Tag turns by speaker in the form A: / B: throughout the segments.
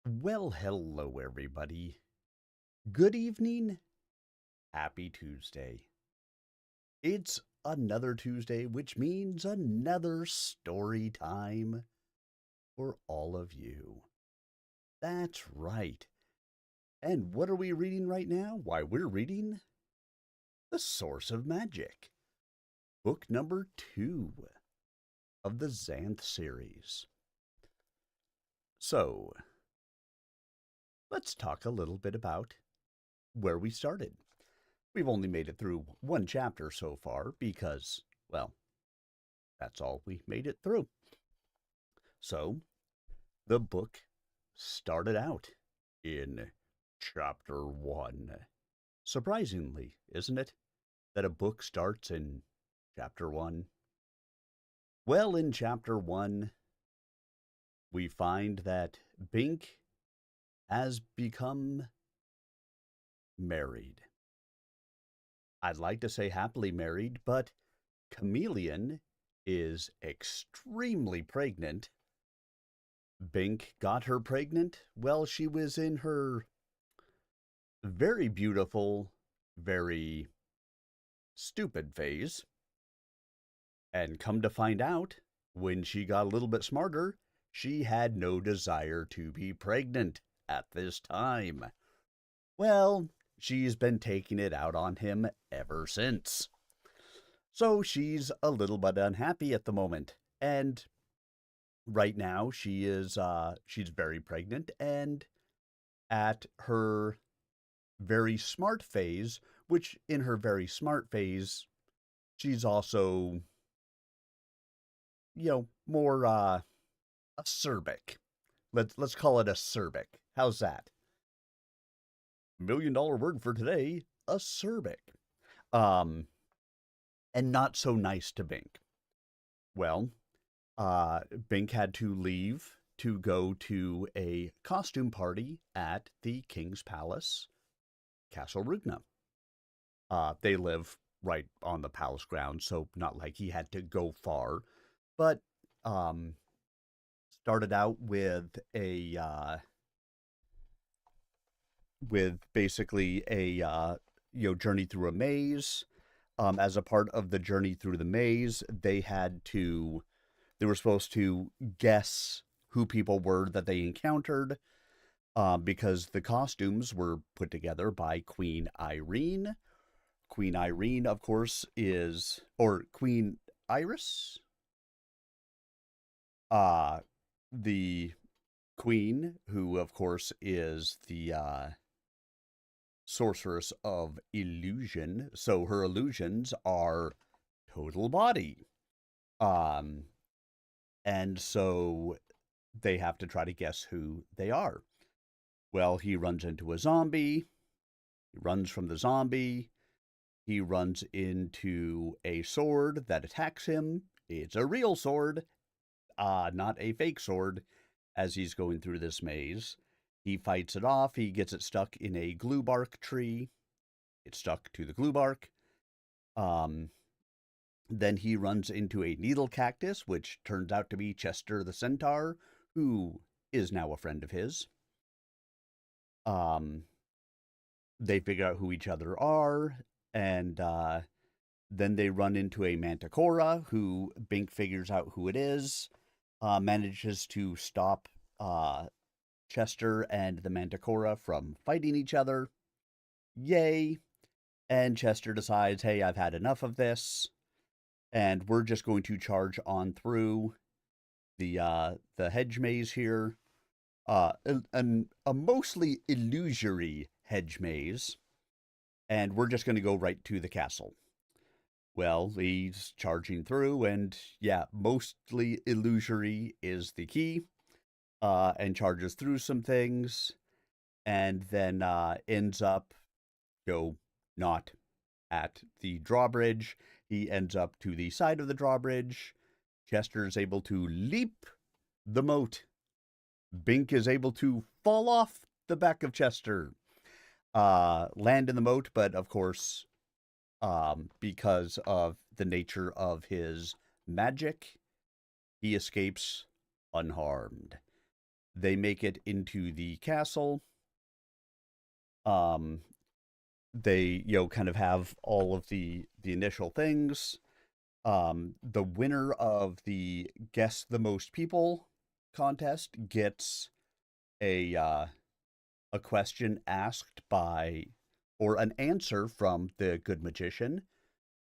A: Well, hello, everybody. Good evening. Happy Tuesday. It's another Tuesday, which means another story time for all of you. That's right. And what are we reading right now? Why, we're reading The Source of Magic, book number 2 of the Xanth series. So, let's talk a little bit about where we started. We've only made it through one chapter so far because, well, that's all we made it through. So, the book started out in chapter 1. Surprisingly, isn't it, that a book starts in chapter 1? Well, in chapter 1, we find that Bink has become married. I'd like to say happily married, but Chameleon is extremely pregnant. Bink got her pregnant. Well, she was in her very beautiful, very stupid phase. And come to find out, when she got a little bit smarter, she had no desire to be pregnant at this time. Well, she's been taking it out on him ever since. So she's a little bit unhappy at the moment. And right now she's very pregnant and at her very smart phase, which in her very smart phase, she's also, more acerbic. Let's call it acerbic. How's that? $1 million word for today, acerbic. Um, and not so nice to Bink. Well, Bink had to leave to go to a costume party at the King's Palace, Castle Rugna. They live right on the palace grounds, so not like he had to go far. But um, started out with basically a journey through a maze. As a part of the journey through the maze, they were supposed to guess who people were that they encountered, because the costumes were put together by Queen Irene. Queen Irene, of course, or Queen Iris, uh, the queen, who, of course, is the sorceress of illusion. So her illusions are total body. Um, and so they have to try to guess who they are. Well, he runs into a zombie. He runs from the zombie. He runs into a sword that attacks him. It's a real sword, not a fake sword, as he's going through this maze. He fights it off. He gets it stuck in a glue bark tree. It's stuck to the glue bark. Um, then he runs into a needle cactus, which turns out to be Chester the Centaur, who is now a friend of his. Um, they figure out who each other are, and then they run into a Manticora, who Bink figures out who it is, manages to stop Chester and the Manticora from fighting each other. Yay! And Chester decides, hey, I've had enough of this, and we're just going to charge on through the hedge maze here. A mostly illusory hedge maze, and we're just going to go right to the castle. Well, he's charging through, and yeah, mostly illusory is the key, and charges through some things, and then ends up, not at the drawbridge. He ends up to the side of the drawbridge. Chester is able to leap the moat. Bink is able to fall off the back of Chester, land in the moat, but of course, because of the nature of his magic, he escapes unharmed. They make it into the castle. Um, they, kind of have all of the initial things. The winner of the Guess the Most People contest gets a a question asked by, or an answer from the Good Magician.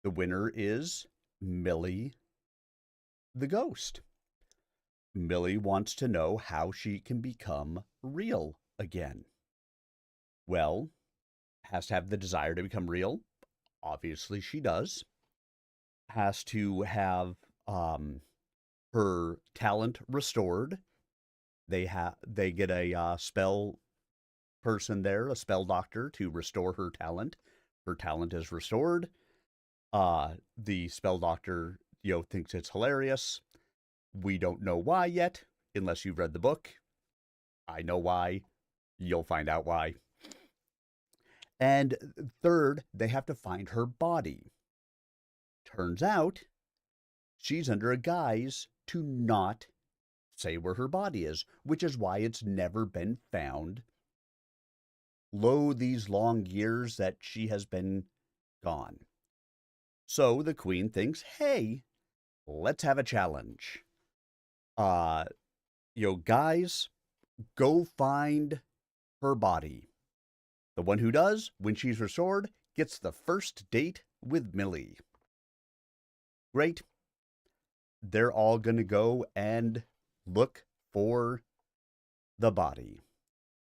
A: The winner is Millie the Ghost. Millie wants to know how she can become real again. Well, has to have the desire to become real. Obviously, she does. Has to have her talent restored. They get a spell person there, a spell doctor, to restore her talent. Her talent is restored. The spell doctor, thinks it's hilarious. We don't know why yet, unless you've read the book. I know why. You'll find out why. And third, they have to find her body. Turns out, she's under a guise to not say where her body is, which is why it's never been found. Lo, these long years that she has been gone. So the queen thinks, hey, let's have a challenge. Guys, go find her body. The one who does, when she's restored, gets the first date with Millie. Great. They're all going to go and look for the body.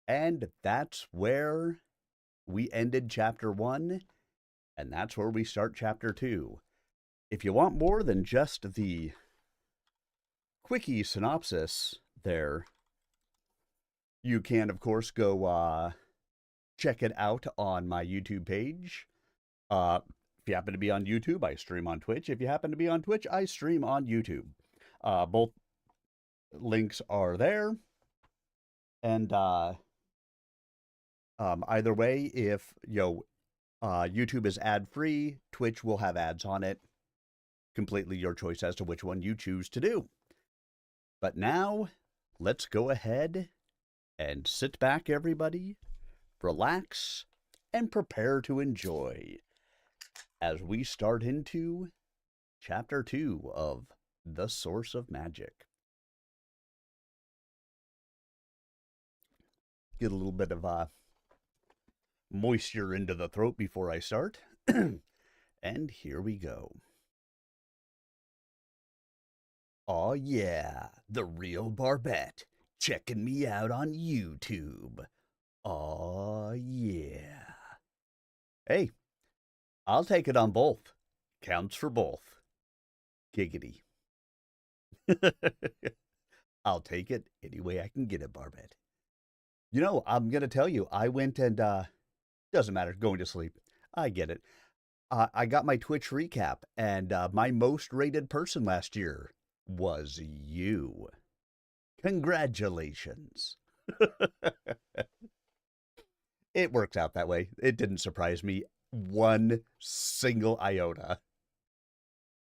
A: And that's where we ended chapter 1, and that's where we start chapter 2. If you want more than just the quickie synopsis there, you can, of course, go check it out on my YouTube page. If you happen to be on YouTube, I stream on Twitch. If you happen to be on Twitch, I stream on YouTube. Both links are there. And either way, if YouTube is ad-free, Twitch will have ads on it. Completely your choice as to which one you choose to do. But now, let's go ahead and sit back, everybody, relax, and prepare to enjoy as we start into chapter 2 of The Source of Magic. Get a little bit of moisture into the throat before I start. And here we go. Aw yeah, the real Barbette, checking me out on YouTube. Aw yeah. Hey, I'll take it on both. Counts for both. Giggity. I'll take it any way I can get it, Barbette. I'm going to tell you, I went and, doesn't matter, going to sleep. I get it. I got my Twitch recap, and my most rated person last year was you. Congratulations. It works out that way. It didn't surprise me one single iota.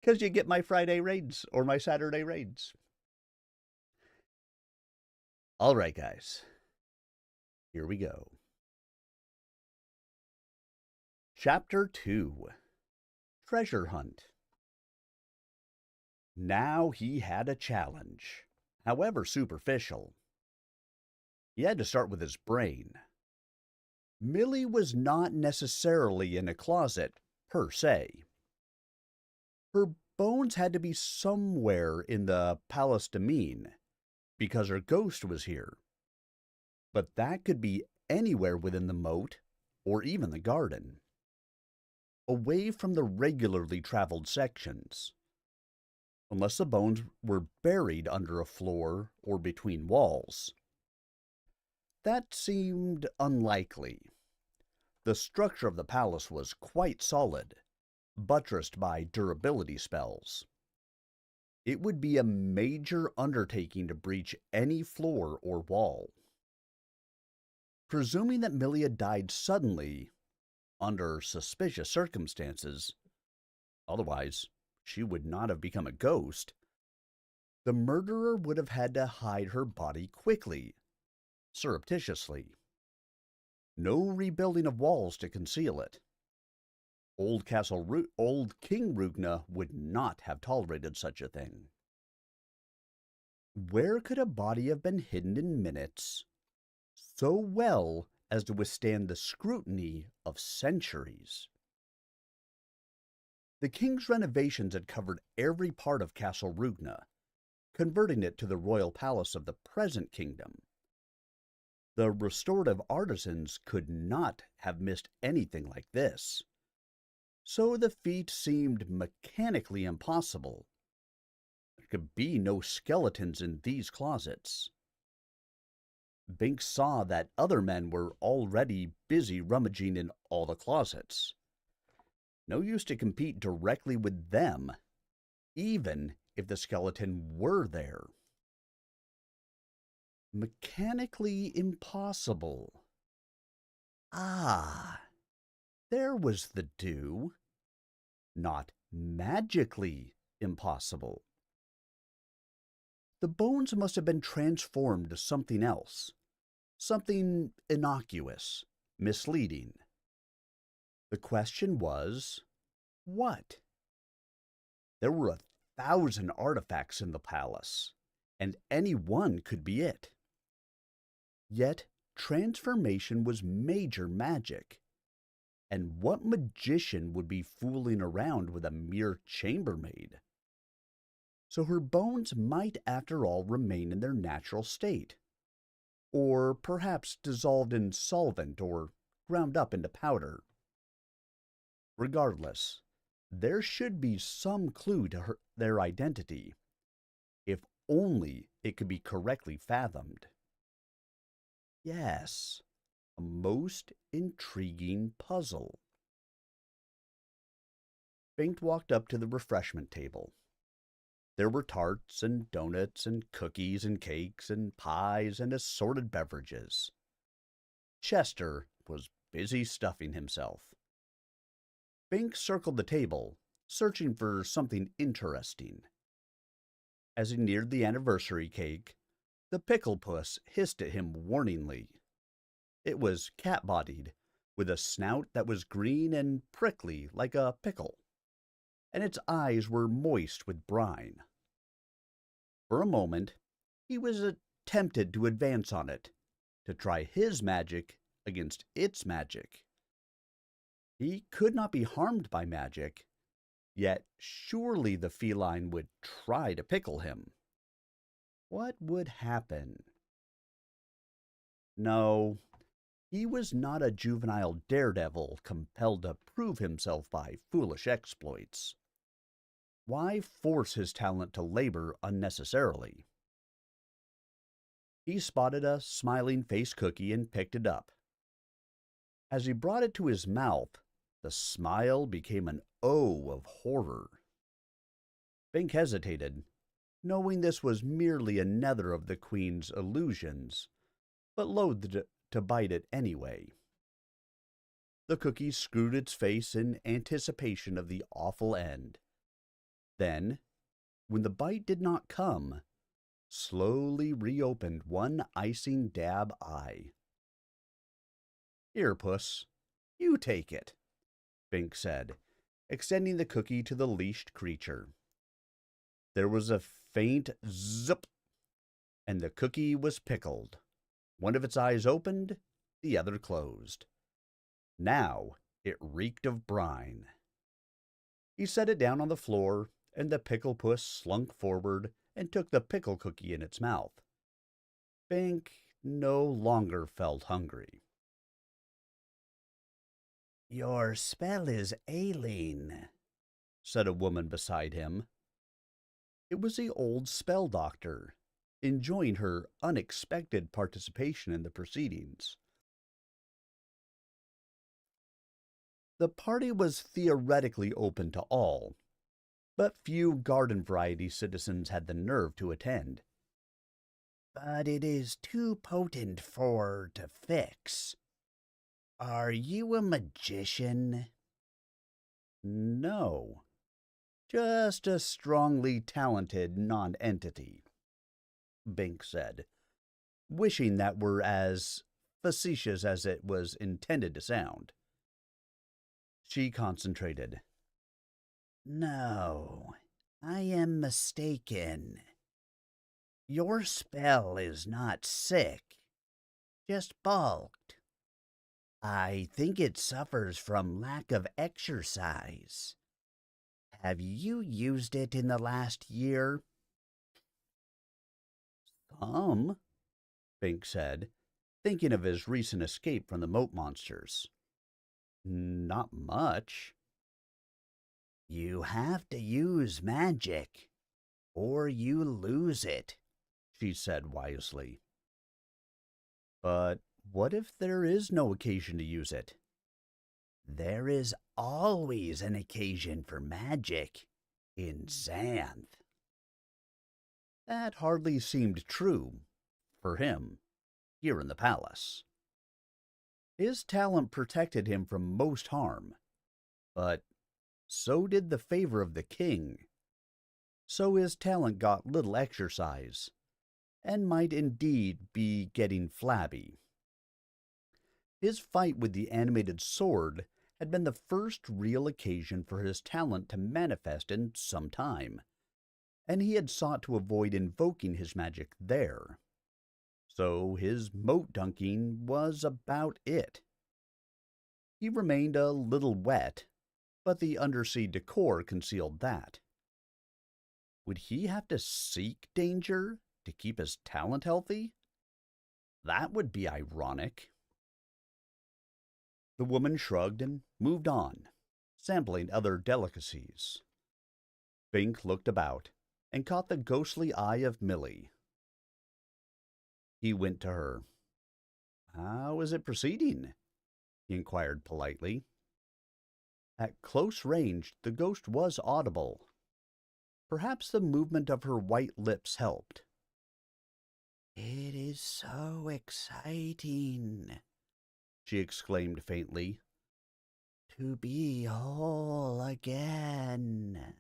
A: Because you get my Friday raids or my Saturday raids. All right, guys. Here we go. Chapter 2. Treasure Hunt. Now he had a challenge, however superficial. He had to start with his brain. Millie was not necessarily in a closet, per se. Her bones had to be somewhere in the Palace Demesne, because her ghost was here. But that could be anywhere within the moat, or even the garden. Away from the regularly traveled sections. Unless the bones were buried under a floor or between walls. That seemed unlikely. The structure of the palace was quite solid, buttressed by durability spells. It would be a major undertaking to breach any floor or wall. Presuming that Millie had died suddenly, under suspicious circumstances, otherwise she would not have become a ghost, The murderer would have had to hide her body quickly, surreptitiously. No rebuilding of walls to conceal it. Old King Rugna would not have tolerated such a thing. Where could a body have been hidden in minutes so well as to withstand the scrutiny of centuries? The king's renovations had covered every part of Castle Rugna, converting it to the royal palace of the present kingdom. The restorative artisans could not have missed anything like this, so the feat seemed mechanically impossible. There could be no skeletons in these closets. Binks saw that other men were already busy rummaging in all the closets. No use to compete directly with them, even if the skeleton were there. Mechanically impossible. Ah, there was the do. Not magically impossible. The bones must have been transformed to something else, something innocuous, misleading. The question was, what? There were 1,000 artifacts in the palace, and any one could be it. Yet transformation was major magic, and what magician would be fooling around with a mere chambermaid? So her bones might after all remain in their natural state, or perhaps dissolved in solvent or ground up into powder. Regardless, there should be some clue to their identity, if only it could be correctly fathomed. Yes, a most intriguing puzzle. Bink walked up to the refreshment table. There were tarts and donuts and cookies and cakes and pies and assorted beverages. Chester was busy stuffing himself. Bink circled the table, searching for something interesting. As he neared the anniversary cake, the pickle puss hissed at him warningly. It was cat-bodied, with a snout that was green and prickly like a pickle, and its eyes were moist with brine. For a moment, he was tempted to advance on it, to try his magic against its magic. He could not be harmed by magic, yet surely the feline would try to pickle him. What would happen? No, he was not a juvenile daredevil compelled to prove himself by foolish exploits. Why force his talent to labor unnecessarily? He spotted a smiling face cookie and picked it up. As he brought it to his mouth, the smile became an O of horror. Bink hesitated, knowing this was merely another of the Queen's illusions, but loathed to bite it anyway. The cookie screwed its face in anticipation of the awful end. Then, when the bite did not come, slowly reopened one icing dab eye. "Here, puss, you take it," Bink said, extending the cookie to the leashed creature. There was a faint zup, and the cookie was pickled. One of its eyes opened, the other closed. Now it reeked of brine. He set it down on the floor, and the pickle puss slunk forward and took the pickle cookie in its mouth. Bink no longer felt hungry. "Your spell is ailing," said a woman beside him. It was the old spell doctor, enjoying her unexpected participation in the proceedings. The party was theoretically open to all, but few garden variety citizens had the nerve to attend. "But it is too potent to fix. Are you a magician?" "No." Just a strongly talented non-entity, Bink said, wishing that were as facetious as it was intended to sound. She concentrated. No, I am mistaken. Your spell is not sick, just balked. I think it suffers from lack of exercise. Have you used it in the last year? Some, Bink said, thinking of his recent escape from the moat monsters. Not much. You have to use magic, or you lose it, she said wisely. But what if there is no occasion to use it? There is always an occasion for magic in Xanth. That hardly seemed true for him here in the palace. His talent protected him from most harm, but so did the favor of the king. So his talent got little exercise, and might indeed be getting flabby. His fight with the animated sword had been the first real occasion for his talent to manifest in some time, and he had sought to avoid invoking his magic there. So his moat dunking was about it. He remained a little wet, but the undersea decor concealed that. Would he have to seek danger to keep his talent healthy? That would be ironic. The woman shrugged and moved on, sampling other delicacies. Bink looked about and caught the ghostly eye of Millie. He went to her. How is it proceeding? He inquired politely. At close range, the ghost was audible. Perhaps the movement of her white lips helped. It is so exciting, she exclaimed faintly. To be whole again.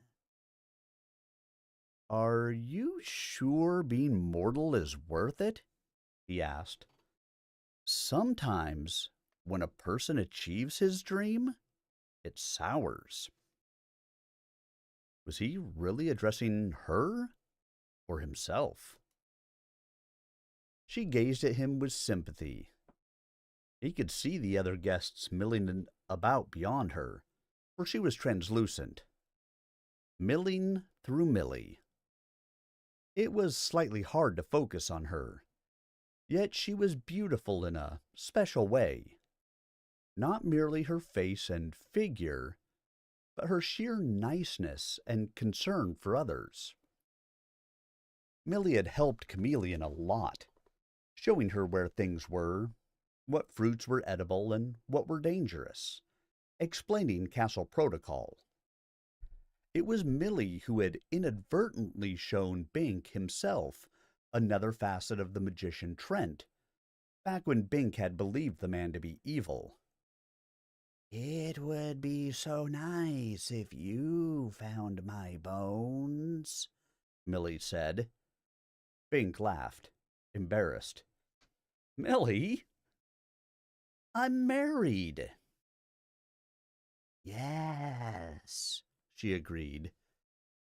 A: Are you sure being mortal is worth it? He asked. Sometimes, when a person achieves his dream, it sours. Was he really addressing her or himself? She gazed at him with sympathy. He could see the other guests milling about beyond her, for she was translucent. Milling through Millie. It was slightly hard to focus on her, yet she was beautiful in a special way. Not merely her face and figure, but her sheer niceness and concern for others. Millie had helped Chameleon a lot, showing her where things were, what fruits were edible and what were dangerous, explaining castle protocol. It was Millie who had inadvertently shown Bink himself another facet of the magician Trent, back when Bink had believed the man to be evil. It would be so nice if you found my bones, Millie said. Bink laughed, embarrassed. Millie? I'm married. Yes, she agreed.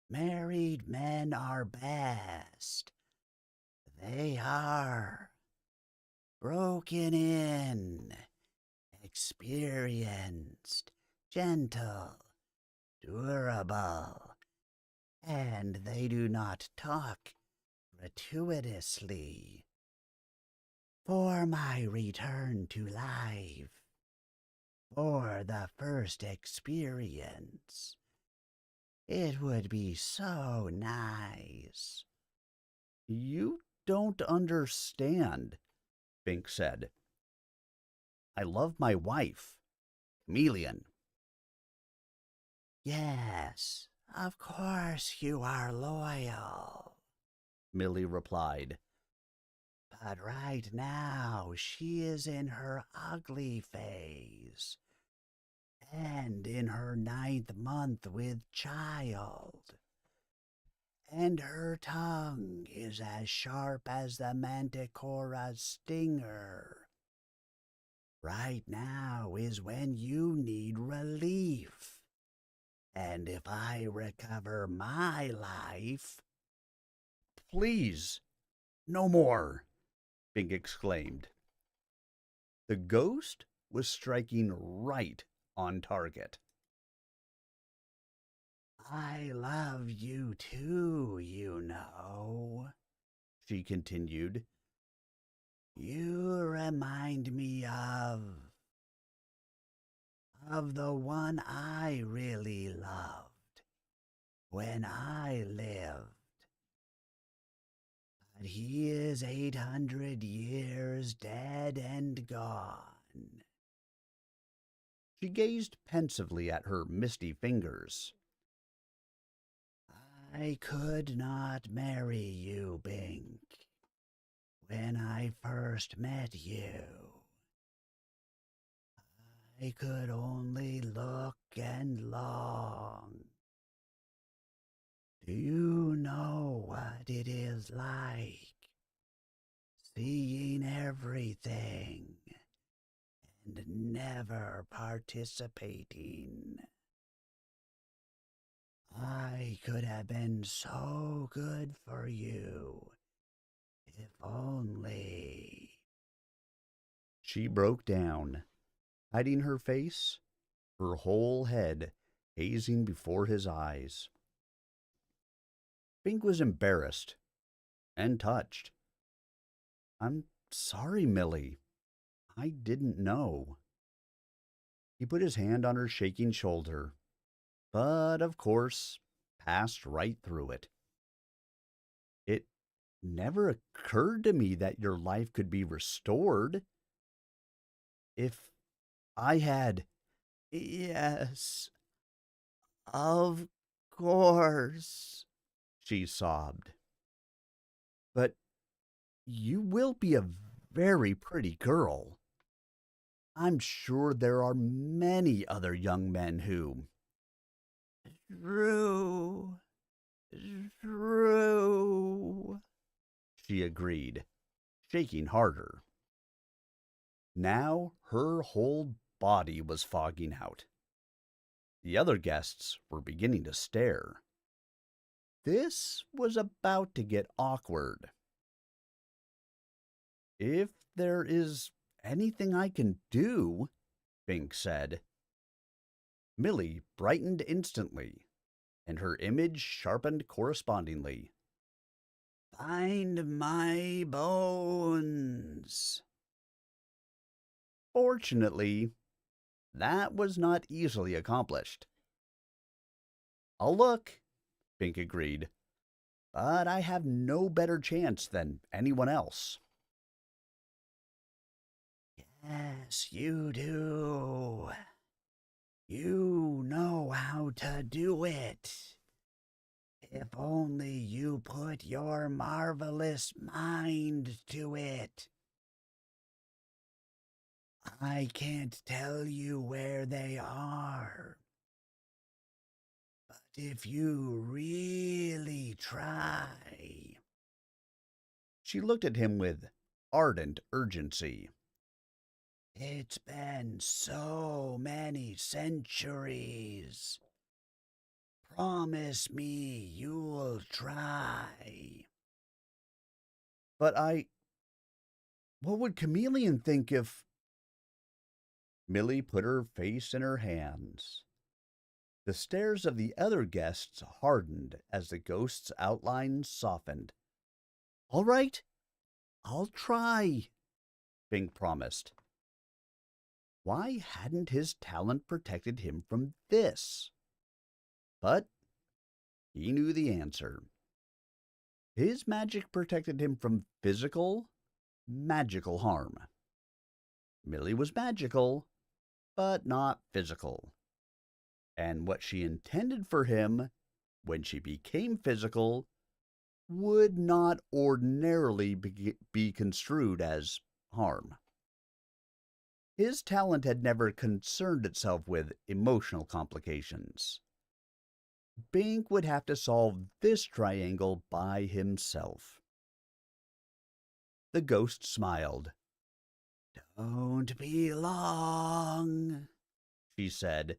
A: Married men are best. They are. Broken in, experienced, gentle, durable, and they do not talk gratuitously. For my return to life, for the first experience, it would be so nice. You don't understand, Bink said. I love my wife, Chameleon. Yes, of course you are loyal, Millie replied. But right now she is in her ugly phase. and in her 9th month with child. And her tongue is as sharp as the manticora's stinger. Right now is when you need relief. And if I recover my life... Please, no more, Bink exclaimed. The ghost was striking right on target. I love you too, you know, she continued. You remind me of the one I really loved when I lived. But he is 800 years dead and gone. She gazed pensively at her misty fingers. I could not marry you, Bink. When I first met you, I could only look and long. Do you know what it is like? Seeing everything and never participating. I could have been so good for you, if only. She broke down, hiding her face, her whole head hazing before his eyes. Bink was embarrassed and touched. I'm sorry, Millie. I didn't know. He put his hand on her shaking shoulder, but of course passed right through it. It never occurred to me that your life could be restored. If I had... Yes, of course, she sobbed. But you will be a very pretty girl. I'm sure there are many other young men who... True, true, she agreed, shaking harder. Now her whole body was fogging out. The other guests were beginning to stare. This was about to get awkward. If there is anything I can do, Bink said. Millie brightened instantly, and her image sharpened correspondingly. Find my bones. Fortunately, that was not easily accomplished. I'll look, Bink agreed, but I have no better chance than anyone else. Yes, you do. You know how to do it. If only you put your marvelous mind to it. I can't tell you where they are. But if you really try... She looked at him with ardent urgency. It's been so many centuries. Promise me you'll try. But what would Chameleon think if... Millie put her face in her hands. The stares of the other guests hardened as the ghost's outlines softened. All right, I'll try, Bink promised. Why hadn't his talent protected him from this? But he knew the answer. His magic protected him from physical, magical harm. Millie was magical, but not physical. And what she intended for him, when she became physical, would not ordinarily be construed as harm. His talent had never concerned itself with emotional complications. Bink would have to solve this triangle by himself. The ghost smiled. "Don't be long," she said,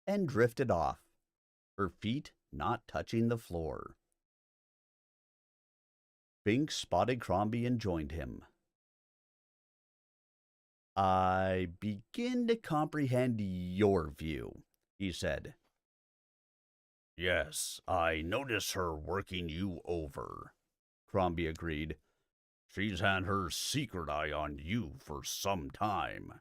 A: and drifted off, her feet not touching the floor. Bink spotted Crombie and joined him. "I begin to comprehend your view," he said. "Yes, I notice her working you over," Crombie agreed. "She's had her secret eye on you for some time.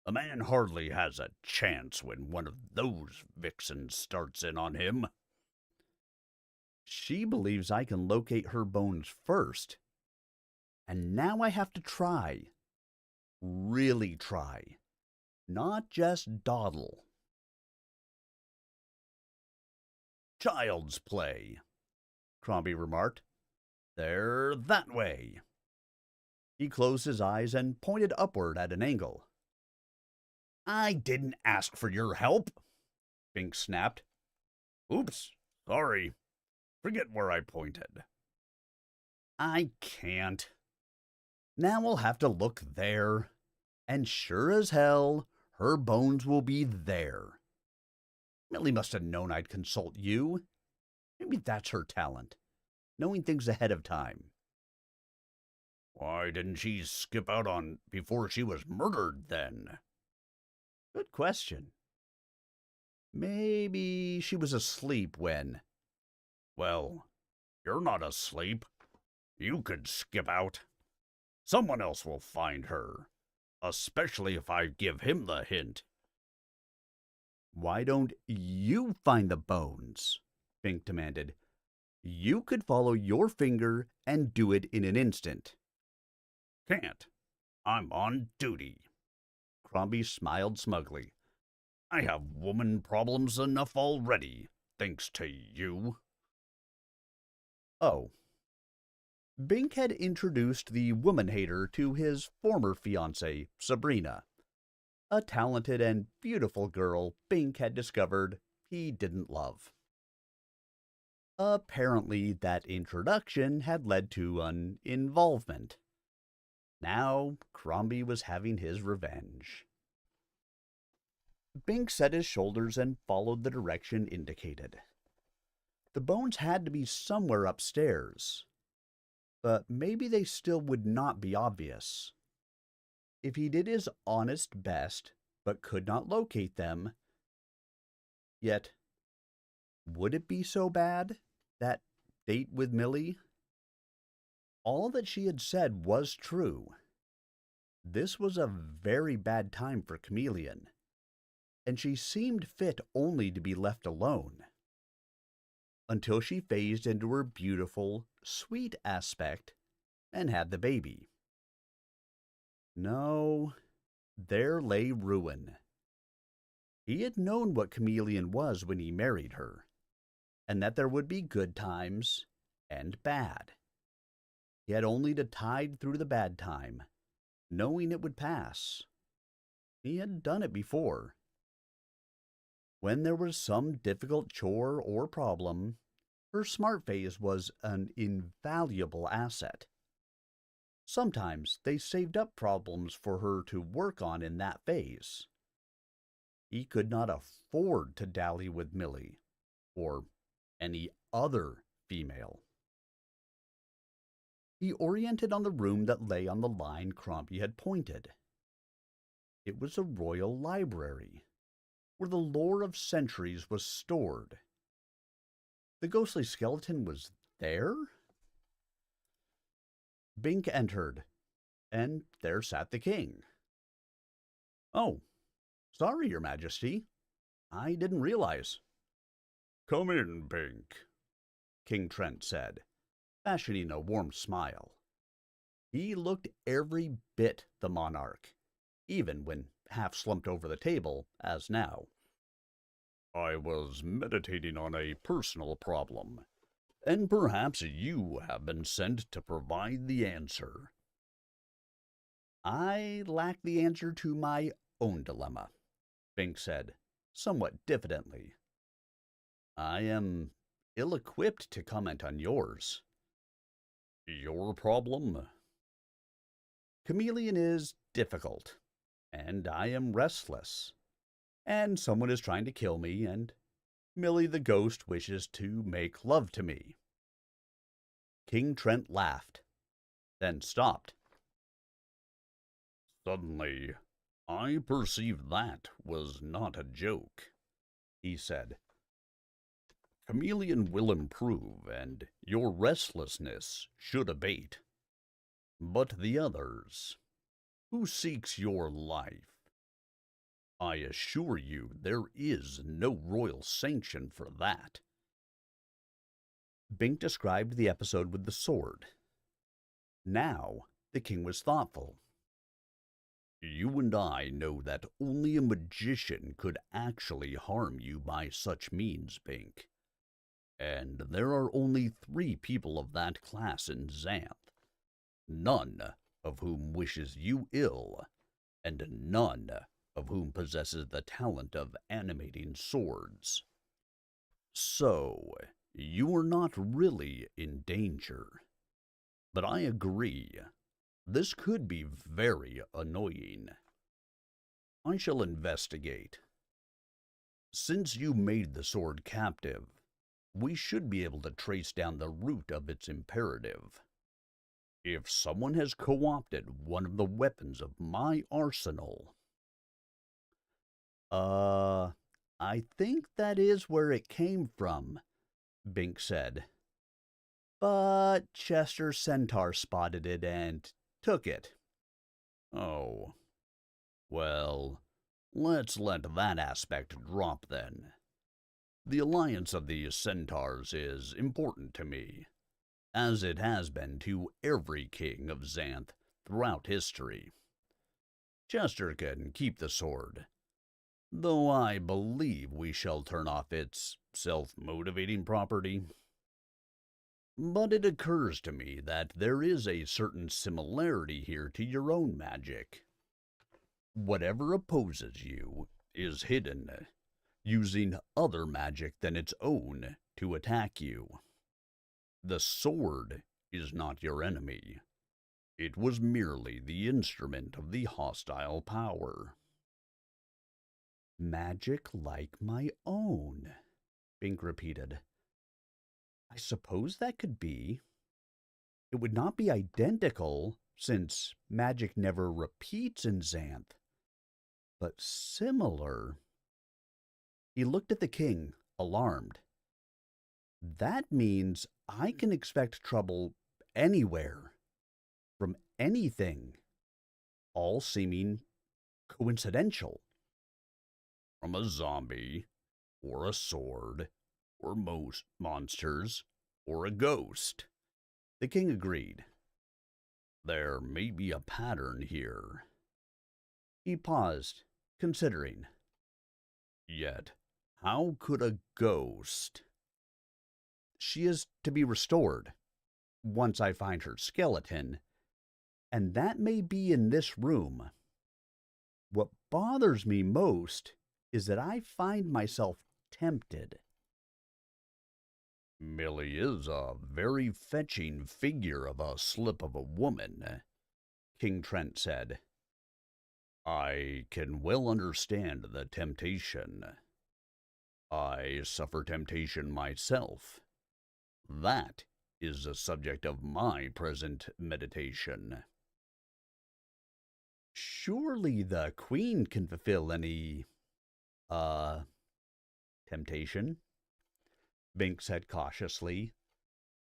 A: A man hardly has a chance when one of those vixens starts in on him." "She believes I can locate her bones first. And now I have to try. Really try. Not just dawdle." "Child's play," Crombie remarked. "They're that way." He closed his eyes and pointed upward at an angle. "I didn't ask for your help," Bink snapped. "Oops, sorry. Forget where I pointed." "I can't. Now we'll have to look there. And sure as hell, her bones will be there. Millie must have known I'd consult you. Maybe that's her talent, knowing things ahead of time." "Why didn't she skip out on before she was murdered, then?" "Good question. Maybe she was asleep when—" "Well, you're not asleep. You could skip out. Someone else will find her, especially if I give him the hint." "Why don't you find the bones?" Bink demanded. "You could follow your finger and do it in an instant." "Can't. I'm on duty." Crombie smiled smugly. "I have woman problems enough already, thanks to you." Oh. Bink had introduced the woman-hater to his former fiancée, Sabrina, a talented and beautiful girl Bink had discovered he didn't love. Apparently, that introduction had led to an involvement. Now, Crombie was having his revenge. Bink set his shoulders and followed the direction indicated. The bones had to be somewhere upstairs, but maybe they still would not be obvious. If he did his honest best, but could not locate them, yet, would it be so bad, that date with Millie? All that she had said was true. This was a very bad time for Chameleon, and she seemed fit only to be left alone. Until she phased into her beautiful, sweet aspect and had the baby. No, there lay ruin. He had known what Chameleon was when he married her, and that there would be good times and bad. He had only to tide through the bad time, knowing it would pass. He had done it before. When there was some difficult chore or problem, her smart phase was an invaluable asset. Sometimes they saved up problems for her to work on in that phase. He could not afford to dally with Millie, or any other female. He oriented on the room that lay on the line Crombie had pointed. It was a royal library, where the lore of centuries was stored. The ghostly skeleton was there? Bink entered, and there sat the king. "Oh, sorry, Your Majesty. I didn't realize." "Come in, Bink," King Trent said, fashioning a warm smile. He looked every bit the monarch, even when half slumped over the table, as now. "I was meditating on a personal problem, and perhaps you have been sent to provide the answer." I lack the answer to my own dilemma, Bink said, somewhat diffidently. I am ill-equipped to comment on yours. Your problem? Chameleon is difficult, and I am restless. And someone is trying to kill me, and Millie the ghost wishes to make love to me. King Trent laughed, then stopped. Suddenly, I perceived that was not a joke, he said. Chameleon will improve, and your restlessness should abate. But the others, who seeks your life? I assure you there is no royal sanction for that. Bink described the episode with the sword. Now the king was thoughtful. You and I know that only a magician could actually harm you by such means, Bink. And there are only 3 people of that class in Xanth, none of whom wishes you ill, and none of whom possesses the talent of animating swords. So, you are not really in danger. But I agree, this could be very annoying. I shall investigate. Since you made the sword captive, we should be able to trace down the root of its imperative. If someone has co-opted one of the weapons of my arsenal... I think that is where it came from, Bink said. But Chester Centaur spotted it and took it. Oh. Well, let's let that aspect drop then. The alliance of the Centaurs is important to me, as it has been to every king of Xanth throughout history. Chester can keep the sword, though I believe we shall turn off its self-motivating property. But it occurs to me that there is a certain similarity here to your own magic. Whatever opposes you is hidden, using other magic than its own to attack you. The sword is not your enemy. It was merely the instrument of the hostile power. Magic like my own, Bink repeated. I suppose that could be. It would not be identical, since magic never repeats in Xanth, but similar. He looked at the king, alarmed. That means I can expect trouble anywhere, from anything, all seeming coincidental. From a zombie, or a sword, or most monsters, or a ghost. The king agreed. There may be a pattern here. He paused, considering. Yet, how could a ghost... She is to be restored, once I find her skeleton, and that may be in this room. What bothers me most is that I find myself tempted. Millie is a very fetching figure of a slip of a woman, King Trent said. I can well understand the temptation. I suffer temptation myself. That is the subject of my present meditation. Surely the queen can fulfill any, temptation, Bink said cautiously,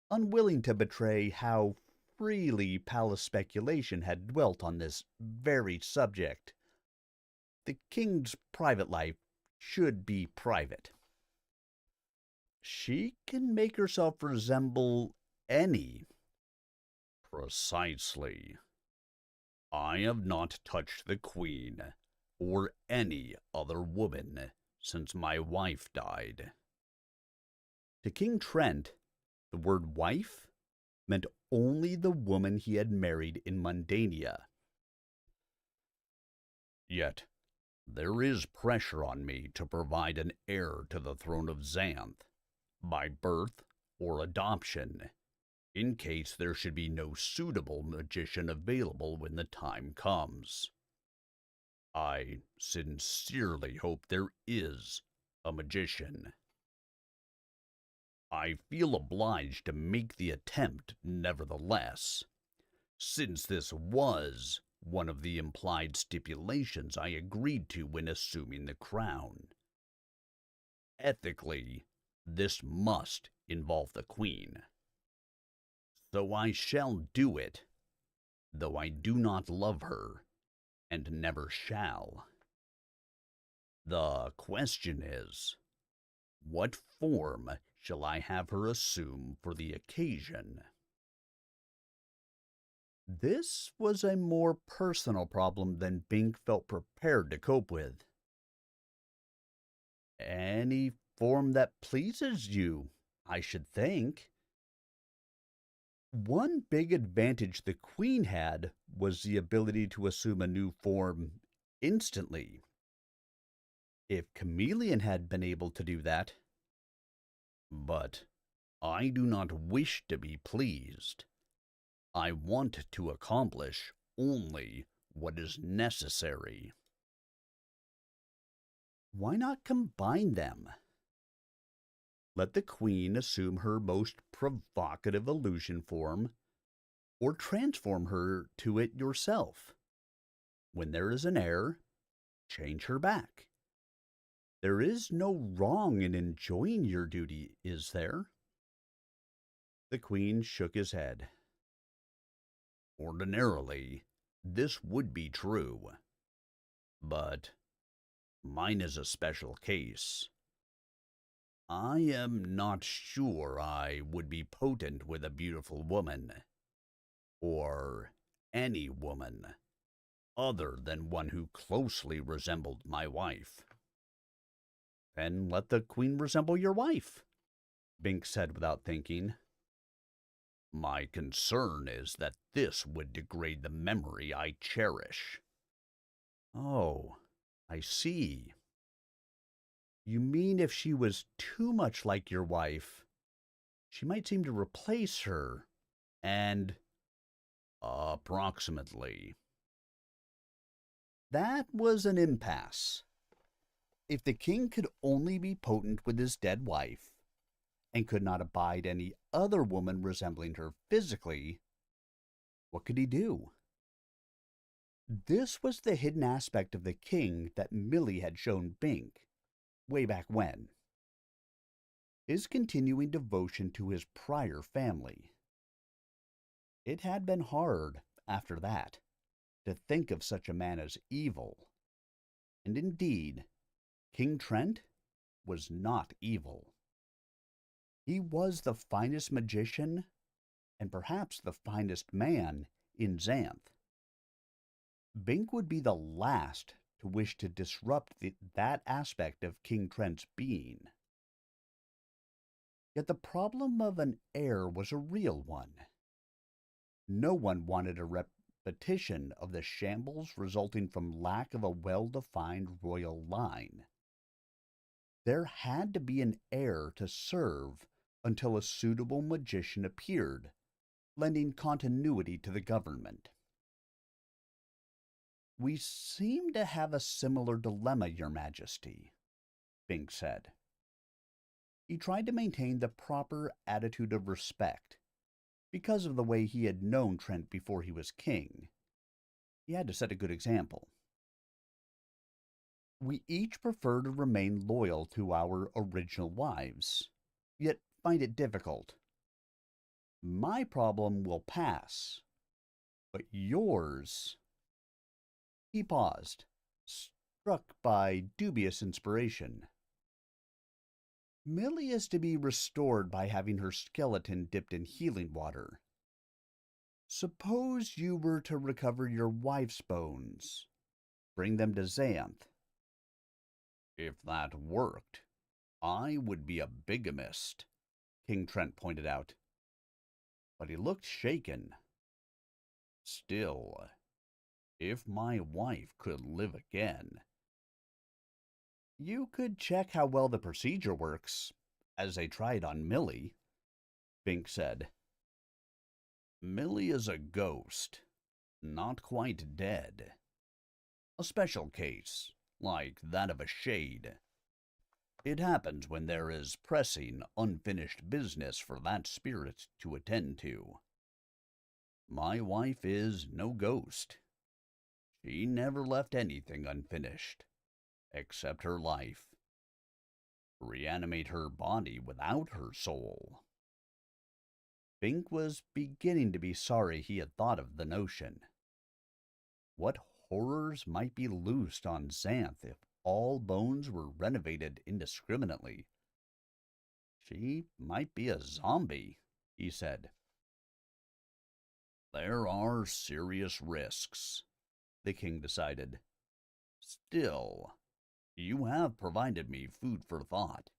A: unwilling to betray how freely palace speculation had dwelt on this very subject. The king's private life should be private. She can make herself resemble any. Precisely. I have not touched the queen, or any other woman, since my wife died. To King Trent, the word wife meant only the woman he had married in Mundania. Yet, there is pressure on me to provide an heir to the throne of Xanth, by birth or adoption, in case there should be no suitable magician available when the time comes. I sincerely hope there is a magician. I feel obliged to make the attempt, nevertheless, since this was one of the implied stipulations I agreed to when assuming the crown. Ethically, this must involve the Queen. So I shall do it, though I do not love her, and never shall. The question is, what form shall I have her assume for the occasion? This was a more personal problem than Bink felt prepared to cope with. Any form that pleases you, I should think. One big advantage the Queen had was the ability to assume a new form instantly. If Chameleon had been able to do that. But I do not wish to be pleased. I want to accomplish only what is necessary. Why not combine them? Let the Queen assume her most provocative illusion form, or transform her to it yourself. When there is an heir, change her back. There is no wrong in enjoying your duty, is there? The Queen shook his head. Ordinarily, this would be true. But mine is a special case. I am not sure I would be potent with a beautiful woman, or any woman, other than one who closely resembled my wife. Then let the Queen resemble your wife, Bink said without thinking. My concern is that this would degrade the memory I cherish. Oh, I see. You mean if she was too much like your wife, she might seem to replace her, and... Approximately. That was an impasse. If the king could only be potent with his dead wife, and could not abide any other woman resembling her physically, what could he do? This was the hidden aspect of the king that Millie had shown Bink, way back when. His continuing devotion to his prior family. It had been hard, after that, to think of such a man as evil. And indeed, King Trent was not evil. He was the finest magician, and perhaps the finest man, in Xanth. Bink would be the last to wish to disrupt that aspect of King Trent's being. Yet the problem of an heir was a real one. No one wanted a repetition of the shambles resulting from lack of a well-defined royal line. There had to be an heir to serve until a suitable magician appeared, lending continuity to the government. We seem to have a similar dilemma, Your Majesty, Bink said. He tried to maintain the proper attitude of respect, because of the way he had known Trent before he was king. He had to set a good example. We each prefer to remain loyal to our original wives, yet find it difficult. My problem will pass, but yours... He paused, struck by dubious inspiration. Millie is to be restored by having her skeleton dipped in healing water. Suppose you were to recover your wife's bones, bring them to Xanth. If that worked, I would be a bigamist, King Trent pointed out. But he looked shaken. Still, If my wife could live again. You could check how well the procedure works, as they tried on Millie, Bink said. Millie is a ghost, not quite dead. A special case, like that of a shade. It happens when there is pressing, unfinished business for that spirit to attend to. My wife is no ghost. She never left anything unfinished, except her life. Reanimate her body without her soul. Bink was beginning to be sorry he had thought of the notion. What horrors might be loosed on Xanth if all bones were renovated indiscriminately? She might be a zombie, he said. There are serious risks, the king decided. Still, you have provided me food for thought.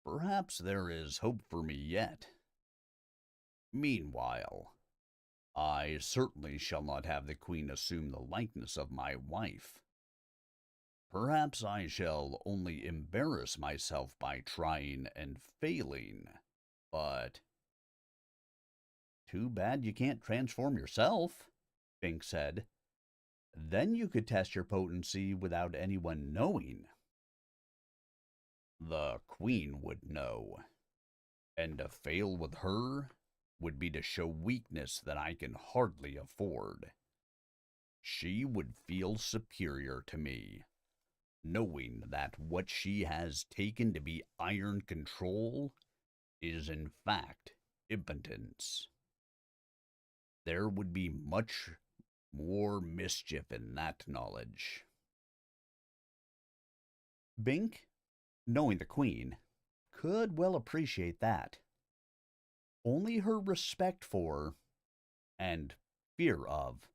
A: Perhaps there is hope for me yet. Meanwhile, I certainly shall not have the queen assume the likeness of my wife. Perhaps I shall only embarrass myself by trying and failing, but... Too bad you can't transform yourself, Bink said. Then you could test your potency without anyone knowing. The queen would know, and to fail with her would be to show weakness that I can hardly afford. She would feel superior to me, knowing that what she has taken to be iron control is in fact impotence. There would be much more mischief in that knowledge. Bink, knowing the queen, could well appreciate that. Only her respect for, and fear of,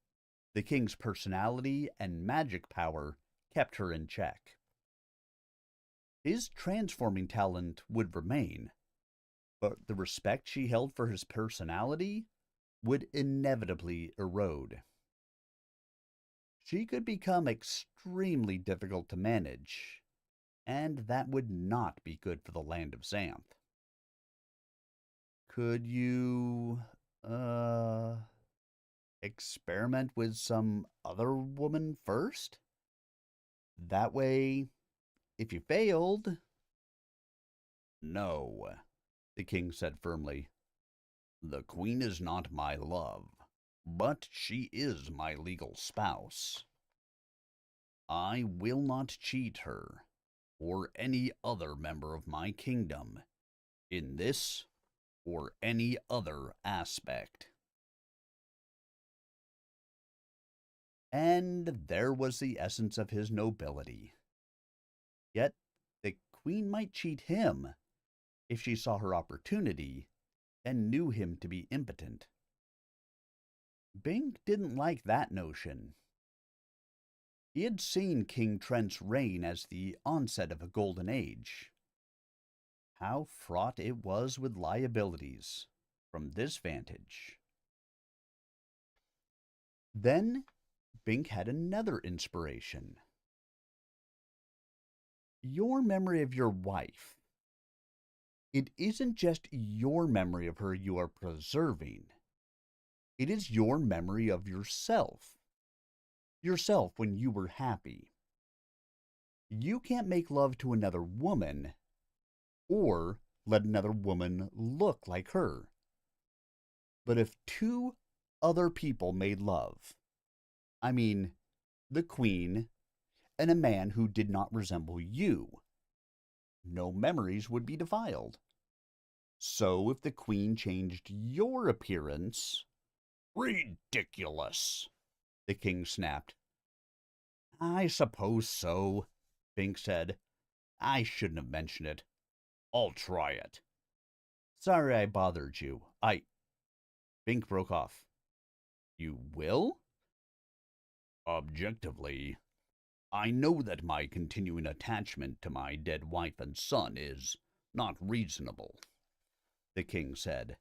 A: the king's personality and magic power kept her in check. His transforming talent would remain, but the respect she held for his personality would inevitably erode. She could become extremely difficult to manage, and that would not be good for the land of Xanth. Could you, experiment with some other woman first? That way, if you failed... No, the king said firmly. The queen is not my love, but she is my legal spouse. I will not cheat her, or any other member of my kingdom, in this or any other aspect. And there was the essence of his nobility. Yet the queen might cheat him if she saw her opportunity and knew him to be impotent. Bink didn't like that notion. He had seen King Trent's reign as the onset of a golden age. How fraught it was with liabilities from this vantage. Then Bink had another inspiration. Your memory of your wife. It isn't just your memory of her you are preserving. It is your memory of yourself. Yourself when you were happy. You can't make love to another woman, or let another woman look like her. But if two other people made love, I mean, the queen and a man who did not resemble you, no memories would be defiled. So if the queen changed your appearance... Ridiculous, the king snapped. I suppose so, Bink said. I shouldn't have mentioned it. I'll try it. Sorry I bothered you. Bink broke off. You will? Objectively, I know that my continuing attachment to my dead wife and son is not reasonable, the king said.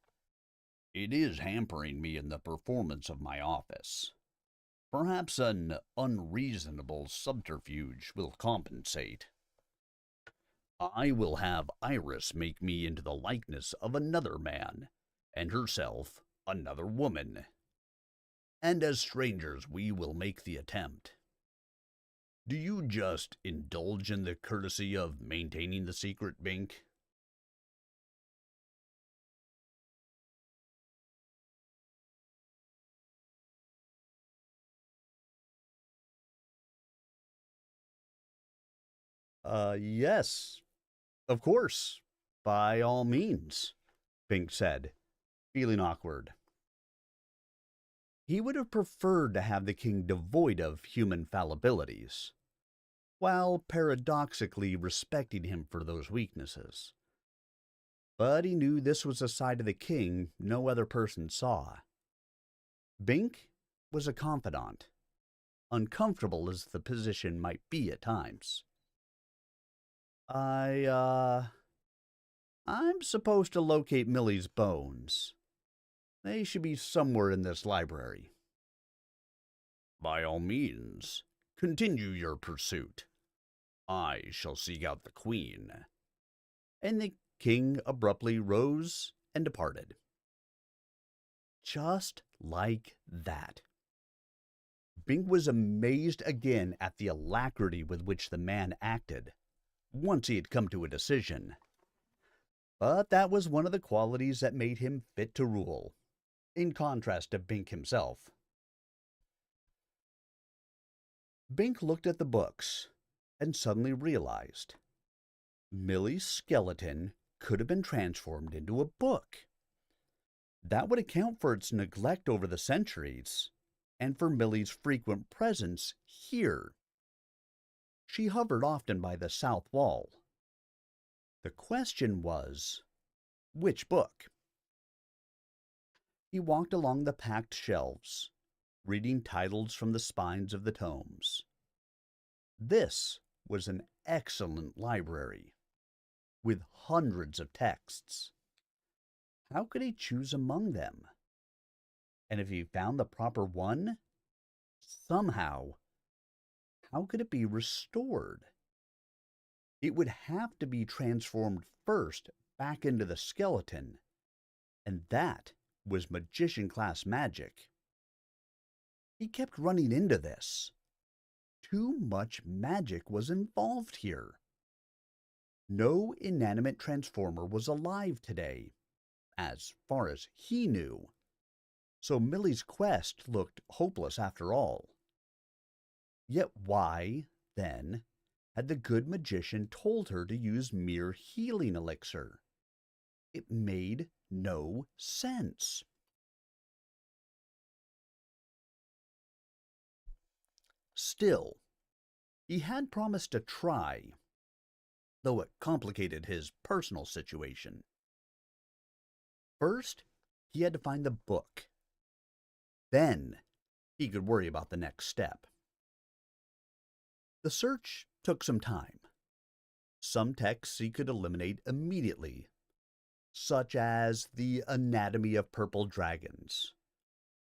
A: It is hampering me in the performance of my office. Perhaps an unreasonable subterfuge will compensate. I will have Iris make me into the likeness of another man, and herself another woman. And as strangers we will make the attempt. Do you just indulge in the courtesy of maintaining the secret, Bink? Yes, of course. By all means, Bink said, feeling awkward. He would have preferred to have the king devoid of human fallibilities, while paradoxically respecting him for those weaknesses. But he knew this was a side of the king no other person saw. Bink was a confidant, uncomfortable as the position might be at times. I'm supposed to locate Millie's bones. They should be somewhere in this library. By all means, continue your pursuit. I shall seek out the queen. And the king abruptly rose and departed. Just like that. Bink was amazed again at the alacrity with which the man acted, once he had come to a decision. But that was one of the qualities that made him fit to rule, in contrast to Bink himself. Bink looked at the books and suddenly realized Millie's skeleton could have been transformed into a book. That would account for its neglect over the centuries and for Millie's frequent presence here. She hovered often by the south wall. The question was, which book? He walked along the packed shelves, reading titles from the spines of the tomes. This was an excellent library, with hundreds of texts. How could he choose among them? And if he found the proper one, somehow, how could it be restored? It would have to be transformed first back into the skeleton, and that was magician-class magic. He kept running into this. Too much magic was involved here. No inanimate transformer was alive today, as far as he knew, so Millie's quest looked hopeless after all. Yet why, then, had the good magician told her to use mere healing elixir? It made no sense. Still, he had promised to try, though it complicated his personal situation. First, he had to find the book. Then, he could worry about the next step. The search took some time. Some texts he could eliminate immediately, such as The Anatomy of Purple Dragons,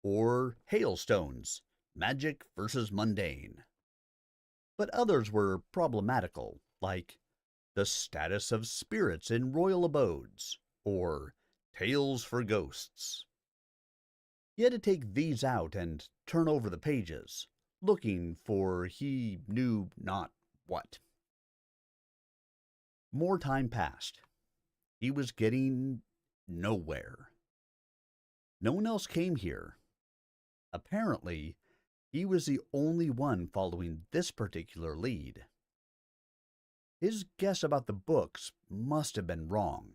A: or Hailstones, Magic versus Mundane. But others were problematical, like The Status of Spirits in Royal Abodes, or Tales for Ghosts. He had to take these out and turn over the pages, looking for he knew not what. More time passed. He was getting nowhere. No one else came here. Apparently, he was the only one following this particular lead. His guess about the books must have been wrong.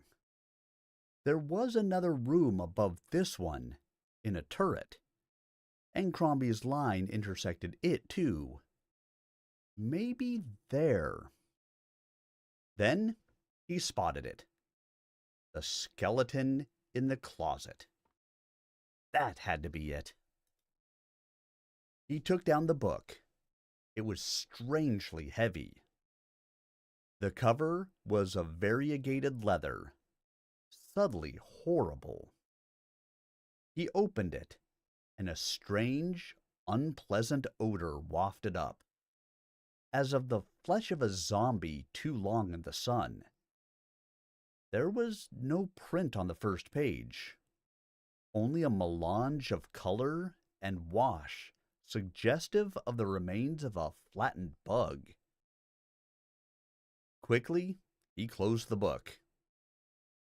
A: There was another room above this one, in a turret, and Crombie's line intersected it too. Maybe there. Then he spotted it. The skeleton in the closet. That had to be it. He took down the book. It was strangely heavy. The cover was of variegated leather, subtly horrible. He opened it, and a strange, unpleasant odor wafted up, as of the flesh of a zombie too long in the sun. There was no print on the first page, only a melange of color and wash suggestive of the remains of a flattened bug. Quickly, he closed the book.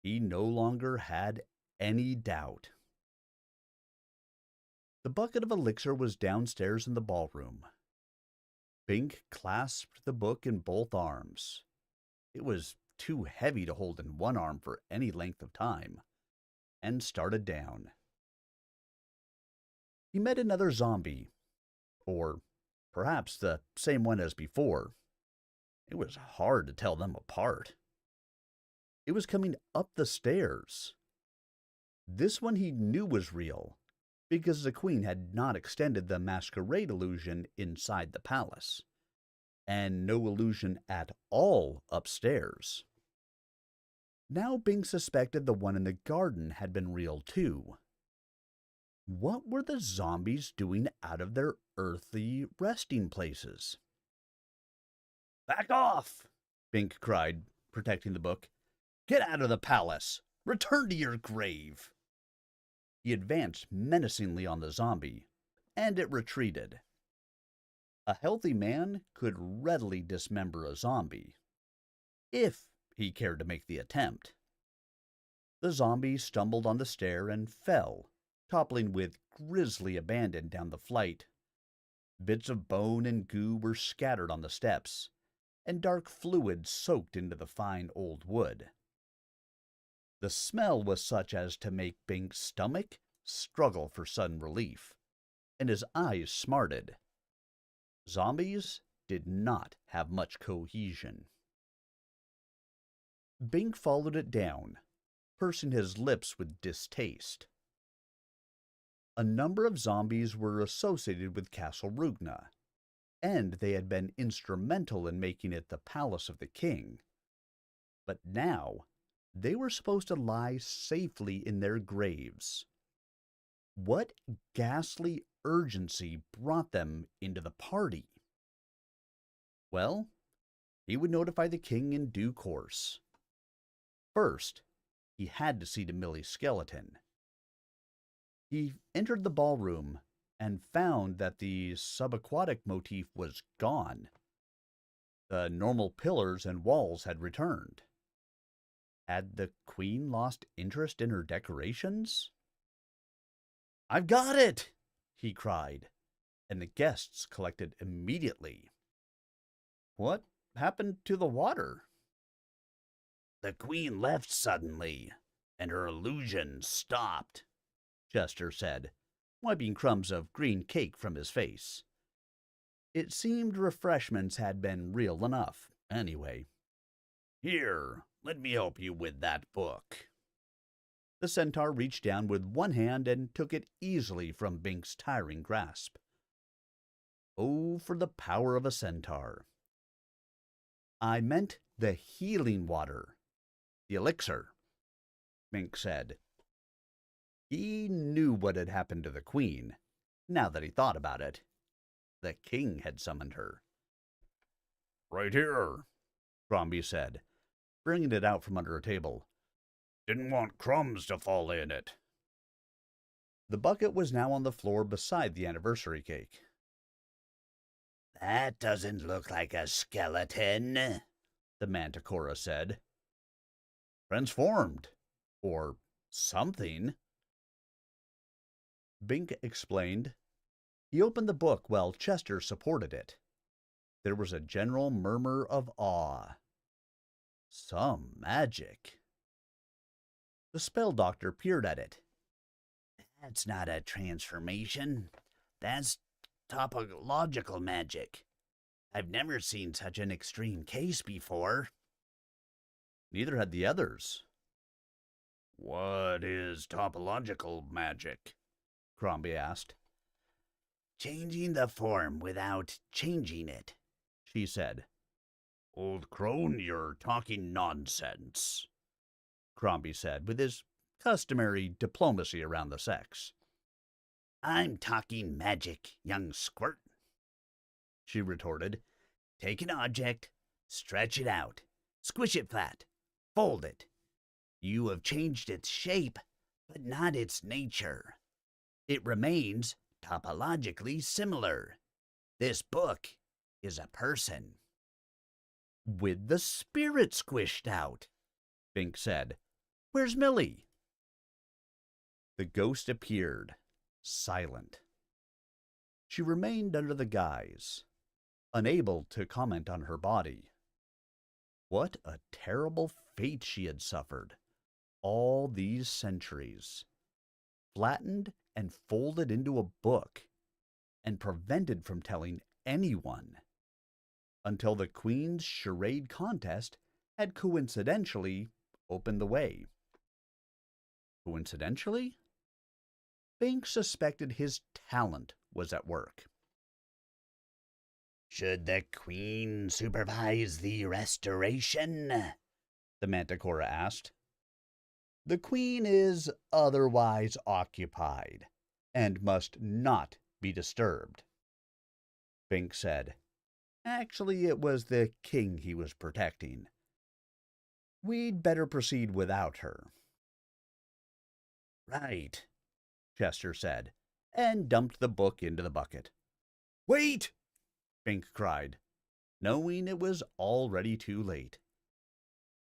A: He no longer had any doubt. The bucket of elixir was downstairs in the ballroom. Bink clasped the book in both arms. It was too heavy to hold in one arm for any length of time, and started down. He met another zombie, or perhaps the same one as before. It was hard to tell them apart. It was coming up the stairs. This one he knew was real, because the queen had not extended the masquerade illusion inside the palace, and no illusion at all upstairs. Now Bing suspected the one in the garden had been real too. What were the zombies doing out of their earthly resting places? "Back off!" Bink cried, protecting the book. "Get out of the palace! Return to your grave!" He advanced menacingly on the zombie, and it retreated. A healthy man could readily dismember a zombie, if he cared to make the attempt. The zombie stumbled on the stair and fell, toppling with grisly abandon down the flight. Bits of bone and goo were scattered on the steps, and dark fluid soaked into the fine old wood. The smell was such as to make Bink's stomach struggle for sudden relief, and his eyes smarted. Zombies did not have much cohesion. Bink followed it down, pursing his lips with distaste. A number of zombies were associated with Castle Rugna, and they had been instrumental in making it the palace of the king. But now, they were supposed to lie safely in their graves. What ghastly urgency brought them into the party? Well, he would notify the king in due course. First, he had to see to Millie's skeleton. He entered the ballroom and found that the subaquatic motif was gone. The normal pillars and walls had returned. Had the queen lost interest in her decorations? "I've got it!" he cried, and the guests collected immediately. "What happened to the water?" "The queen left suddenly, and her illusion stopped," Chester said, wiping crumbs of green cake from his face. It seemed refreshments had been real enough, anyway. "Here, let me help you with that book." The centaur reached down with one hand and took it easily from Bink's tiring grasp. Oh, for the power of a centaur. "I meant the healing water, the elixir," Bink said. He knew what had happened to the queen, now that he thought about it. The king had summoned her. "Right here," Crombie said, bringing it out from under a table. "Didn't want crumbs to fall in it." The bucket was now on the floor beside the anniversary cake. "That doesn't look like a skeleton," the Manticora said. "Transformed. Or something." Bink explained. He opened the book while Chester supported it. There was a general murmur of awe. Some magic. The spell doctor peered at it. "That's not a transformation. That's topological magic. I've never seen such an extreme case before." Neither had the others. "What is topological magic?" Crombie asked. "Changing the form without changing it," she said. "Old crone, you're talking nonsense," Crombie said, with his customary diplomacy around the sex. I'm talking magic, young squirt, she retorted. Take an object, stretch it out, squish it flat, fold it. You have changed its shape, but not its nature. It remains topologically similar. This book is a person. With the spirit squished out, Bink said. Where's Millie? The ghost appeared, silent. She remained under the guise, unable to comment on her body. What a terrible fate she had suffered all these centuries, flattened and folded into a book, and prevented from telling anyone, until the Queen's charade contest had coincidentally opened the way. Coincidentally? Bink suspected his talent was at work. Should the Queen supervise the restoration? The Manticora asked. The Queen is otherwise occupied and must not be disturbed, Bink said. Actually, it was the king he was protecting. We'd better proceed without her. Right, Chester said, and dumped the book into the bucket. Wait! Bink cried, knowing it was already too late.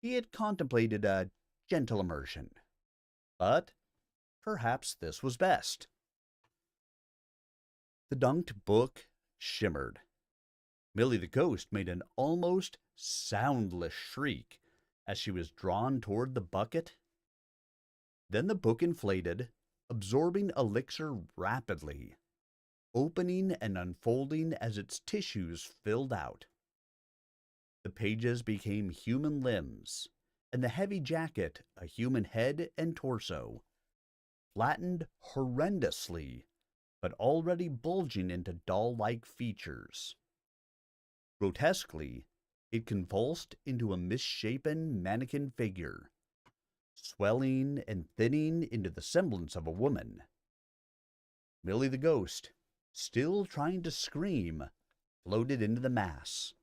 A: He had contemplated a gentle immersion, but perhaps this was best. The dunked book shimmered. Millie the ghost made an almost soundless shriek as she was drawn toward the bucket. Then the book inflated, absorbing elixir rapidly, opening and unfolding as its tissues filled out. The pages became human limbs, and the heavy jacket a human head and torso, flattened horrendously, but already bulging into doll-like features. Grotesquely, it convulsed into a misshapen mannequin figure, swelling and thinning into the semblance of a woman. Millie the ghost, still trying to scream, floated into the mass,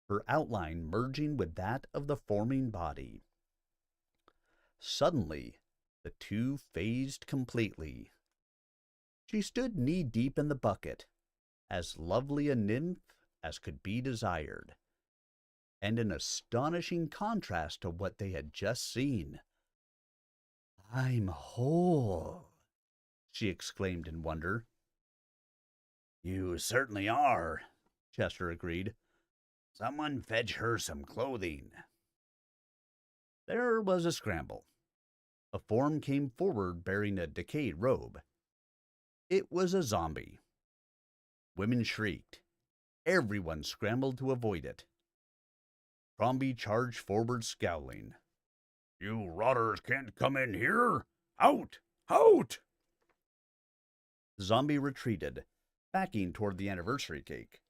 A: her outline merging with that of the forming body. Suddenly, the two phased completely. She stood knee-deep in the bucket, as lovely a nymph as could be desired, and in astonishing contrast to what they had just seen. I'm whole, she exclaimed in wonder. You certainly are, Chester agreed. Someone fetch her some clothing. There was a scramble. A form came forward bearing a decayed robe. It was a zombie. Women shrieked. Everyone scrambled to avoid it. Crombie charged forward scowling. You rotters can't come in here! Out! Out! The zombie retreated, backing toward the anniversary cake.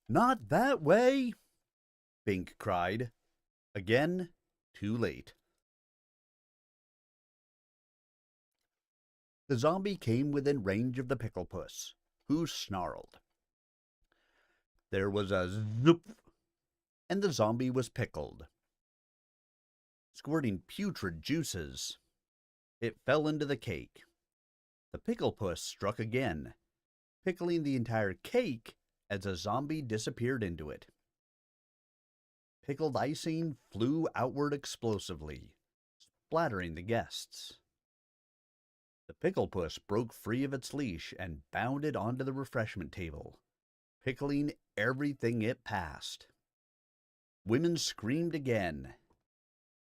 A: Not that way! Bink cried. Again, too late. The zombie came within range of the pickle puss, who snarled. There was a zoop, and the zombie was pickled. Squirting putrid juices, it fell into the cake. The pickle puss struck again, pickling the entire cake as a zombie disappeared into it. Pickled icing flew outward explosively, splattering the guests. The pickle puss broke free of its leash and bounded onto the refreshment table, pickling everything it passed. Women screamed again.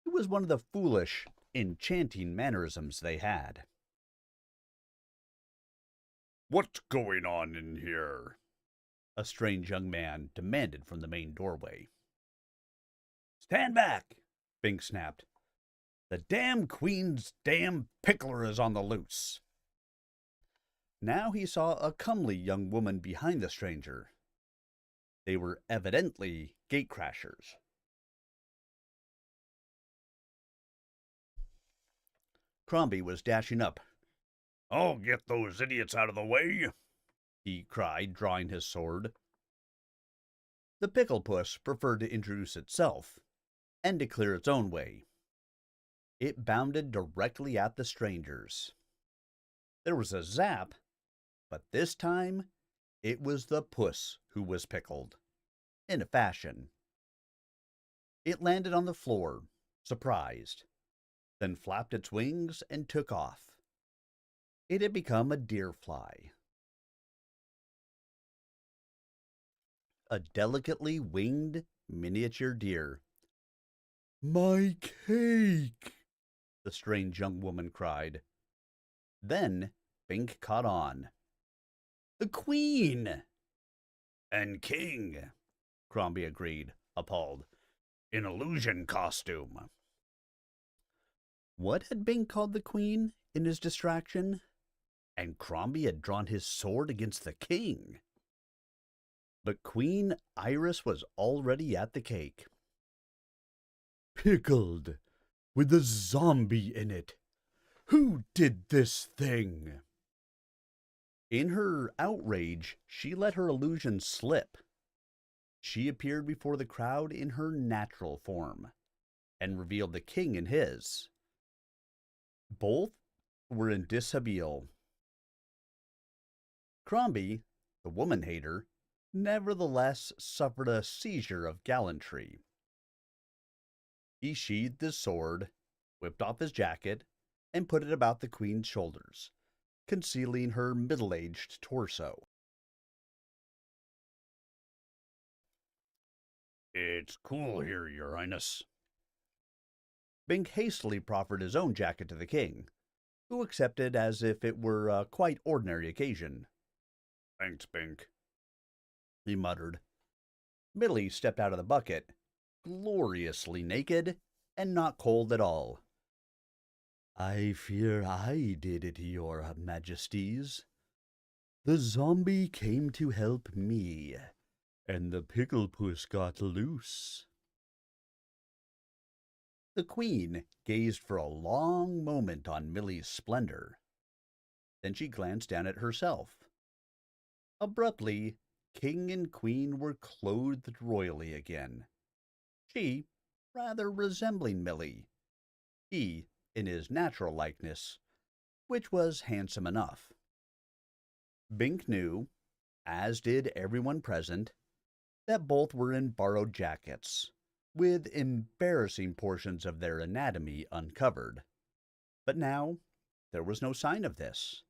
A: It was one of the foolish, enchanting mannerisms they had. What's going on in here? A strange young man demanded from the main doorway. Stand back, Bink snapped. The damn Queen's damn pickler is on the loose. Now he saw a comely young woman behind the stranger. They were evidently gatecrashers. Crombie was dashing up.
B: "I'll get those idiots out of the way,"
A: he cried, drawing his sword. The pickle puss preferred to introduce itself, and to clear its own way. It bounded directly at the strangers. There was a zap, but this time it was the puss who was pickled, in a fashion. It landed on the floor, surprised, then flapped its wings and took off. It had become a deer fly. A delicately winged miniature deer. "My cake!" the strange young woman cried. Then Bink caught on. "The Queen!"
B: "And King,"
A: Crombie agreed, appalled.
B: "In illusion costume."
A: What had Bink called the Queen in his distraction? And Crombie had drawn his sword against the King. But Queen Iris was already at the cake. "Pickled, with a zombie in it. Who did this thing?" In her outrage, she let her illusion slip. She appeared before the crowd in her natural form, and revealed the King in his. Both were in dishabille. Crombie, the woman-hater, nevertheless suffered a seizure of gallantry. He sheathed his sword, whipped off his jacket, and put it about the Queen's shoulders, concealing her middle-aged torso.
B: "It's cool here, Your Highness."
A: Bink hastily proffered his own jacket to the King, who accepted as if it were a quite ordinary occasion.
B: "Thanks, Bink,"
A: he muttered. Millie stepped out of the bucket, gloriously naked and not cold at all. "I fear I did it, Your Majesties. The zombie came to help me, and the pickle puss got loose." The Queen gazed for a long moment on Millie's splendor. Then she glanced down at herself. Abruptly, King and Queen were clothed royally again. She, rather resembling Millie. He, in his natural likeness, which was handsome enough. Bink knew, as did everyone present, that both were in borrowed jackets, with embarrassing portions of their anatomy uncovered. But now, there was no sign of this.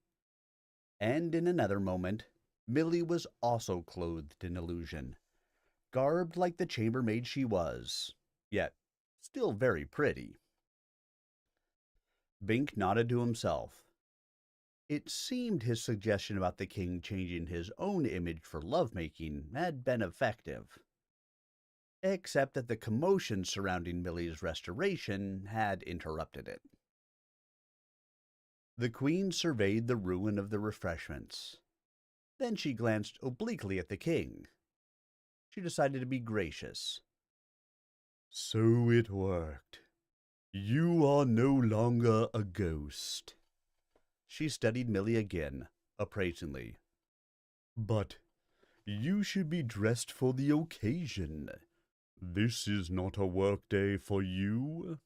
A: And in another moment, Millie was also clothed in illusion, garbed like the chambermaid she was, yet still very pretty. Bink nodded to himself. It seemed his suggestion about the King changing his own image for lovemaking had been effective. Except that the commotion surrounding Millie's restoration had interrupted it. The Queen surveyed the ruin of the refreshments. Then she glanced obliquely at the King. She decided to be gracious. "So it worked. You are no longer a ghost." She studied Millie again, appraisingly. "But you should be dressed for the occasion. This is not a workday for you."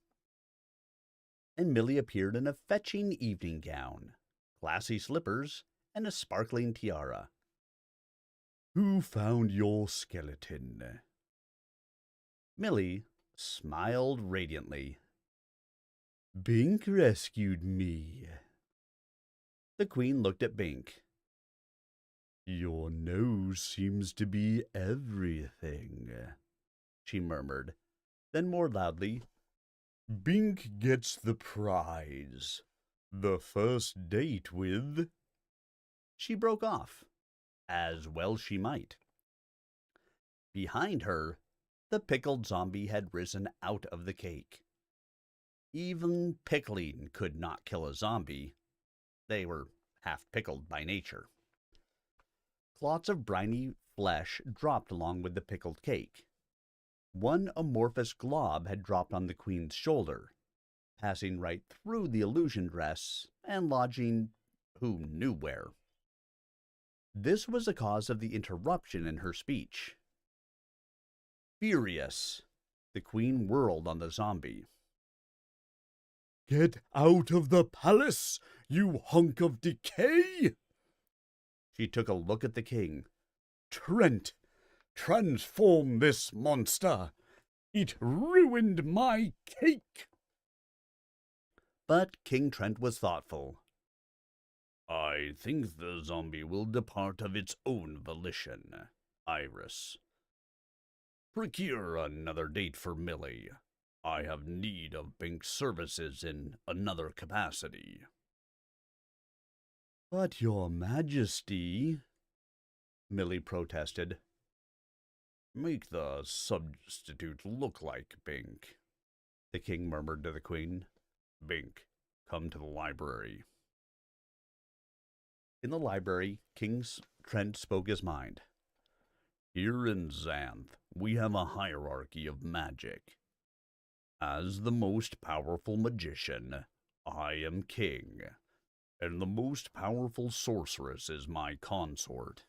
A: And Millie appeared in a fetching evening gown, classy slippers, and a sparkling tiara. "Who found your skeleton?" Millie smiled radiantly. "Bink rescued me." The Queen looked at Bink. "Your nose seems to be everything," she murmured. Then more loudly, "Bink gets the prize. The first date with—" She broke off, as well she might. Behind her, the pickled zombie had risen out of the cake. Even pickling could not kill a zombie. They were half pickled by nature. Clots of briny flesh dropped along with the pickled cake. One amorphous glob had dropped on the Queen's shoulder, passing right through the illusion dress and lodging who knew where. This was the cause of the interruption in her speech. Furious, the queen whirled on the zombie.
C: "Get out of the palace, you hunk of decay!"
A: She took a look at the king.
C: "Trent, transform this monster! It ruined my cake!"
A: But King Trent was thoughtful.
B: I think the zombie will depart of its own volition, Iris. Procure another date for Millie. I have need of Bink's services in another capacity.
A: But your majesty, Millie protested.
B: Make the substitute look like Bink,
A: the king murmured to the queen.
B: Bink, come to the library.
A: In the library, King Trent spoke his mind.
B: Here in Xanth, we have a hierarchy of magic. As the most powerful magician, I am king, and the most powerful sorceress is my consort.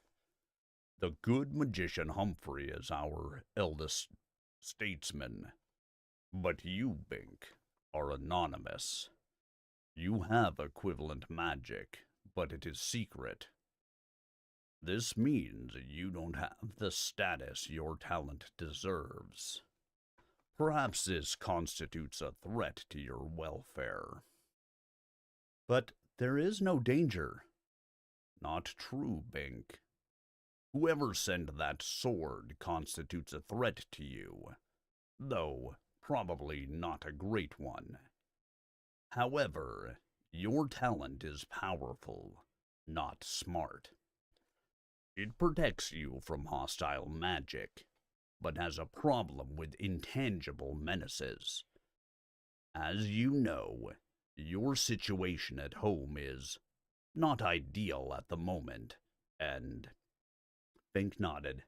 B: The good magician Humphrey is our eldest statesman. But you, Bink, are anonymous. You have equivalent magic, but it is secret. This means you don't have the status your talent deserves. Perhaps this constitutes a threat to your welfare.
A: But there is no danger.
B: Not true, Bink. Whoever sent that sword constitutes a threat to you, though probably not a great one. However, your talent is powerful, not smart. It protects you from hostile magic, but has a problem with intangible menaces. As you know, your situation at home is not ideal at the moment, and
A: Bink nodded.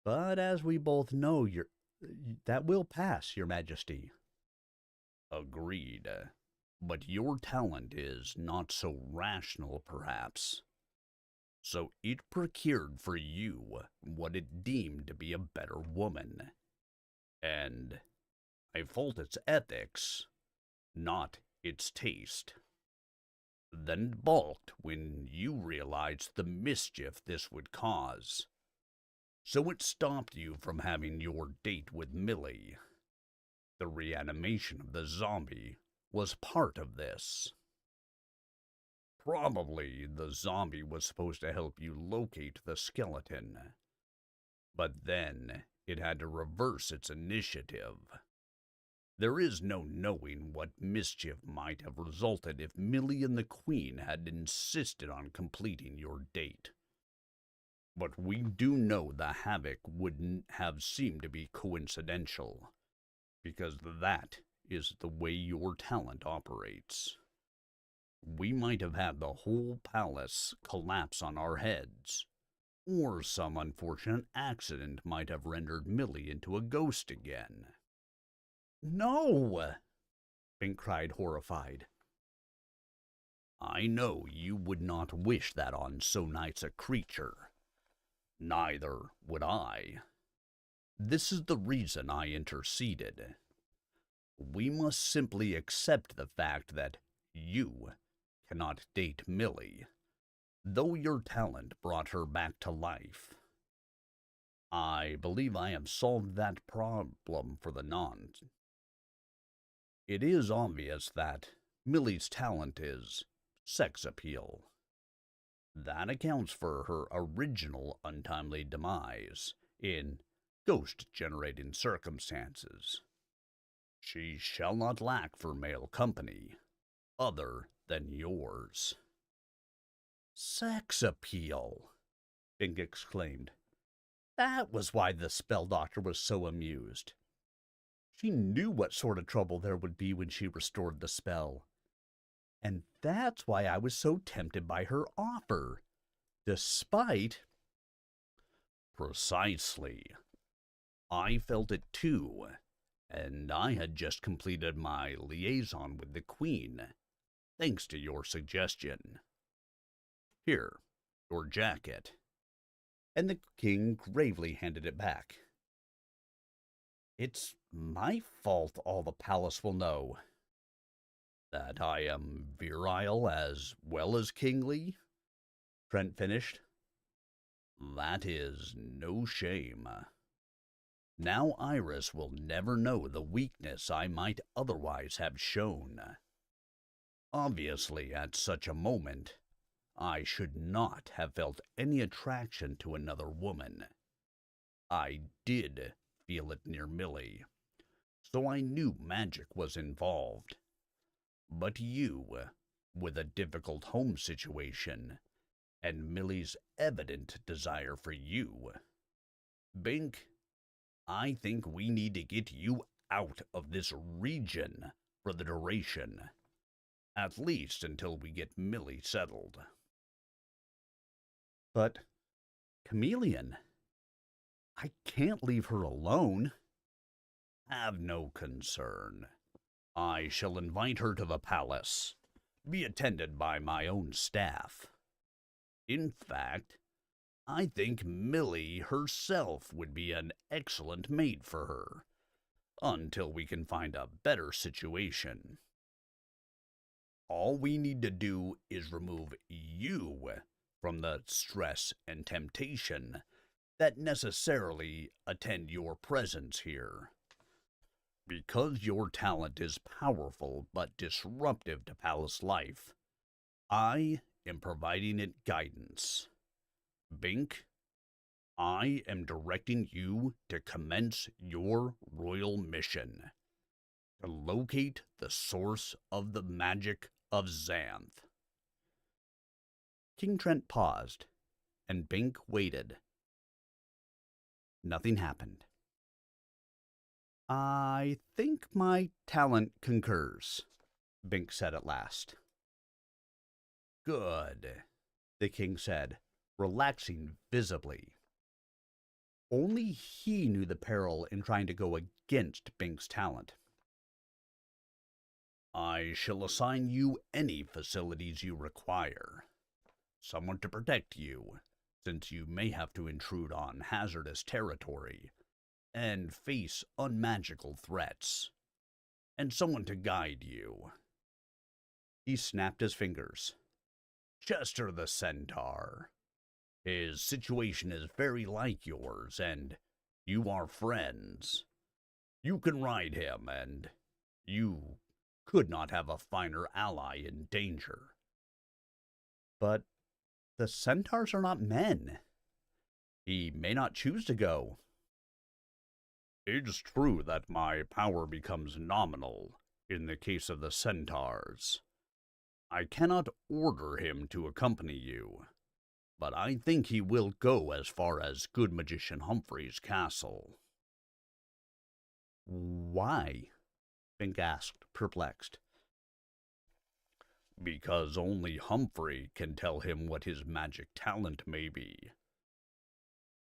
A: But as we both know, that will pass, your majesty.
B: Agreed. But your talent is not so rational, perhaps. So it procured for you what it deemed to be a better woman. And I fault its ethics, not its taste. Then balked when you realized the mischief this would cause. So it stopped you from having your date with Millie. The reanimation of the zombie was part of this. Probably the zombie was supposed to help you locate the skeleton. But then it had to reverse its initiative. There is no knowing what mischief might have resulted if Millie and the Queen had insisted on completing your date. But we do know the havoc wouldn't have seemed to be coincidental, because that is the way your talent operates. We might have had the whole palace collapse on our heads, or some unfortunate accident might have rendered Millie into a ghost again.
A: No! Bink cried, horrified.
B: I know you would not wish that on so nice a creature. Neither would I. This is the reason I interceded. We must simply accept the fact that you cannot date Millie, though your talent brought her back to life. I believe I have solved that problem for the nonce. It is obvious that Millie's talent is sex appeal. That accounts for her original untimely demise in ghost-generating circumstances. She shall not lack for male company, other than yours.
A: Sex appeal, Bink exclaimed. That was why the spell doctor was so amused. She knew what sort of trouble there would be when she restored the spell. And that's why I was so tempted by her offer, despite...
B: Precisely. I felt it too, and I had just completed my liaison with the Queen, thanks to your suggestion. Here, your jacket.
A: And the king gravely handed it back.
B: It's my fault, all the palace will know. That I am virile as well as kingly,
A: Trent finished.
B: that is no shame. Now Iris will never know the weakness I might otherwise have shown. Obviously, at such a moment, I should not have felt any attraction to another woman. I did feel it near Millie, so I knew magic was involved. But you, with a difficult home situation, and Millie's evident desire for you, Bink, I think we need to get you out of this region for the duration. At least until we get Millie settled.
A: But, Chameleon, I can't leave her alone.
B: Have no concern. I shall invite her to the palace, be attended by my own staff. In fact, I think Millie herself would be an excellent mate for her, until we can find a better situation. All we need to do is remove you from the stress and temptation that necessarily attend your presence here. Because your talent is powerful but disruptive to palace life, I am providing it guidance. Bink, I am directing you to commence your royal mission, to locate the source of the magic of Xanth.
A: King Trent paused, and Bink waited. Nothing happened. I think my talent concurs, Bink said at last.
B: Good,
A: the king said, relaxing visibly. Only he knew the peril in trying to go against Bink's talent.
B: I shall assign you any facilities you require. Someone to protect you, since you may have to intrude on hazardous territory and face unmagical threats, and someone to guide you.
A: He snapped his fingers.
B: Chester the Centaur. His situation is very like yours, and you are friends. You can ride him, and you could not have a finer ally in danger.
A: But the centaurs are not men. He may not choose to go.
B: It's true that my power becomes nominal in the case of the centaurs. I cannot order him to accompany you, but I think he will go as far as good magician Humphrey's castle.
A: Why? Bink asked, perplexed.
B: Because only Humphrey can tell him what his magic talent may be.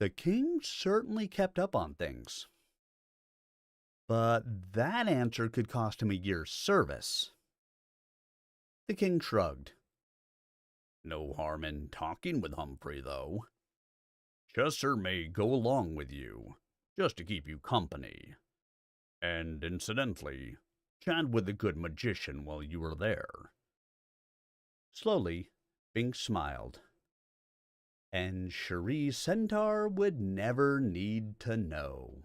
A: The king certainly kept up on things. But that answer could cost him a year's service. The king shrugged.
B: No harm in talking with Humphrey, though. Chester may go along with you, just to keep you company. And incidentally, chat with the good magician while you are there.
A: Slowly, Bink smiled. And Cherie Centaur would never need to know.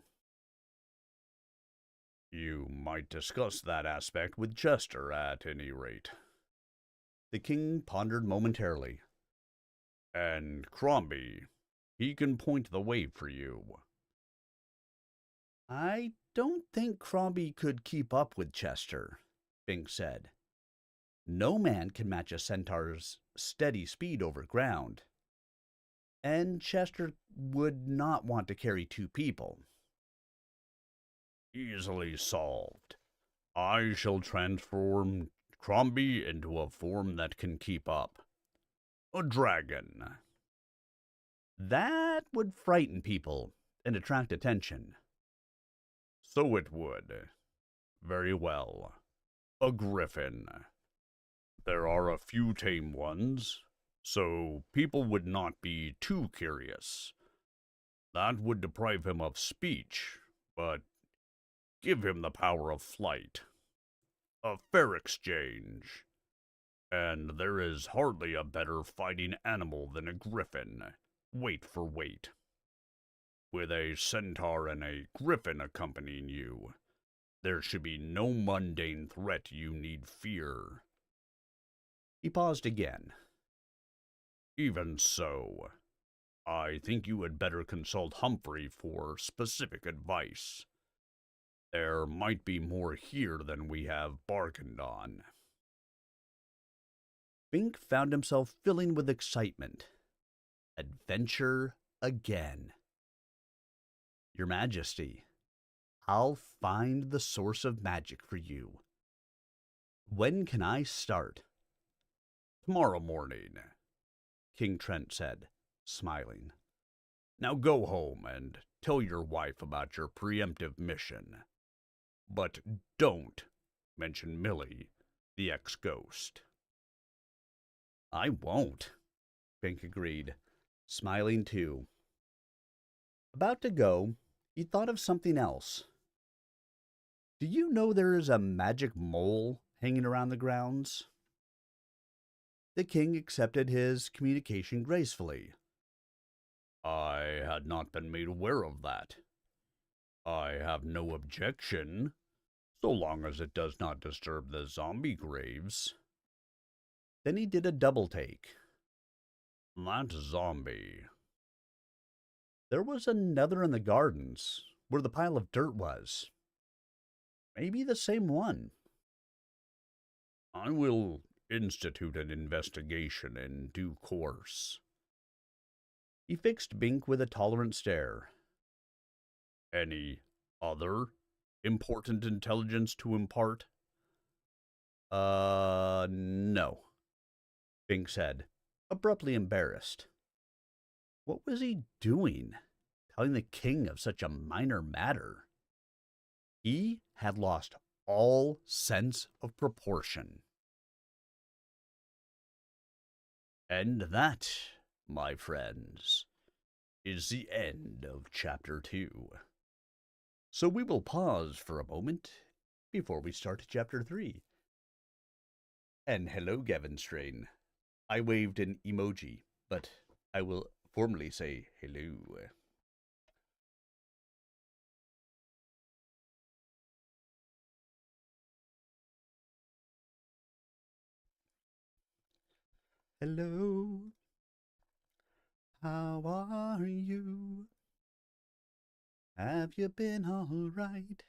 B: You might discuss that aspect with Chester, at any rate.
A: The king pondered momentarily.
B: And Crombie, he can point the way for you.
A: I don't think Crombie could keep up with Chester, Bink said. No man can match a centaur's steady speed over ground. And Chester would not want to carry two people.
B: Easily solved. I shall transform Crombie into a form that can keep up. A dragon.
A: That would frighten people and attract attention.
B: So it would. Very well. A griffin. There are a few tame ones, so people would not be too curious. That would deprive him of speech, but give him the power of flight. A fair exchange. And there is hardly a better fighting animal than a griffin, weight for weight. With a centaur and a griffin accompanying you, there should be no mundane threat you need fear.
A: He paused again.
B: Even so, I think you had better consult Humphrey for specific advice. There might be more here than we have bargained on.
A: Bink found himself filling with excitement. Adventure again. Your Majesty, I'll find the source of magic for you. When can I start?
B: Tomorrow morning, King Trent said, smiling. Now go home and tell your wife about your preemptive mission. But don't mention Millie, the ex-ghost.
A: I won't, Bink agreed, smiling too. About to go, he thought of something else. Do you know there is a magic mole hanging around the grounds? The king accepted his communication gracefully.
B: I had not been made aware of that. I have no objection, so long as it does not disturb the zombie graves.
A: Then he did a double take.
B: That zombie.
A: There was another in the gardens, where the pile of dirt was. Maybe the same one.
B: I will institute an investigation in due course.
A: He fixed Bink with a tolerant stare.
B: Any other important intelligence to impart?
A: No, Bink said, abruptly embarrassed. What was he doing, telling the king of such a minor matter? He had lost all sense of proportion. And that, my friends, is the end of Chapter 2. So we will pause for a moment before we start Chapter 3. And hello, Gavin Strain. I waved an emoji, but I will formally say hello. Hello. How are you? Have you been all right?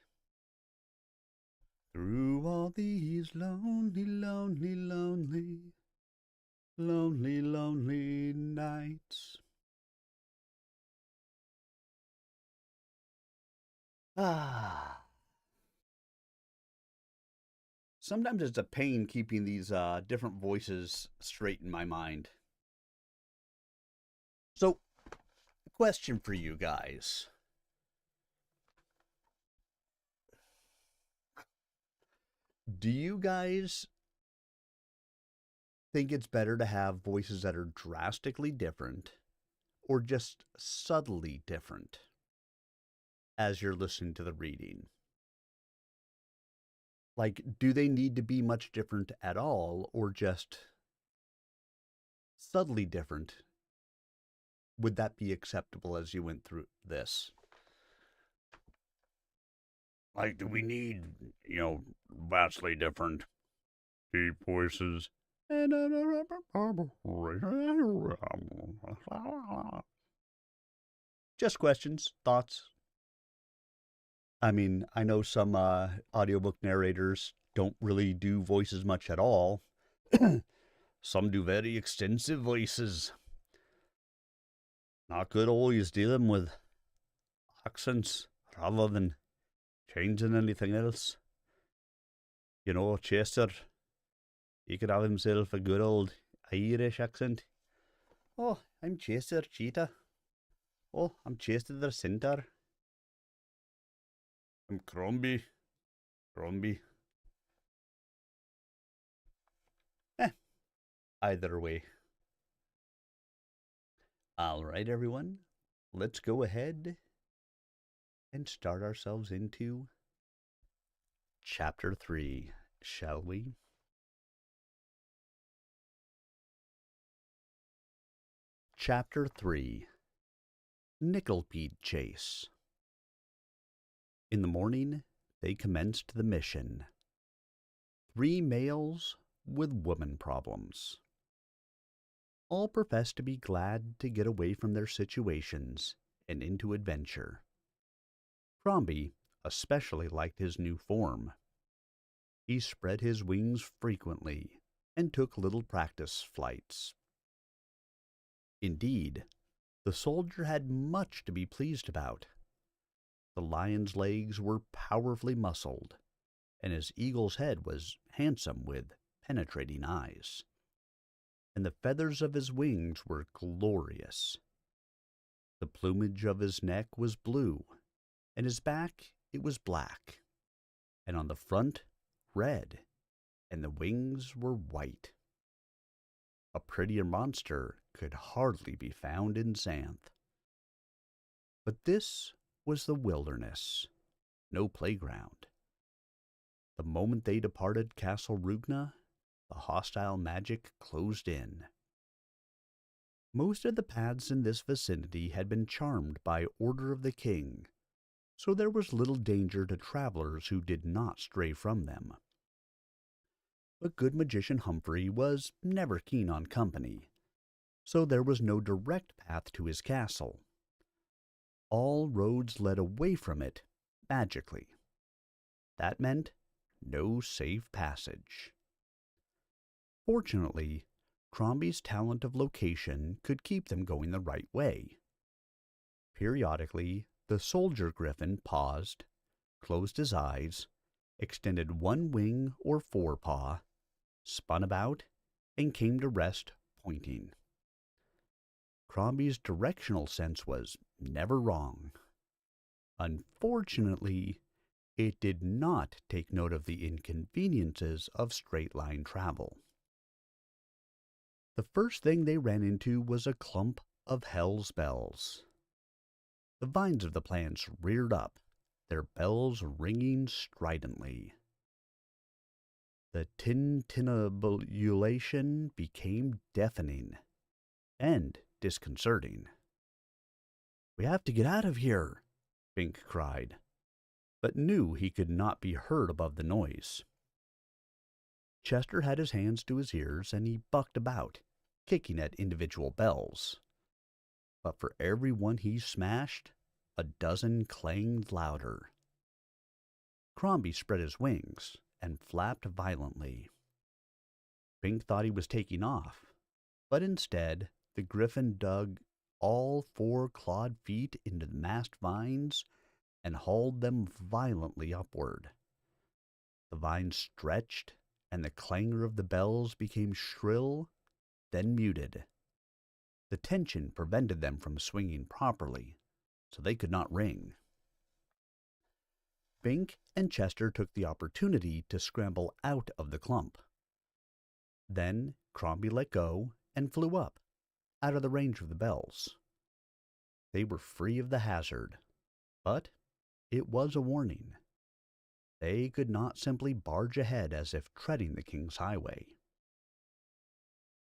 A: Through all these lonely, lonely, lonely, lonely, lonely nights. Sometimes it's a pain keeping these different voices straight in my mind. So, a question for you guys. Do you guys think it's better to have voices that are drastically different or just subtly different as you're listening to the reading? Like, do they need to be much different at all or just subtly different? Would that be acceptable as you went through this?
B: Like, do we need, vastly different deep voices?
A: Just questions, thoughts. I mean, I know some audiobook narrators don't really do voices much at all. Some do very extensive voices. Not good always dealing with accents rather than changing anything else. You know, Chester, he could have himself a good old Irish accent. Oh, I'm Chester Cheetah. Oh, I'm Chester the Centaur.
C: I'm Crombie. Crombie.
A: Either way. All right, everyone. Let's go ahead and start ourselves into Chapter 3, shall we? Chapter 3, Nickelpeed Chase. In the morning, they commenced the mission. 3 males with woman problems. All professed to be glad to get away from their situations and into adventure. Crombie especially liked his new form. He spread his wings frequently and took little practice flights. Indeed, the soldier had much to be pleased about. The lion's legs were powerfully muscled, and his eagle's head was handsome with penetrating eyes, and the feathers of his wings were glorious. The plumage of his neck was blue, and his back it was black, and on the front red, and the wings were white. A prettier monster could hardly be found in Xanth. But this was the wilderness, no playground. The moment they departed Castle Rugna, the hostile magic closed in. Most of the paths in this vicinity had been charmed by order of the king, so there was little danger to travelers who did not stray from them. But good magician Humphrey was never keen on company, so there was no direct path to his castle. All roads led away from it magically. That meant no safe passage. Fortunately, Crombie's talent of location could keep them going the right way. Periodically, the soldier griffin paused, closed his eyes, extended one wing or forepaw, spun about, and came to rest pointing. Crombie's directional sense was never wrong. Unfortunately, it did not take note of the inconveniences of straight-line travel. The first thing they ran into was a clump of hell's bells. The vines of the plants reared up, their bells ringing stridently. The tintinnabulation became deafening and disconcerting. "We have to get out of here," Bink cried, but knew he could not be heard above the noise. Chester had his hands to his ears, and he bucked about, kicking at individual bells. But for every one he smashed, a dozen clanged louder. Crombie spread his wings and flapped violently. Bink thought he was taking off, but instead the griffin dug all 4 clawed feet into the mast vines and hauled them violently upward. The vines stretched, and the clangor of the bells became shrill, then muted. The tension prevented them from swinging properly, so they could not ring. Bink and Chester took the opportunity to scramble out of the clump. Then Crombie let go and flew up, out of the range of the bells. They were free of the hazard, but it was a warning. They could not simply barge ahead as if treading the king's highway.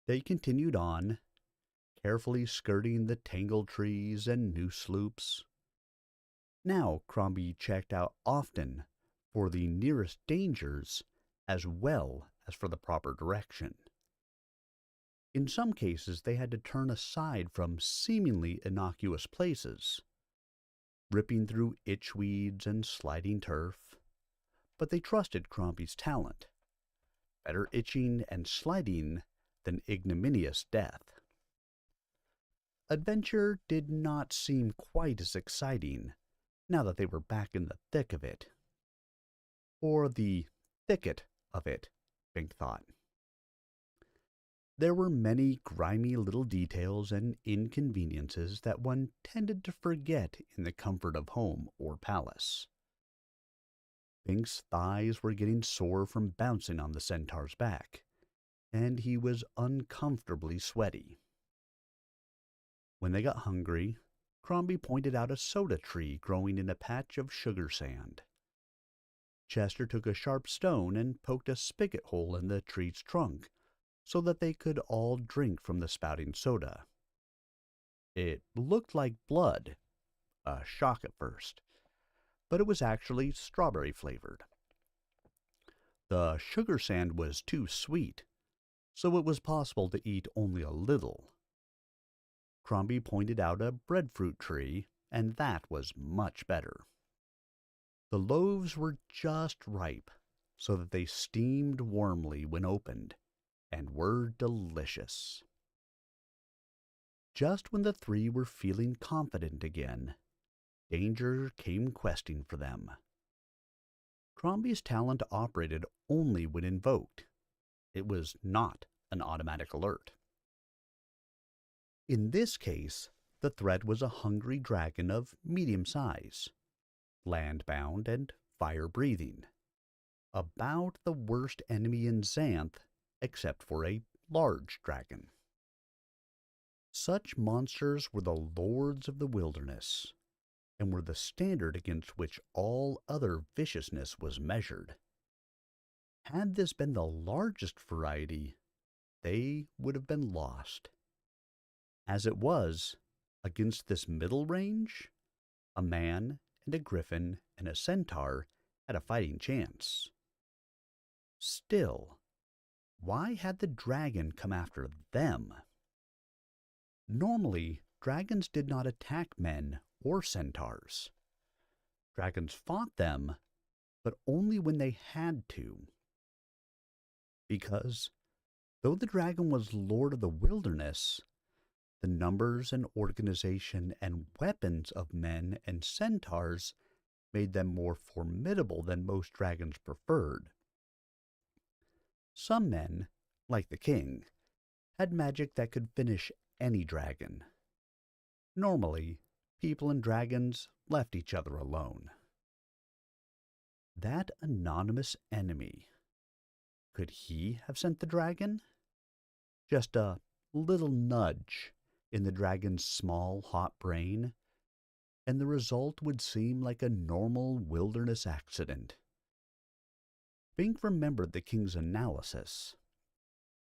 A: They continued on, carefully skirting the tangled trees and noose loops. Now Crombie checked out often for the nearest dangers as well as for the proper direction. In some cases they had to turn aside from seemingly innocuous places, ripping through itchweeds and sliding turf, but they trusted Crombie's talent. Better itching and sliding than ignominious death. Adventure did not seem quite as exciting now that they were back in the thick of it. Or the thicket of it, Bink thought. There were many grimy little details and inconveniences that one tended to forget in the comfort of home or palace. Bink's thighs were getting sore from bouncing on the centaur's back, and he was uncomfortably sweaty. When they got hungry, Crombie pointed out a soda tree growing in a patch of sugar sand. Chester took a sharp stone and poked a spigot hole in the tree's trunk so that they could all drink from the spouting soda. It looked like blood, a shock at first, but it was actually strawberry flavored. The sugar sand was too sweet, so it was possible to eat only a little. Crombie pointed out a breadfruit tree, and that was much better. The loaves were just ripe, so that they steamed warmly when opened, and were delicious. Just when the three were feeling confident again, danger came questing for them. Crombie's talent operated only when invoked. It was not an automatic alert. In this case, the threat was a hungry dragon of medium size, land-bound and fire-breathing, about the worst enemy in Xanth except for a large dragon. Such monsters were the lords of the wilderness, and were the standard against which all other viciousness was measured. Had this been the largest variety, they would have been lost. As it was, against this middle range, a man and a griffin and a centaur had a fighting chance. Still, why had the dragon come after them? Normally, dragons did not attack men or centaurs. Dragons fought them, but only when they had to. Because, though the dragon was lord of the wilderness, the numbers and organization and weapons of men and centaurs made them more formidable than most dragons preferred. Some men, like the king, had magic that could finish any dragon. Normally, people and dragons left each other alone. That anonymous enemy, could he have sent the dragon? Just a little nudge in the dragon's small, hot brain, and the result would seem like a normal wilderness accident. Bink remembered the king's analysis,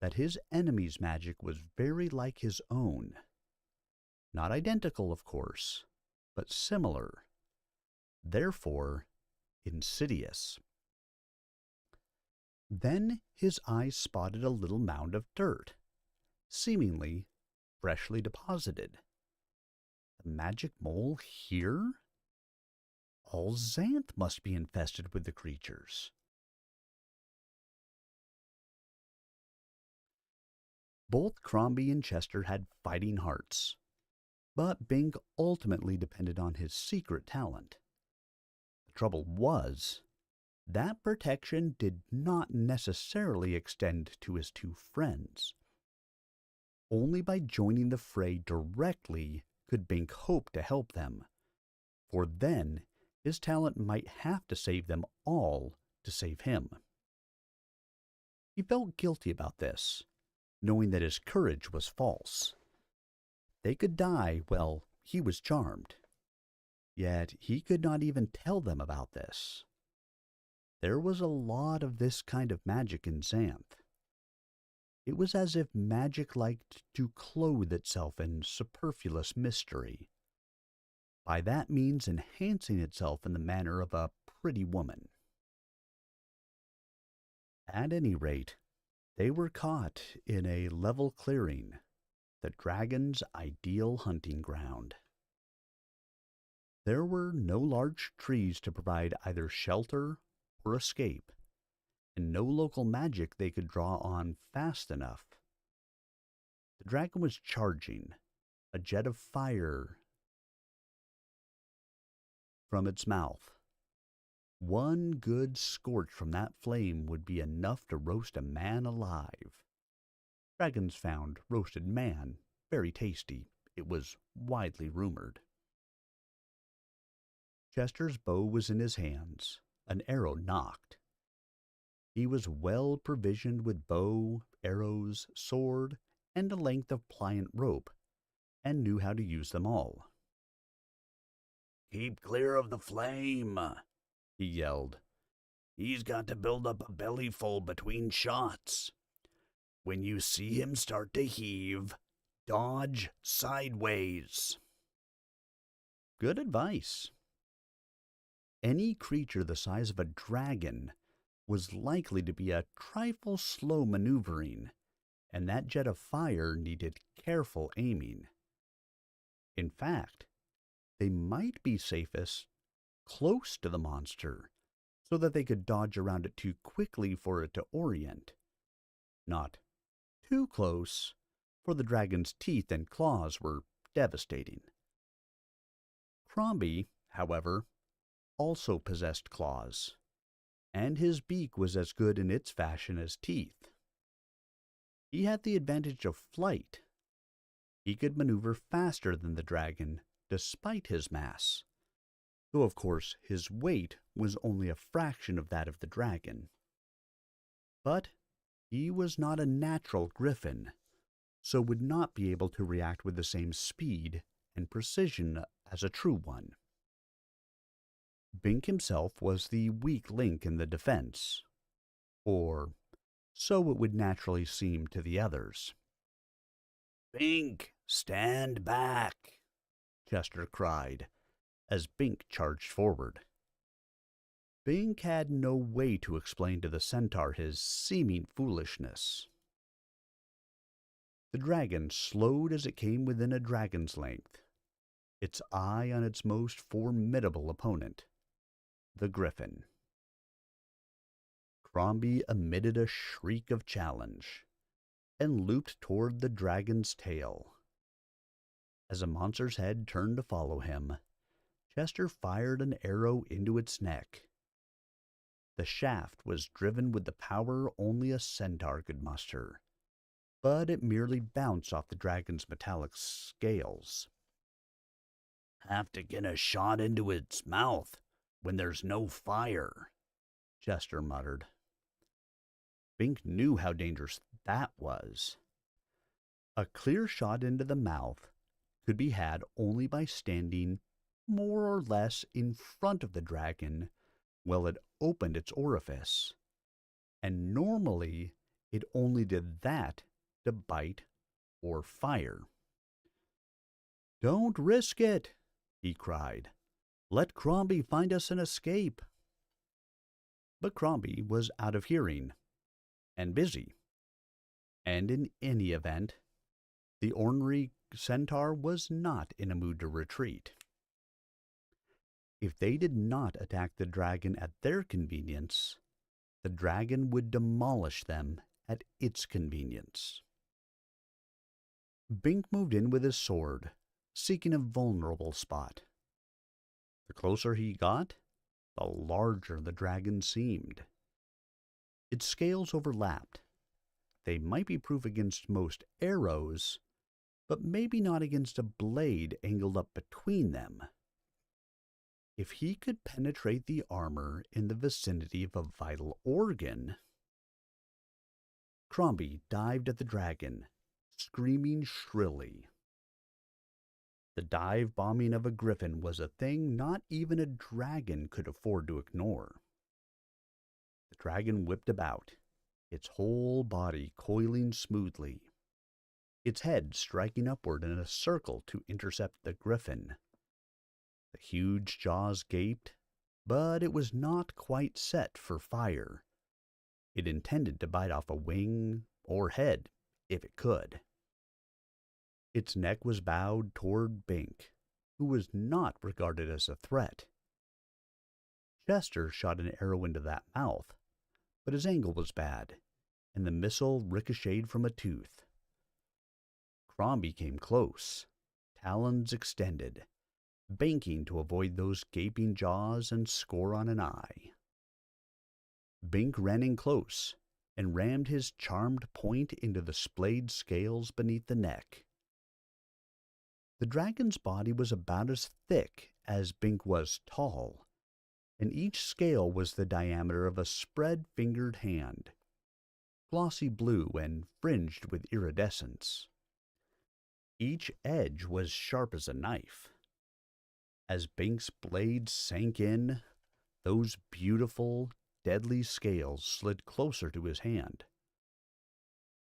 A: that his enemy's magic was very like his own. Not identical, of course, but similar. Therefore, insidious. Then his eyes spotted a little mound of dirt, seemingly freshly deposited. The magic mole here? All Xanth must be infested with the creatures. Both Crombie and Chester had fighting hearts, but Bink ultimately depended on his secret talent. The trouble was, that protection did not necessarily extend to his two friends. Only by joining the fray directly could Bink hope to help them, for then his talent might have to save them all to save him. He felt guilty about this, knowing that his courage was false. They could die, well, he was charmed. Yet he could not even tell them about this. There was a lot of this kind of magic in Xanth. It was as if magic liked to clothe itself in superfluous mystery, by that means enhancing itself in the manner of a pretty woman. At any rate, they were caught in a level clearing, the dragon's ideal hunting ground. There were no large trees to provide either shelter or escape, and no local magic they could draw on fast enough. The dragon was charging, a jet of fire from its mouth. One good scorch from that flame would be enough to roast a man alive. Dragons found roasted man very tasty, it was widely rumored. Chester's bow was in his hands, An arrow knocked. He was well provisioned with bow, arrows, sword, and a length of pliant rope, and knew how to use them all.
B: "Keep clear of the flame," he yelled. "He's got to build up a bellyful between shots. When you see him start to heave, dodge sideways."
A: Good advice. Any creature the size of a dragon was likely to be a trifle slow maneuvering, and that jet of fire needed careful aiming. In fact, they might be safest close to the monster, so that they could dodge around it too quickly for it to orient. Not too close, for the dragon's teeth and claws were devastating. Crombie, however, also possessed claws, and his beak was as good in its fashion as teeth. He had the advantage of flight. He could maneuver faster than the dragon, despite his mass, though of course his weight was only a fraction of that of the dragon. But he was not a natural griffin, so would not be able to react with the same speed and precision as a true one. Bink himself was the weak link in the defense, or so it would naturally seem to the others.
B: "Bink, stand back,"
A: Chester cried, as Bink charged forward. Bink had no way to explain to the centaur his seeming foolishness. The dragon slowed as it came within a dragon's length, its eye on its most formidable opponent, the griffin. Crombie emitted a shriek of challenge and looped toward the dragon's tail. As the monster's head turned to follow him, Chester fired an arrow into its neck. The shaft was driven with the power only a centaur could muster, but it merely bounced off the dragon's metallic scales.
B: "Have to get a shot into its mouth when there's no fire,"
A: Chester muttered. Bink knew how dangerous that was. A clear shot into the mouth could be had only by standing more or less in front of the dragon while it opened its orifice, and normally it only did that to bite or fire. "Don't risk it," he cried. "Let Crombie find us an escape." But Crombie was out of hearing and busy, and in any event, the ornery centaur was not in a mood to retreat. If they did not attack the dragon at their convenience, the dragon would demolish them at its convenience. Bink moved in with his sword, seeking a vulnerable spot. The closer he got, the larger the dragon seemed. Its scales overlapped. They might be proof against most arrows, but maybe not against a blade angled up between them. If he could penetrate the armor in the vicinity of a vital organ... Crombie dived at the dragon, screaming shrilly. The dive bombing of a griffin was a thing not even a dragon could afford to ignore. The dragon whipped about, its whole body coiling smoothly, its head striking upward in a circle to intercept the griffin. The huge jaws gaped, but it was not quite set for fire. It intended to bite off a wing or head, if it could. Its neck was bowed toward Bink, who was not regarded as a threat. Chester shot an arrow into that mouth, but his angle was bad, and the missile ricocheted from a tooth. Crombie came close, talons extended, banking to avoid those gaping jaws and score on an eye. Bink ran in close and rammed his charmed point into the splayed scales beneath the neck. The dragon's body was about as thick as Bink was tall, and each scale was the diameter of a spread-fingered hand, glossy blue and fringed with iridescence. Each edge was sharp as a knife. As Bink's blade sank in, those beautiful, deadly scales slid closer to his hand.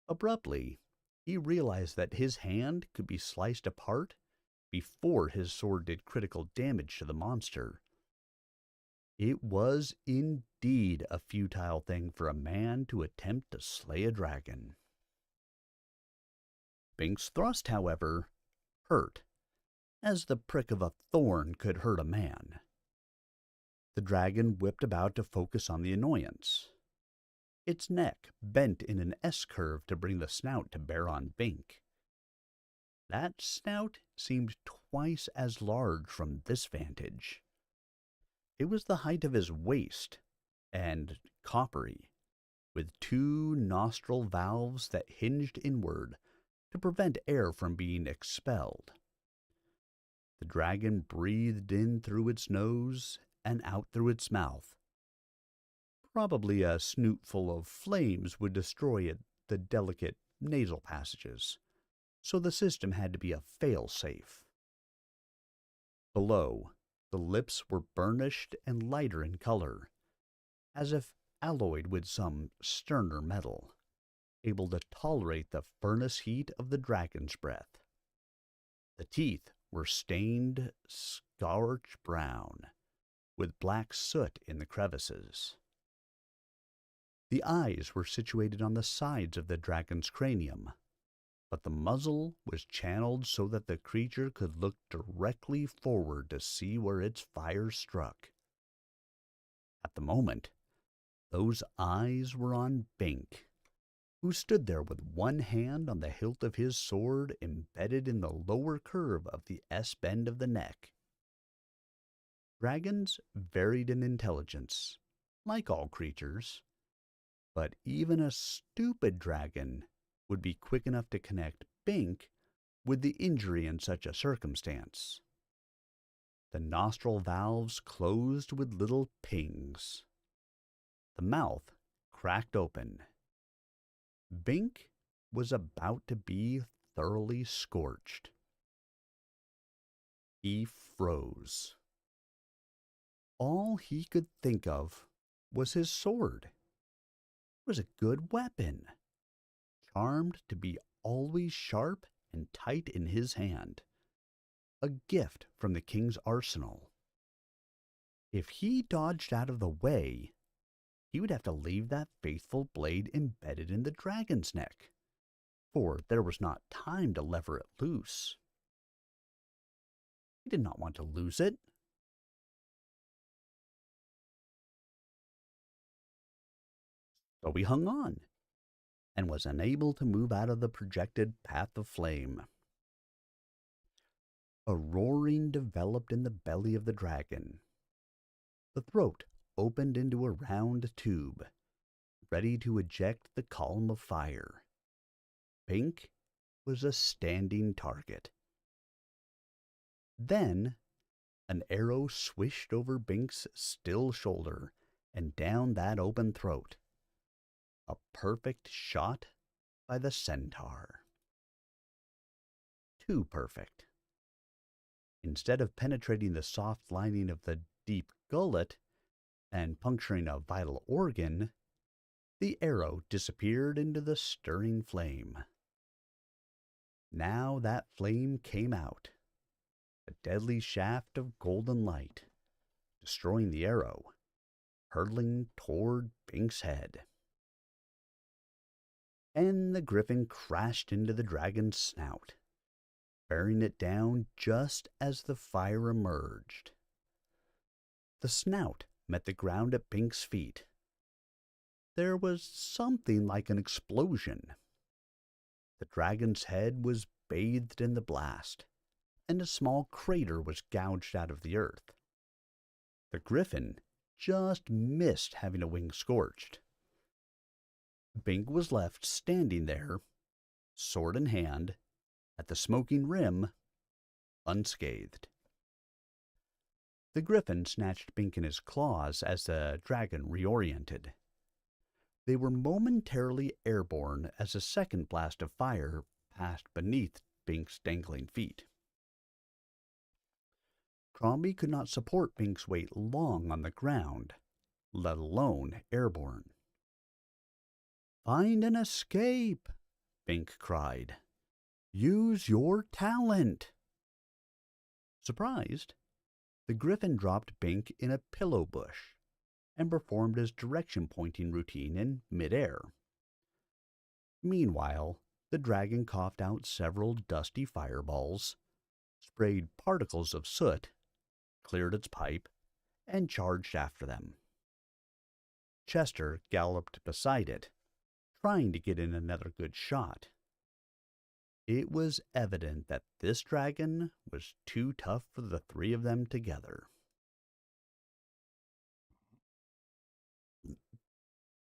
A: Abruptly, he realized that his hand could be sliced apart before his sword did critical damage to the monster. It was indeed a futile thing for a man to attempt to slay a dragon. Bink's thrust, however, hurt, as the prick of a thorn could hurt a man. The dragon whipped about to focus on the annoyance. Its neck bent in an S-curve to bring the snout to bear on Bink. That snout seemed twice as large from this vantage. It was the height of his waist, and coppery, with two nostril valves that hinged inward to prevent air from being expelled. The dragon breathed in through its nose and out through its mouth. Probably a snootful of flames would destroy the delicate nasal passages, so the system had to be a fail-safe. Below, the lips were burnished and lighter in color, as if alloyed with some sterner metal, able to tolerate the furnace heat of the dragon's breath. The teeth were stained scorch brown, with black soot in the crevices. The eyes were situated on the sides of the dragon's cranium, but the muzzle was channeled so that the creature could look directly forward to see where its fire struck. At the moment, those eyes were on Bink, who stood there with one hand on the hilt of his sword embedded in the lower curve of the S-bend of the neck. Dragons varied in intelligence, like all creatures, but even a stupid dragon would be quick enough to connect Bink with the injury in such a circumstance. The nostril valves closed with little pings. The mouth cracked open. Bink was about to be thoroughly scorched. He froze. All he could think of was his sword. It was a good weapon, charmed to be always sharp and tight in his hand, a gift from the king's arsenal. If he dodged out of the way, he would have to leave that faithful blade embedded in the dragon's neck, for there was not time to lever it loose. He did not want to lose it. So he hung on, and was unable to move out of the projected path of flame. A roaring developed in the belly of the dragon. The throat opened into a round tube, ready to eject the column of fire. Bink was a standing target. Then, an arrow swished over Bink's still shoulder and down that open throat. A perfect shot by the centaur. Too perfect. Instead of penetrating the soft lining of the deep gullet and puncturing a vital organ, the arrow disappeared into the stirring flame. Now that flame came out, a deadly shaft of golden light, destroying the arrow, hurtling toward Bink's head. And the griffin crashed into the dragon's snout, bearing it down just as the fire emerged. The snout met the ground at Bink's feet. There was something like an explosion. The dragon's head was bathed in the blast, and a small crater was gouged out of the earth. The griffin just missed having a wing scorched. Bink was left standing there, sword in hand, at the smoking rim, unscathed. The griffin snatched Bink in his claws as the dragon reoriented. They were momentarily airborne as a second blast of fire passed beneath Bink's dangling feet. Crombie could not support Bink's weight long on the ground, let alone airborne. "Find an escape," Bink cried. "Use your talent." Surprised, the griffin dropped Bink in a pillow bush and performed his direction-pointing routine in midair. Meanwhile, the dragon coughed out several dusty fireballs, sprayed particles of soot, cleared its pipe, and charged after them. Chester galloped beside it, trying to get in another good shot. It was evident that this dragon was too tough for the three of them together.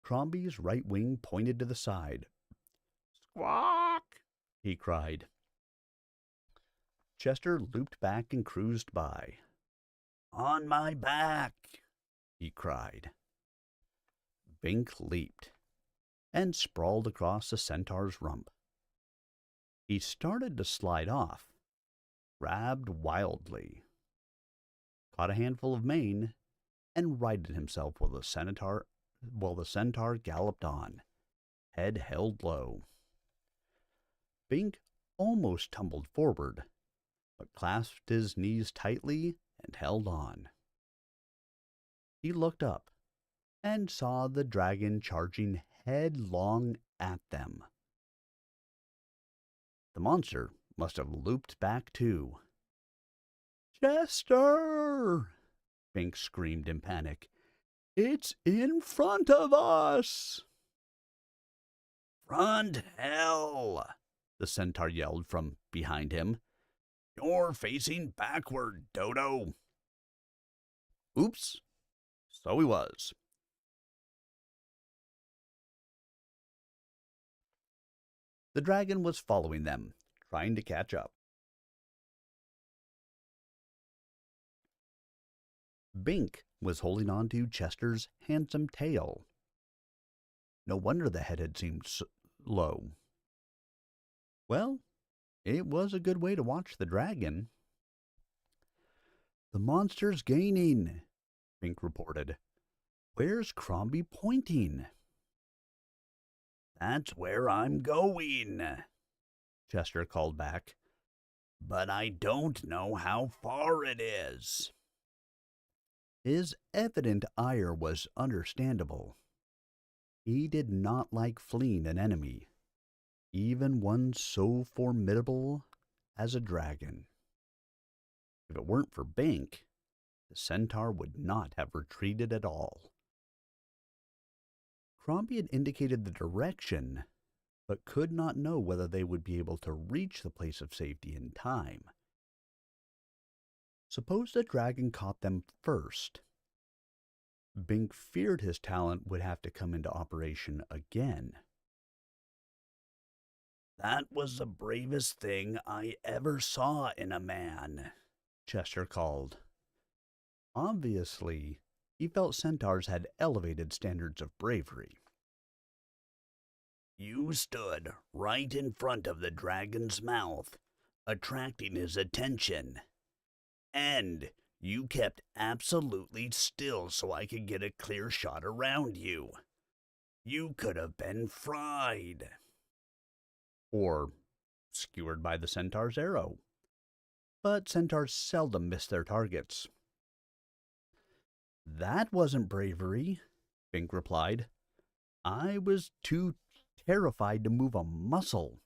A: Crombie's right wing pointed to the side. "Squawk!" he cried. Chester looped back and cruised by. "On my back!" he cried. Bink leaped and sprawled across the centaur's rump. He started to slide off, grabbed wildly, caught a handful of mane, and righted himself while the centaur galloped on, head held low. Bink almost tumbled forward, but clasped his knees tightly and held on. He looked up and saw the dragon charging headlong at them. The monster must have looped back too. "Chester!" Bink screamed in panic. "It's in front of us!" "Front hell!" the centaur yelled from behind him. "You're facing backward, Dodo." Oops, so he was. The dragon was following them, trying to catch up. Bink was holding on to Chester's handsome tail. No wonder the head had seemed low. Well, it was a good way to watch the dragon. "The monster's gaining," Bink reported. "Where's Crombie pointing?" "That's where I'm going," Chester called back. "But I don't know how far it is." His evident ire was understandable. He did not like fleeing an enemy, even one so formidable as a dragon. If it weren't for Bink, the centaur would not have retreated at all. Crombie had indicated the direction, but could not know whether they would be able to reach the place of safety in time. Suppose the dragon caught them first. Bink feared his talent would have to come into operation again. "That was the bravest thing I ever saw in a man," Chester called. Obviously, he felt centaurs had elevated standards of bravery. "You stood right in front of the dragon's mouth, attracting his attention. And you kept absolutely still so I could get a clear shot around you. You could have been fried." Or skewered by the centaur's arrow. But centaurs seldom miss their targets. "That wasn't bravery," Bink replied. "I was too terrified to move a muscle."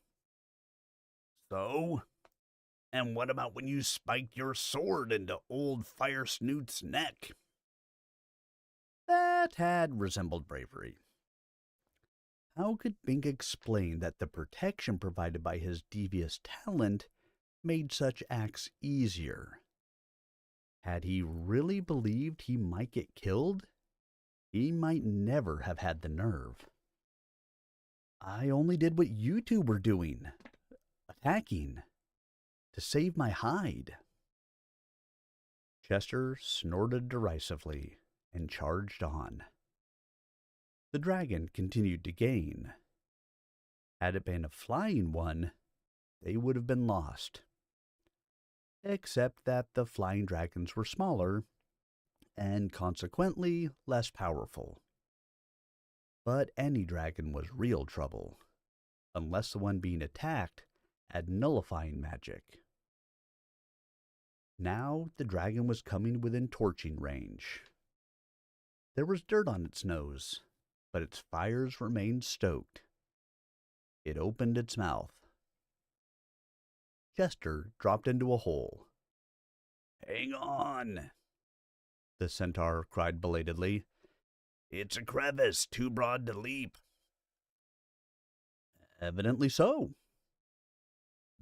A: "So? And what about when you spiked your sword into old Fire Snoot's neck?" That had resembled bravery. How could Bink explain that the protection provided by his devious talent made such acts easier? Had he really believed he might get killed, he might never have had the nerve. "I only did what you two were doing, attacking, to save my hide." Chester snorted derisively and charged on. The dragon continued to gain. Had it been a flying one, they would have been lost. Except that the flying dragons were smaller and consequently less powerful. But any dragon was real trouble, unless the one being attacked had nullifying magic. Now the dragon was coming within torching range. There was dirt on its nose, but its fires remained stoked. It opened its mouth. Chester dropped into a hole.
B: "Hang on!"
A: the centaur cried belatedly.
B: "It's a crevice too broad to leap."
A: Evidently so.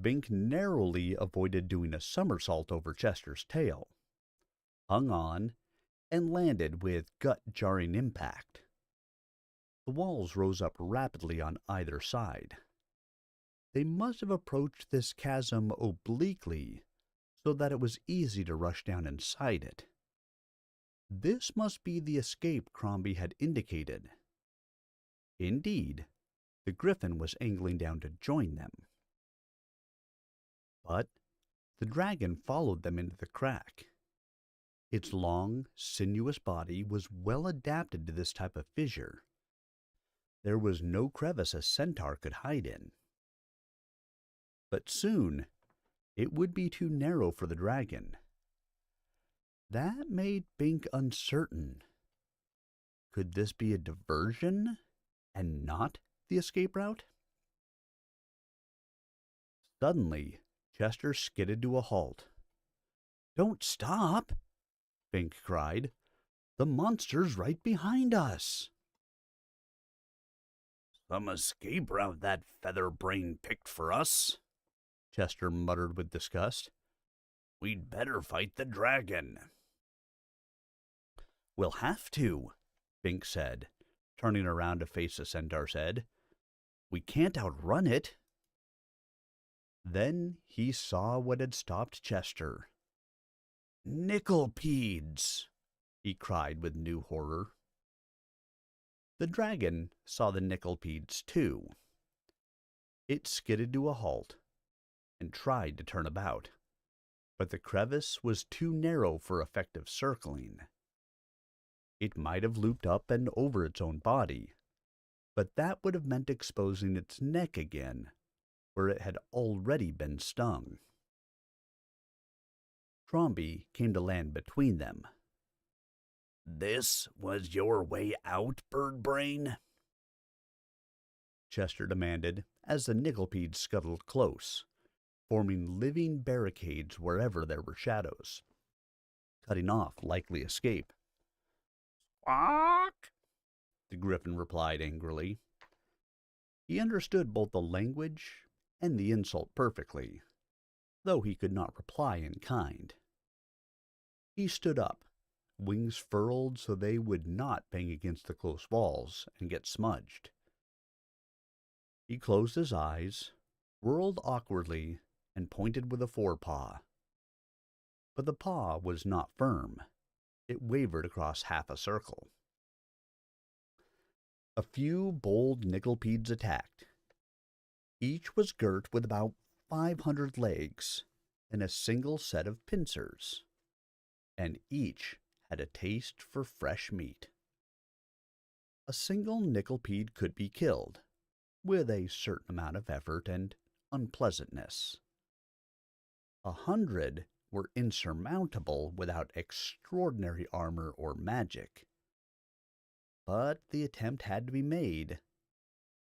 A: Bink narrowly avoided doing a somersault over Chester's tail, hung on, and landed with gut-jarring impact. The walls rose up rapidly on either side. They must have approached this chasm obliquely, so that it was easy to rush down inside it. This must be the escape Crombie had indicated. Indeed, the griffin was angling down to join them. But the dragon followed them into the crack. Its long, sinuous body was well adapted to this type of fissure. There was no crevice a centaur could hide in. But soon, it would be too narrow for the dragon. That made Bink uncertain. Could this be a diversion and not the escape route? Suddenly, Chester skidded to a halt. "Don't stop!" Bink cried. "The monster's right behind us!"
B: "Some escape route that feather-brain picked for us,"
A: Chester muttered with disgust.
B: "We'd better fight the dragon."
A: "We'll have to," Bink said, turning around to face the centaur's head. "We can't outrun it." Then he saw what had stopped Chester. "Nickelpedes!" he cried with new horror. The dragon saw the nickelpedes too. It skidded to a halt and tried to turn about, but the crevice was too narrow for effective circling. It might have looped up and over its own body, but that would have meant exposing its neck again, where it had already been stung. Crombie came to land between them.
B: "This was your way out, Birdbrain?"
A: Chester demanded as the nickelpedes scuttled close, forming living barricades wherever there were shadows, cutting off likely escape.
B: "Squawk!"
A: the griffin replied angrily. He understood both the language and the insult perfectly, though he could not reply in kind. He stood up, wings furled so they would not bang against the close walls and get smudged. He closed his eyes, whirled awkwardly, and pointed with a forepaw. But the paw was not firm. It wavered across half a circle. A few bold nickelpedes attacked. Each was girt with about 500 legs and a single set of pincers, and each had a taste for fresh meat. A single nickelpede could be killed, with a certain amount of effort and unpleasantness. 100 were insurmountable without extraordinary armor or magic. But the attempt had to be made,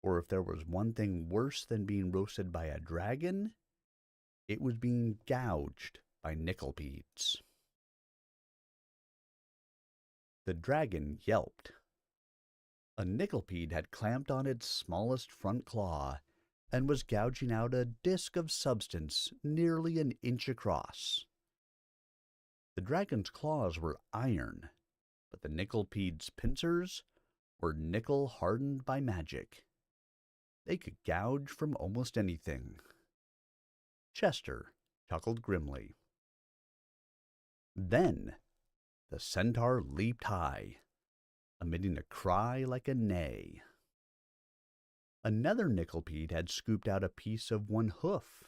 A: or if there was one thing worse than being roasted by a dragon, it was being gouged by nickelpedes. The dragon yelped. A nickelpede had clamped on its smallest front claw and was gouging out a disk of substance nearly an inch across. The dragon's claws were iron, but the nickelpede's pincers were nickel hardened by magic. They could gouge from almost anything. Chester chuckled grimly.
B: Then the centaur leaped high, emitting a cry like a neigh. Another Nyckelpede had scooped out a piece of one hoof.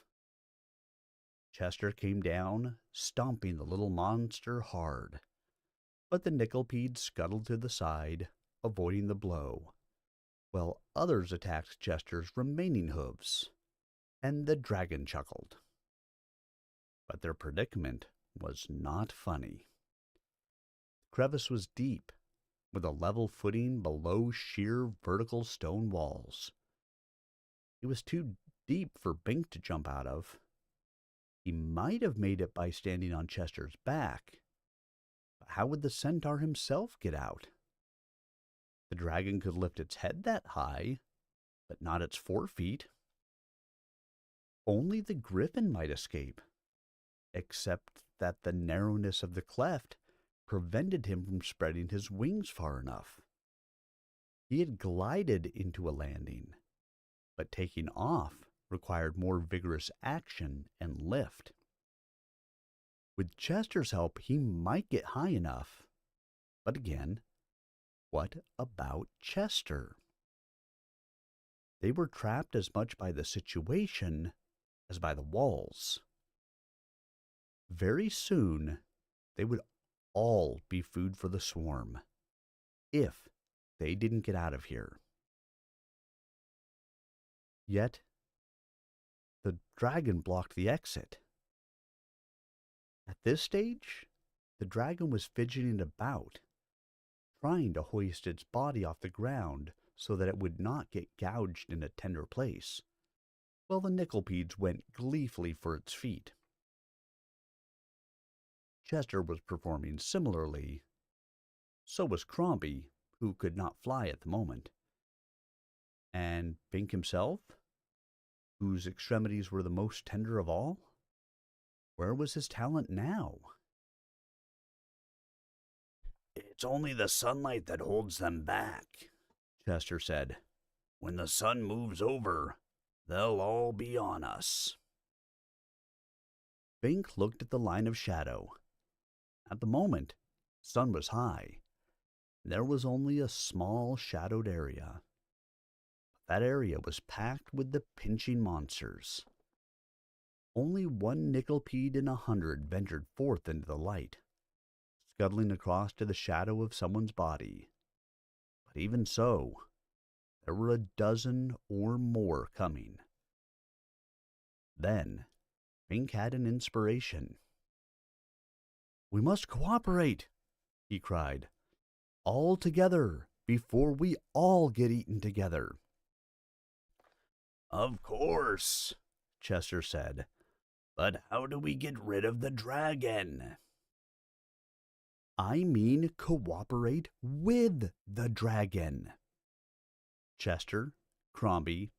B: Chester came down, stomping the little monster hard, but the Nyckelpede scuttled to the side, avoiding the blow, while others attacked Chester's remaining hooves, and the dragon chuckled. But their predicament was not funny. The crevice was deep, with a level footing below sheer vertical stone walls. It was too deep for Bink to jump out of. He might have made it by standing on Chester's back, but how would the centaur himself get out? The dragon could lift its head that high, but not its 4 feet. Only the griffin might escape, except that the narrowness of the cleft prevented him from spreading his wings far enough. He had glided into a landing, but taking off required more vigorous action and lift. With Chester's help, he might get high enough. But again, what about Chester? They were trapped as much by the situation as by the walls. Very soon, they would all be food for the swarm, if they didn't get out of here. Yet, the dragon blocked the exit. At this stage, the dragon was fidgeting about, trying to hoist its body off the ground so that it would not get gouged in a tender place, while the Nyckelpedes went gleefully for its feet. Chester was performing similarly. So was Crombie, who could not fly at the moment. And Bink himself, whose extremities were the most tender of all? Where was his talent now?
C: It's only the sunlight that holds them back,
B: Chester said.
C: When the sun moves over, they'll all be on us.
B: Bink looked at the line of shadow. At the moment, the sun was high. There was only a small shadowed area. That area was packed with the pinching monsters. Only one Nyckelpede in 100 ventured forth into the light, scuttling across to the shadow of someone's body. But even so, there were a dozen or more coming. Then, Bink had an inspiration. "We must cooperate," he cried. "All together, before we all get eaten together."
C: Of course, Chester said. But how do we get rid of the dragon?
B: I mean cooperate with the dragon. Chester, Crombie,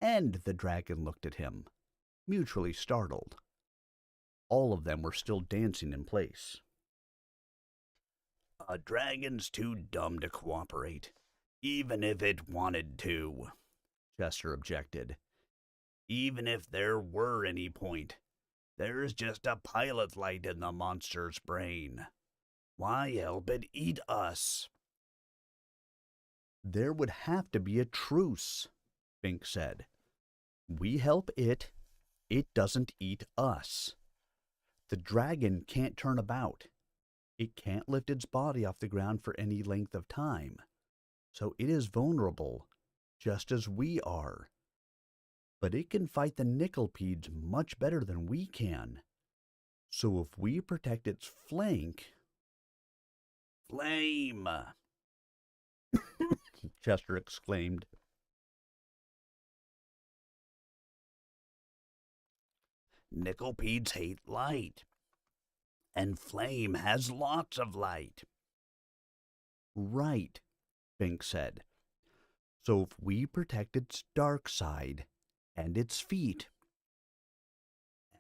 B: and the dragon looked at him, mutually startled. All of them were still dancing in place.
C: A dragon's too dumb to cooperate, even if it wanted to, Chester objected. Even if there were any point, there's just a pilot light in the monster's brain. Why help it eat us?
B: There would have to be a truce, Bink said. We help it, it doesn't eat us. The dragon can't turn about. It can't lift its body off the ground for any length of time, so it is vulnerable, just as we are. But it can fight the Nyckelpedes much better than we can. So if we protect its flank...
C: Flame!
B: Chester exclaimed.
C: Nyckelpedes hate light, and Flame has lots of light.
B: Right, Bink said. So if we protect its dark side, and its feet.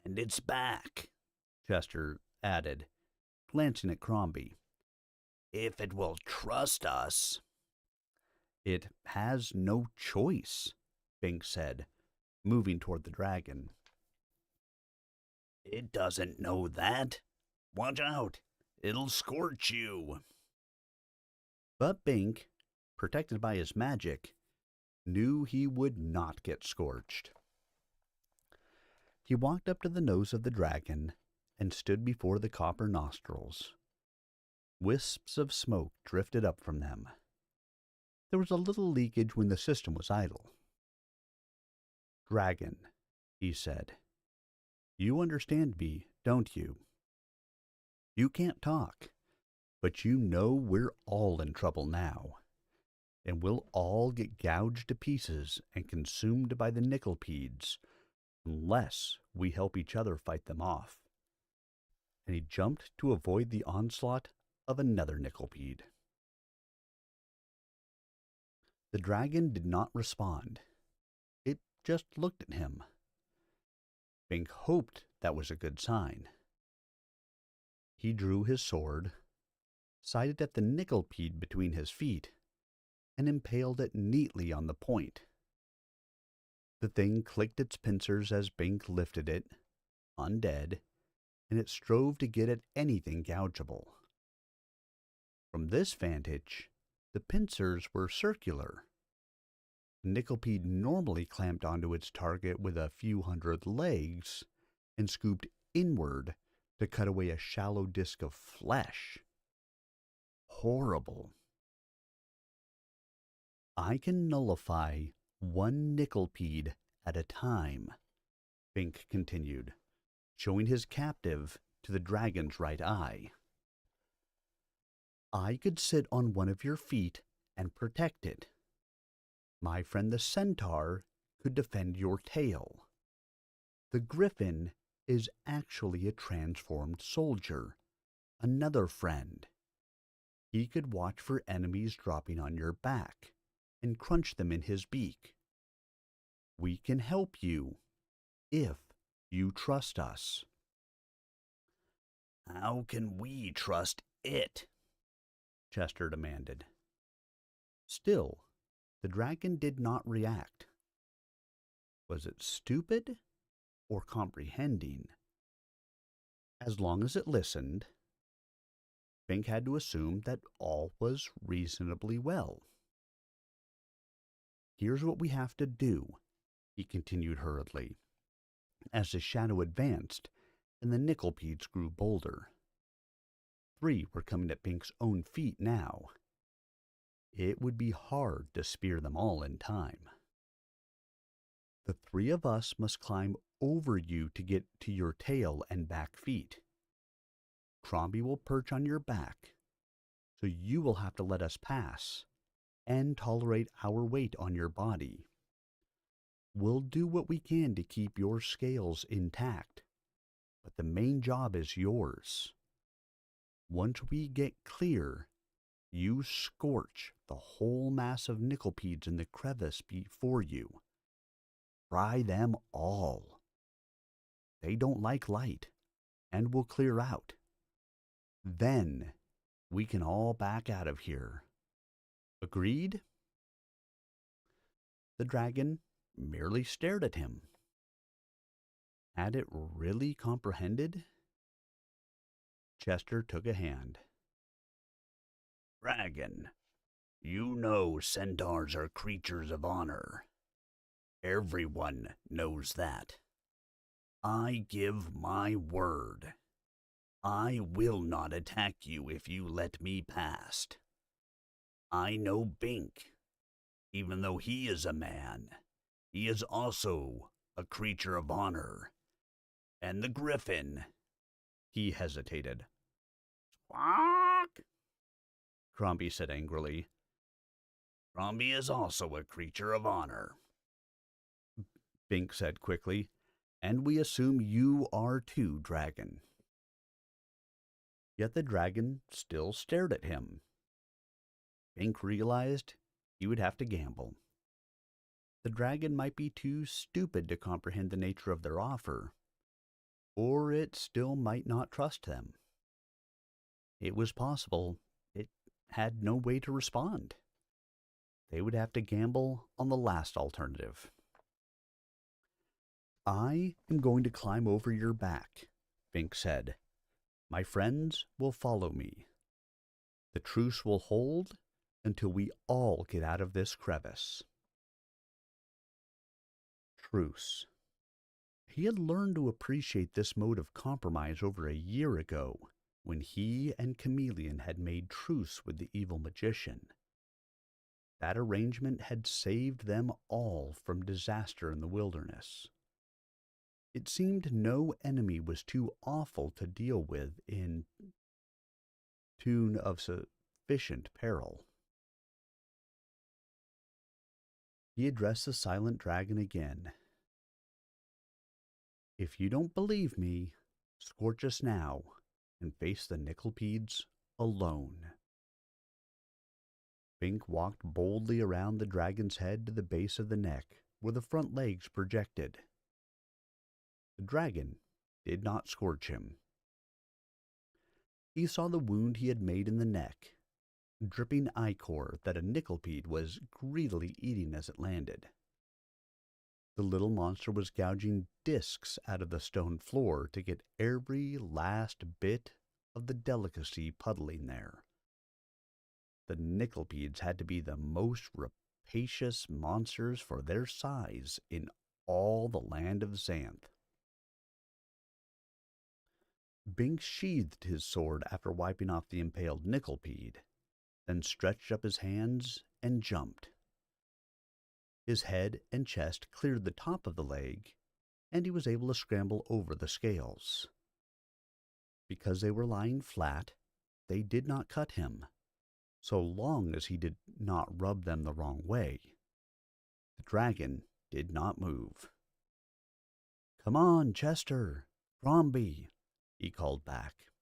C: And its back,
B: Chester added, glancing at Crombie.
C: If it will trust us.
B: It has no choice, Bink said, moving toward the dragon.
C: It doesn't know that. Watch out. It'll scorch you.
A: But Bink, protected by his magic, knew he would not get scorched. He walked up to the nose of the dragon and stood before the copper nostrils. Wisps of smoke drifted up from them. There was a little leakage when the system was idle. "Dragon," he said, "you understand me, don't you? You can't talk, but you know we're all in trouble now, and we'll all get gouged to pieces and consumed by the Nickelpedes unless we help each other fight them off." And he jumped to avoid the onslaught of another Nickelpede. The dragon did not respond. It just looked at him. Bink hoped that was a good sign. He drew his sword, sighted at the Nickelpede between his feet, and impaled it neatly on the point. The thing clicked its pincers as Bink lifted it, undead, and it strove to get at anything gougeable. From this vantage, the pincers were circular. The Nickelpede normally clamped onto its target with a few hundred legs and scooped inward to cut away a shallow disc of flesh. Horrible. "I can nullify one Nickelpede at a time," Bink continued, showing his captive to the dragon's right eye. "I could sit on one of your feet and protect it. My friend the centaur could defend your tail. The griffin is actually a transformed soldier, another friend. He could watch for enemies dropping on your back and crunch them in his beak. We can help you if you trust us."
C: How can we trust it?
A: Chester demanded. Still, the dragon did not react. Was it stupid or comprehending? As long as it listened, Bink had to assume that all was reasonably well. "Here's what we have to do," he continued hurriedly, as the shadow advanced and the Nickelpedes grew bolder. 3 were coming at Bink's own feet now. It would be hard to spear them all in time. "The 3 of us must climb over you to get to your tail and back feet. Crombie will perch on your back, so you will have to let us pass and tolerate our weight on your body. We'll do what we can to keep your scales intact, but the main job is yours. Once we get clear, you scorch the whole mass of Nickelpedes in the crevice before you. Fry them all. They don't like light, and will clear out. Then we can all back out of here. Agreed?" The dragon merely stared at him. Had it really comprehended? Chester took a hand.
C: "Dragon, you know centaurs are creatures of honor. Everyone knows that. I give my word. I will not attack you if you let me past. I know Bink. Even though he is a man, he is also a creature of honor. And the griffin..."
A: He hesitated.
C: "Squawk!"
A: Crombie said angrily.
C: "Crombie is also a creature of honor,"
A: Bink said quickly. "And we assume you are too, dragon." Yet the dragon still stared at him. Bink realized he would have to gamble. The dragon might be too stupid to comprehend the nature of their offer, or it still might not trust them. It was possible it had no way to respond. They would have to gamble on the last alternative. "I am going to climb over your back," Bink said, My friends will follow me. The truce will hold until we all get out of this crevice. Truce. He had learned to appreciate this mode of compromise over a year ago, when he and Chameleon had made truce with the evil magician. That arrangement had saved them all from disaster in the wilderness. It seemed no enemy was too awful to deal with in tune of sufficient peril. He addressed the silent dragon again. If you don't believe me, scorch us now and face the Nyckelpedes alone. Bink walked boldly around the dragon's head to the base of the neck, where the front legs projected. The dragon did not scorch him. He saw the wound he had made in the neck, dripping ichor that a Nyckelpede was greedily eating as it landed. The little monster was gouging discs out of the stone floor to get every last bit of the delicacy puddling there. The Nyckelpedes had to be the most rapacious monsters for their size in all the land of Xanth. Bink sheathed his sword after wiping off the impaled Nyckelpede, then stretched up his hands and jumped. His head and chest cleared the top of the leg, and he was able to scramble over the scales. Because they were lying flat, they did not cut him, so long as he did not rub them the wrong way. The dragon did not move. "Come on, Chester, Crombie," he called back.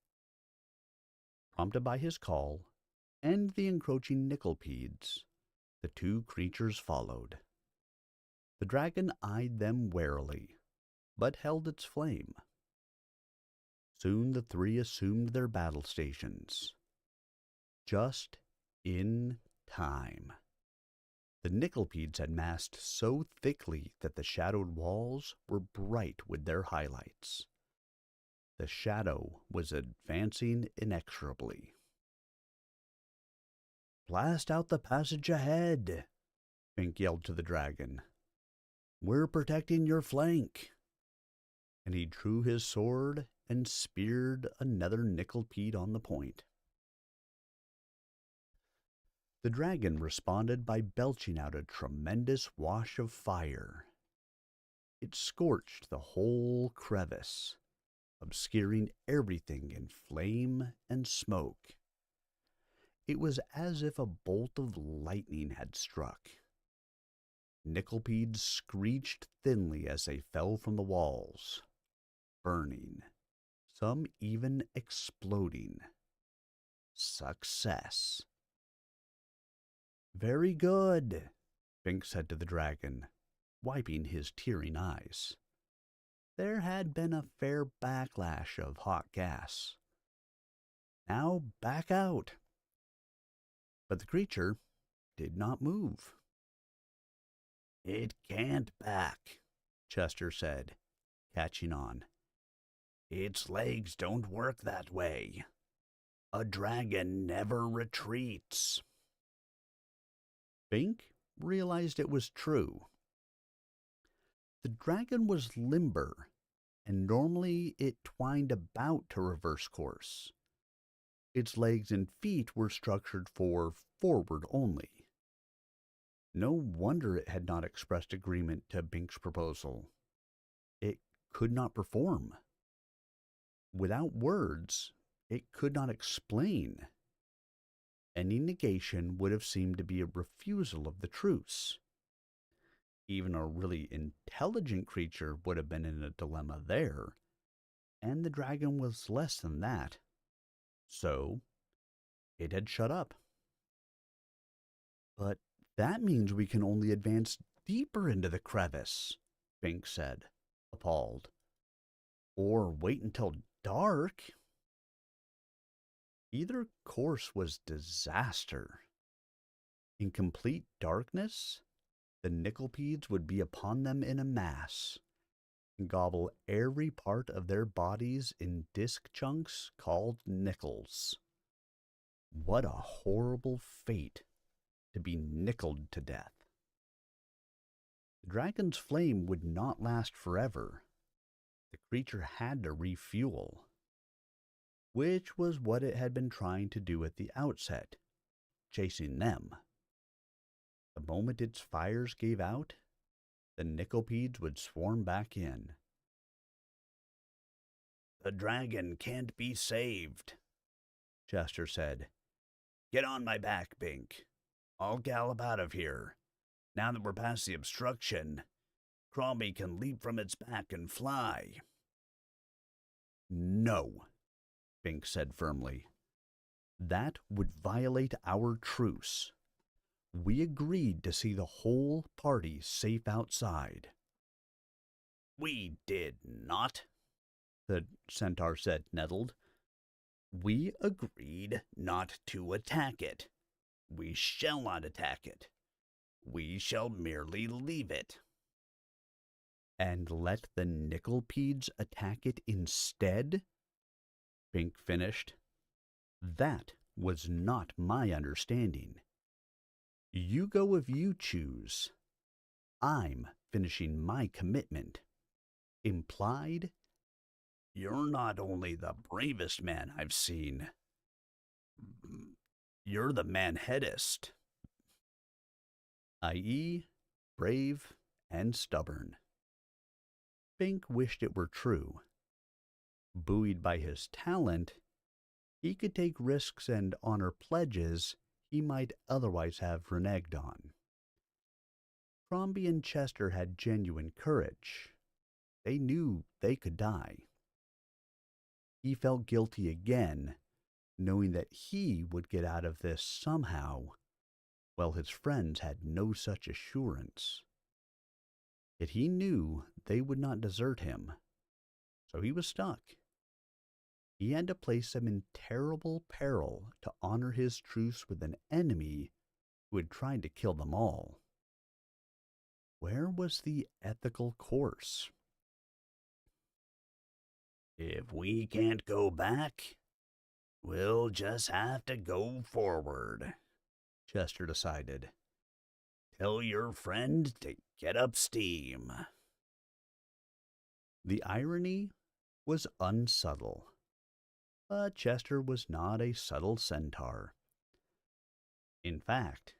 A: Prompted by his call and the encroaching Nyckelpedes, the two creatures followed. The dragon eyed them warily, but held its flame. Soon the three assumed their battle stations. Just in time. The Nyckelpedes had massed so thickly that the shadowed walls were bright with their highlights. The shadow was advancing inexorably. "Blast out the passage ahead," Bink yelled to the dragon. "We're protecting your flank." And he drew his sword and speared another Nyckelpede on the point. The dragon responded by belching out a tremendous wash of fire. It scorched the whole crevice, obscuring everything in flame and smoke. It was as if a bolt of lightning had struck. Nyckelpedes screeched thinly as they fell from the walls, burning, some even exploding. Success. "Very good," Bink said to the dragon, wiping his tearing eyes. There had been a fair backlash of hot gas. "Now back out." But the creature did not move. "It can't back," Chester said, catching on. "Its legs don't work that way. A dragon never retreats." Bink realized it was true. The dragon was limber, and normally it twined about to reverse course. Its legs and feet were structured for forward only. No wonder it had not expressed agreement to Bink's proposal. It could not perform. Without words, it could not explain. Any negation would have seemed to be a refusal of the truce. Even a really intelligent creature would have been in a dilemma there, and the dragon was less than that. So, it had shut up. "But that means we can only advance deeper into the crevice," Bink said, appalled. "Or wait until dark." Either course was disaster. In complete darkness, the Nyckelpedes would be upon them in a mass, and gobble every part of their bodies in disc chunks called nickels. What a horrible fate to be nickeled to death. The dragon's flame would not last forever. The creature had to refuel, which was what it had been trying to do at the outset, chasing them. The moment its fires gave out, the Nickelpedes would swarm back in.
C: "The dragon can't be saved," Chester said. "Get on my back, Bink. I'll gallop out of here. Now that we're past the obstruction, Crombie can leap from its back and fly."
A: "No," Bink said firmly. "That would violate our truce. We agreed to see the whole party safe outside."
C: "We did not,"
A: the centaur said, nettled.
C: "We agreed not to attack it. We shall not attack it. We shall merely leave it."
A: "And let the Nickelpedes attack it instead?" Bink finished. "That was not my understanding. You go if you choose. I'm finishing my commitment. Implied?"
C: "You're not only the bravest man I've seen. You're the manheadest."
A: I.e., brave and stubborn. Bink wished it were true. Buoyed by his talent, he could take risks and honor pledges he might otherwise have reneged on. Crombie and Chester had genuine courage. They knew they could die. He felt guilty again, knowing that he would get out of this somehow, while his friends had no such assurance. Yet he knew they would not desert him, so he was stuck. He had to place them in terrible peril to honor his truce with an enemy who had tried to kill them all. Where was the ethical course?
C: "If we can't go back, we'll just have to go forward," Chester decided. "Tell your friend to get up steam."
A: The irony was unsubtle, but Chester was not a subtle centaur. In fact,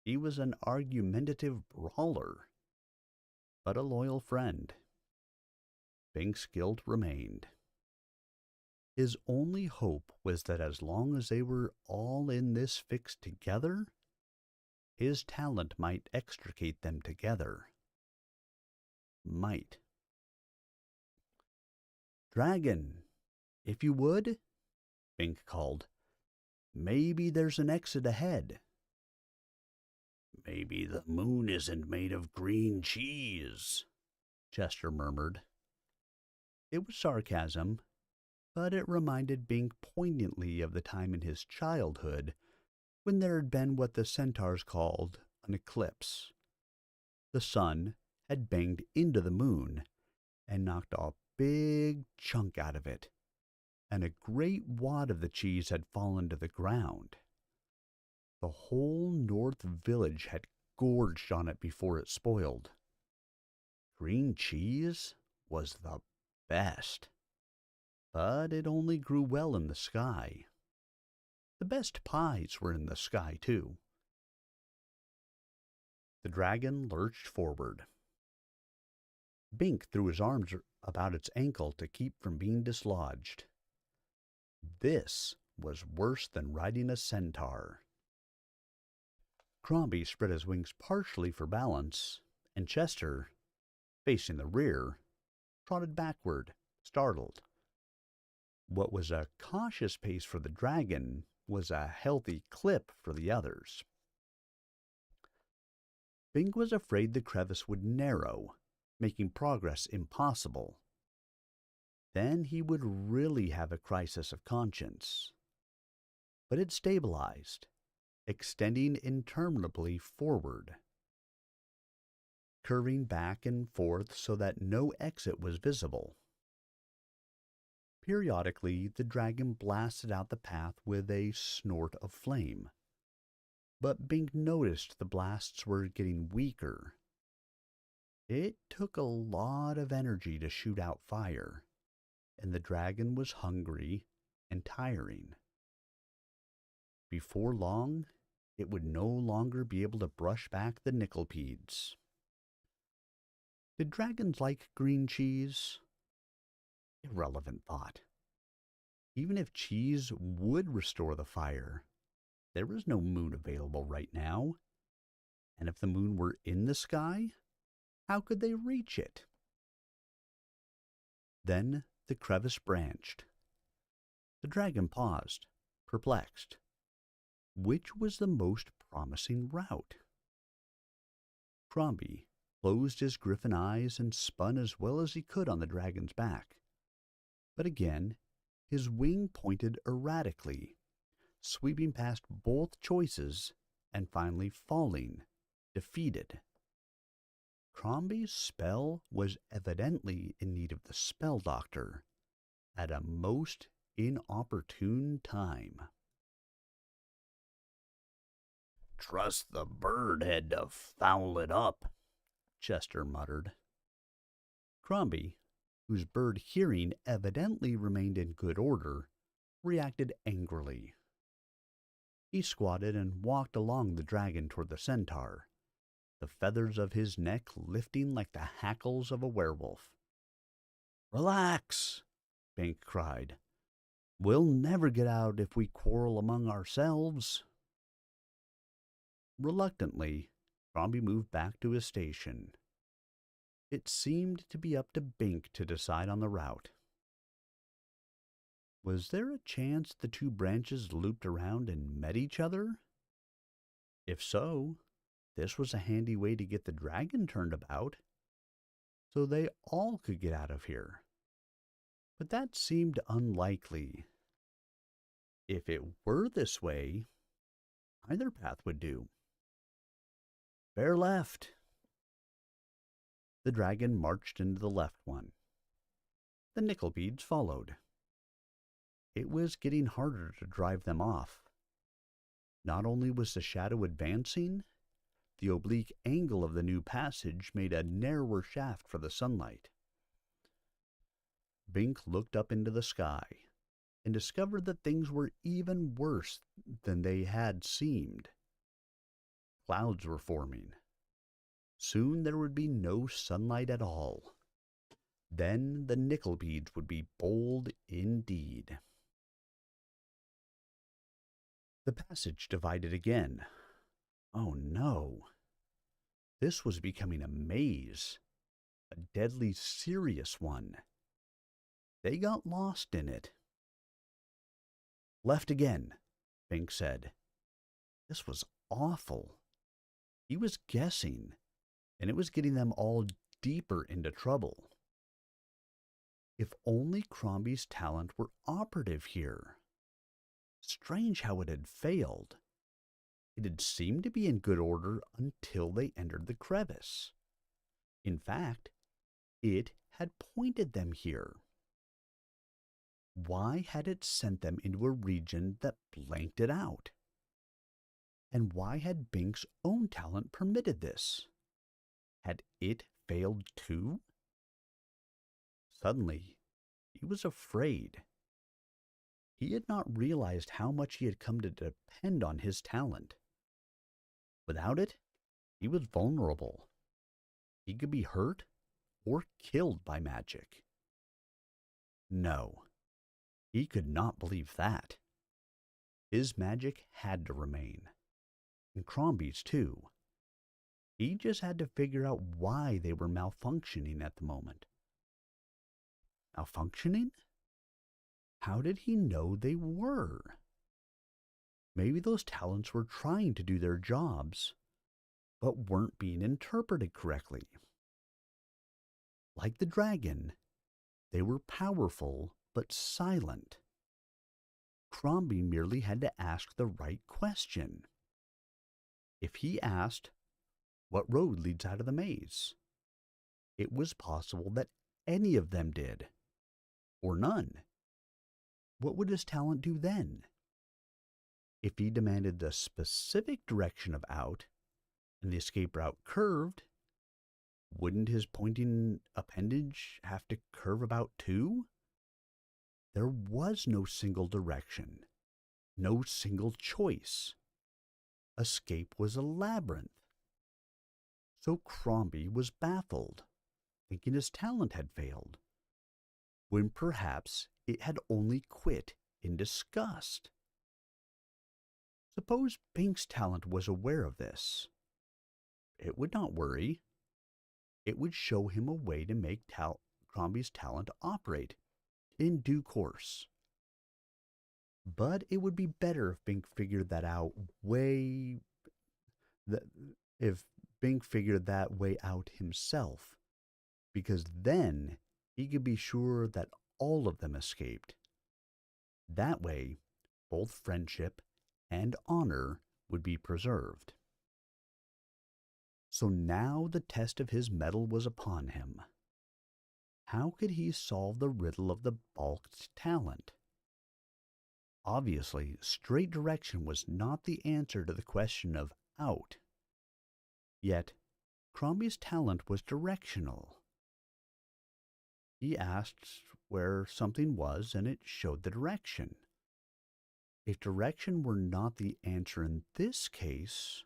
A: he was an argumentative brawler, but a loyal friend. Bink's guilt remained. His only hope was that as long as they were all in this fix together, his talent might extricate them together. Might. "Dragon, if you would," Bink called. "Maybe there's an exit ahead."
C: "Maybe the moon isn't made of green cheese,"
A: Chester murmured. It was sarcasm, but it reminded Bink poignantly of the time in his childhood when there had been what the centaurs called an eclipse. The sun had banged into the moon and knocked a big chunk out of it, and a great wad of the cheese had fallen to the ground. The whole North Village had gorged on it before it spoiled. Green cheese was the best, but it only grew well in the sky. The best pies were in the sky, too. The dragon lurched forward. Bink threw his arms about its ankle to keep from being dislodged. This was worse than riding a centaur. Crombie spread his wings partially for balance, and Chester, facing the rear, trotted backward, startled. What was a cautious pace for the dragon was a healthy clip for the others. Bink was afraid the crevice would narrow, making progress impossible. Then he would really have a crisis of conscience. But it stabilized, extending interminably forward. curving back and forth so that no exit was visible. Periodically, the dragon blasted out the path with a snort of flame, but Bink noticed the blasts were getting weaker. It took a lot of energy to shoot out fire, and the dragon was hungry and tiring. Before long, it would no longer be able to brush back the Nickelpedes. Did dragons like green cheese? Irrelevant thought. Even if cheese would restore the fire, there was no moon available right now. And if the moon were in the sky, how could they reach it? Then the crevice branched. The dragon paused, perplexed. Which was the most promising route? Crombie closed his griffin eyes and spun as well as he could on the dragon's back. But again, his wing pointed erratically, sweeping past both choices and finally falling, defeated. Crombie's spell was evidently in need of the spell doctor at a most inopportune time.
C: Trust the bird head to foul it up,
A: Chester muttered. Crombie, whose bird hearing evidently remained in good order, reacted angrily. He squatted and walked along the dragon toward the centaur, the feathers of his neck lifting like the hackles of a werewolf. "Relax," Bink cried. "We'll never get out if we quarrel among ourselves." Reluctantly, Crombie moved back to his station. It seemed to be up to Bink to decide on the route. Was there a chance the two branches looped around and met each other? If so, this was a handy way to get the dragon turned about, so they all could get out of here. But that seemed unlikely. If it were this way, either path would do. Bear left. The dragon marched into the left one. The Nickelpedes followed. It was getting harder to drive them off. Not only was the shadow advancing, the oblique angle of the new passage made a narrower shaft for the sunlight. Bink looked up into the sky and discovered that things were even worse than they had seemed. Clouds were forming. Soon there would be no sunlight at all. Then the Nickelpedes would be bold indeed. The passage divided again. Oh no! This was becoming a maze, a deadly serious one. They got lost in it. Left again, Bink said. This was awful. He was guessing, and it was getting them all deeper into trouble. If only Crombie's talent were operative here. Strange how it had failed. It had seemed to be in good order until they entered the crevice. In fact, it had pointed them here. Why had it sent them into a region that blanked it out? And why had Bink's own talent permitted this? Had it failed too? Suddenly, he was afraid. He had not realized how much he had come to depend on his talent. Without it, he was vulnerable. He could be hurt or killed by magic. No, he could not believe that. His magic had to remain, and Crombie's too. He just had to figure out why they were malfunctioning at the moment. Malfunctioning? How did he know they were? Maybe those talents were trying to do their jobs, but weren't being interpreted correctly. Like the dragon, they were powerful but silent. Crombie merely had to ask the right question. If he asked, what road leads out of the maze. It was possible that any of them did, or none. What would his talent do then? If he demanded the specific direction of out, and the escape route curved, wouldn't his pointing appendage have to curve about too? There was no single direction, no single choice. Escape was a labyrinth. So Crombie was baffled, thinking his talent had failed, when perhaps it had only quit in disgust. Suppose Bink's talent was aware of this. It would not worry. It would show him a way to make Crombie's talent operate in due course. But it would be better if Bink figured that out himself, because then he could be sure that all of them escaped. That way, both friendship and honor would be preserved. So now the test of his mettle was upon him. How could he solve the riddle of the balked talent? Obviously, straight direction was not the answer to the question of out. Yet, Crombie's talent was directional. He asked where something was, and it showed the direction. If direction were not the answer in this case,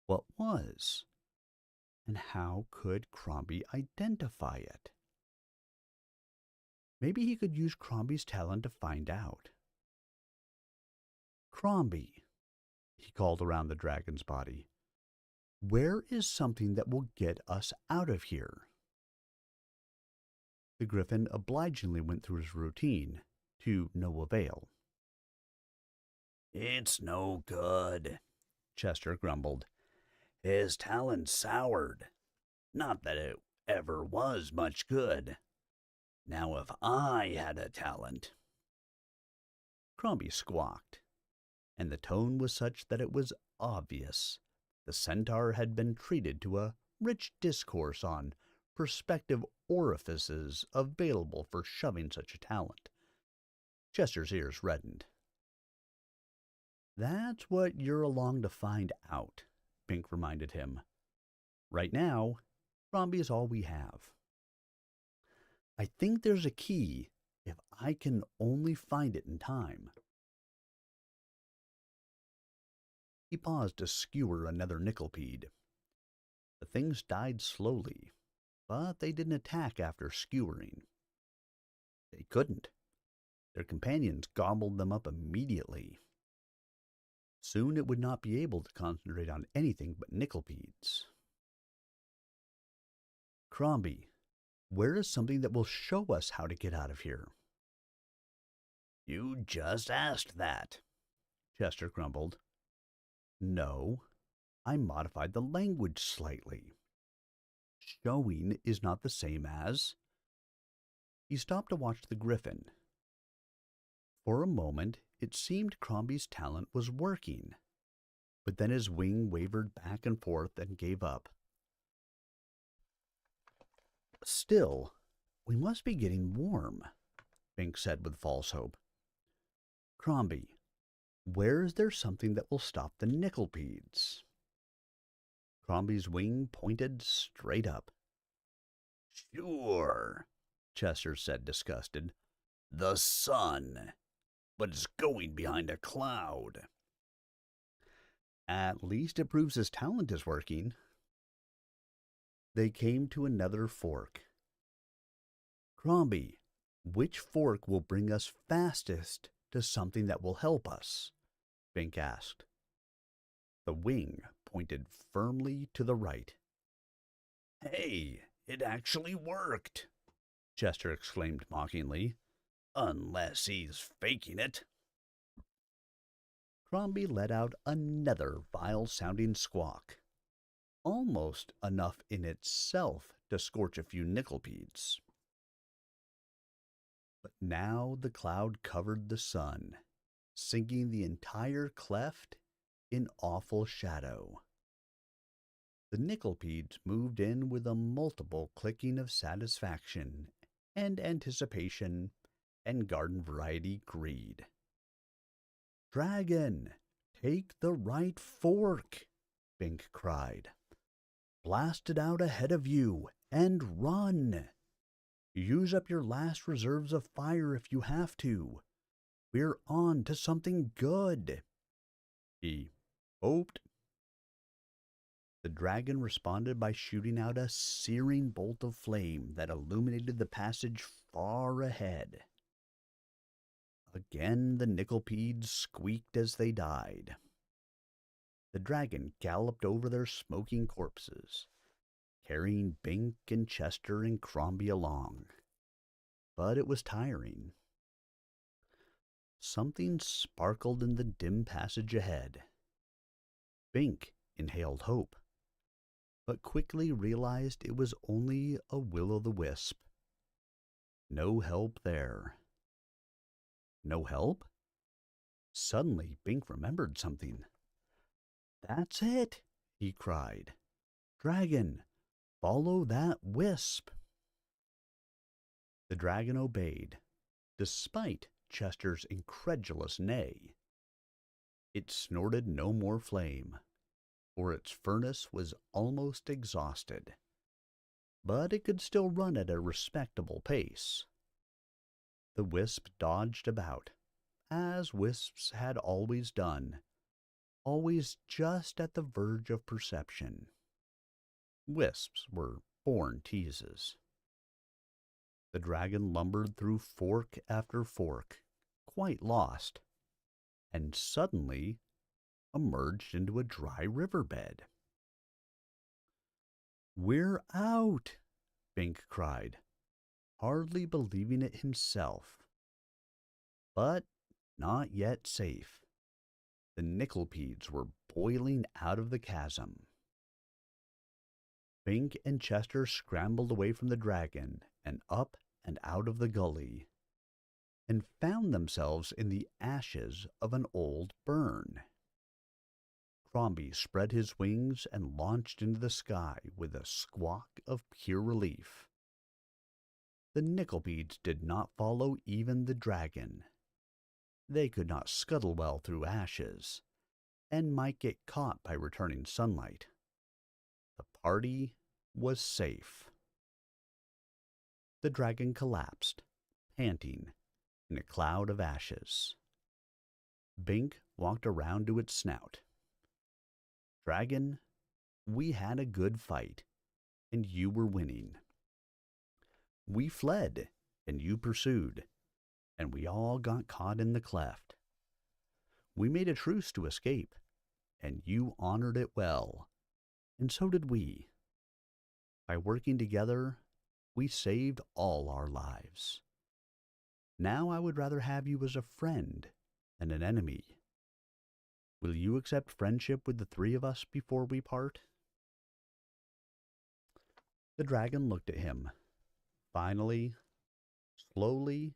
A: what was? And how could Crombie identify it? Maybe he could use Crombie's talent to find out. Crombie, he called around the dragon's body, where is something that will get us out of here? The griffin obligingly went through his routine, to no avail.
C: It's no good, Chester grumbled. His talent soured. Not that it ever was much good. Now if I had a talent.
A: Crombie squawked, and the tone was such that it was obvious the centaur had been treated to a rich discourse on prospective orifices available for shoving such a talent. Chester's ears reddened. That's what you're along to find out, Bink reminded him. Right now, Crombie is all we have. I think there's a key if I can only find it in time. He paused to skewer another nickelpede. The things died slowly, but they didn't attack after skewering. They couldn't. Their companions gobbled them up immediately. Soon it would not be able to concentrate on anything but nickelpedes. Crombie, where is something that will show us how to get out of here?
C: You just asked that,
A: Chester grumbled. No, I modified the language slightly. Showing is not the same as... He stopped to watch the griffin. For a moment, it seemed Crombie's talent was working, but then his wing wavered back and forth and gave up. Still, we must be getting warm, Bink said with false hope. Crombie, where is there something that will stop the nickelpedes? Crombie's wing pointed straight up.
C: Sure, Chester said, disgusted. The sun. But it's going behind a cloud.
A: At least it proves his talent is working. They came to another fork. Crombie, which fork will bring us fastest to something that will help us? Bink asked. The wing pointed firmly to the right.
C: Hey, it actually worked,
A: Chester exclaimed mockingly.
C: Unless he's faking it.
A: Crombie let out another vile-sounding squawk, almost enough in itself to scorch a few nickelpedes. But now the cloud covered the sun, sinking the entire cleft in awful shadow. The Nickelpedes moved in with a multiple clicking of satisfaction and anticipation and garden variety greed. "Dragon, take the right fork," Bink cried. "Blast it out ahead of you and run. Use up your last reserves of fire if you have to. We're on to something good." He hoped. The dragon responded by shooting out a searing bolt of flame that illuminated the passage far ahead. Again the Nickelpedes squeaked as they died. The dragon galloped over their smoking corpses, carrying Bink and Chester and Crombie along. But it was tiring. Something sparkled in the dim passage ahead. Bink inhaled hope, but quickly realized it was only a will-o'-the-wisp. No help there. No help? Suddenly, Bink remembered something. "That's it," he cried. "Dragon, follow that wisp." The dragon obeyed, despite Chester's incredulous neigh. It snorted no more flame, for its furnace was almost exhausted, but it could still run at a respectable pace. The wisp dodged about, as wisps had always done, always just at the verge of perception. Wisps were born teases. The dragon lumbered through fork after fork, quite lost, and suddenly emerged into a dry riverbed. "We're out!" Bink cried, hardly believing it himself. But not yet safe. The Nickelpedes were boiling out of the chasm. Bink and Chester scrambled away from the dragon and up and out of the gully, and found themselves in the ashes of an old burn. Crombie spread his wings and launched into the sky with a squawk of pure relief. The Nickelpedes did not follow even the dragon. They could not scuttle well through ashes, and might get caught by returning sunlight. The party was safe. The dragon collapsed, panting, in a cloud of ashes. Bink walked around to its snout. "Dragon, we had a good fight, and you were winning. We fled, and you pursued, and we all got caught in the cleft. We made a truce to escape, and you honored it well, and so did we. By working together, we saved all our lives. Now I would rather have you as a friend than an enemy. Will you accept friendship with the three of us before we part?" The dragon looked at him. Finally, slowly,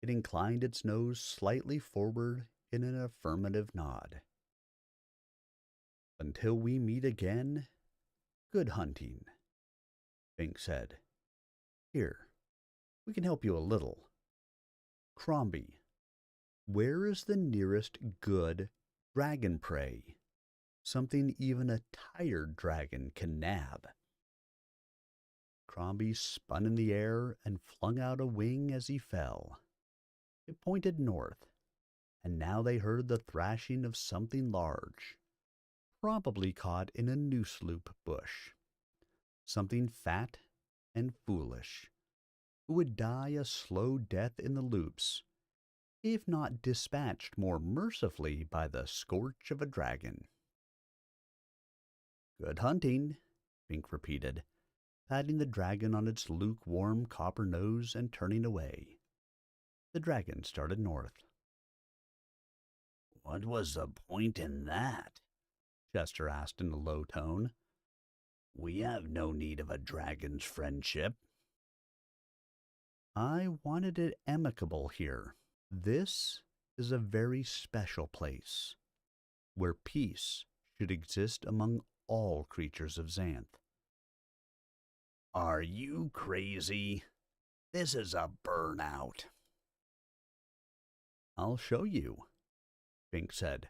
A: it inclined its nose slightly forward in an affirmative nod. "Until we meet again, good hunting," Bink said. "Here, we can help you a little. Crombie, where is the nearest good dragon prey? Something even a tired dragon can nab." Crombie spun in the air and flung out a wing as he fell. It pointed north, and now they heard the thrashing of something large, probably caught in a noose loop bush. Something fat and foolish, who would die a slow death in the loops, if not dispatched more mercifully by the scorch of a dragon. "Good hunting," Bink repeated, patting the dragon on its lukewarm copper nose and turning away. The dragon started north.
C: "What was the point in that?"
A: Chester asked in a low tone.
C: "We have no need of a dragon's friendship."
A: "I wanted it amicable here. This is a very special place, where peace should exist among
B: all creatures of Xanth.
C: Are you crazy? This is a burnout.
B: I'll show you, Bink said.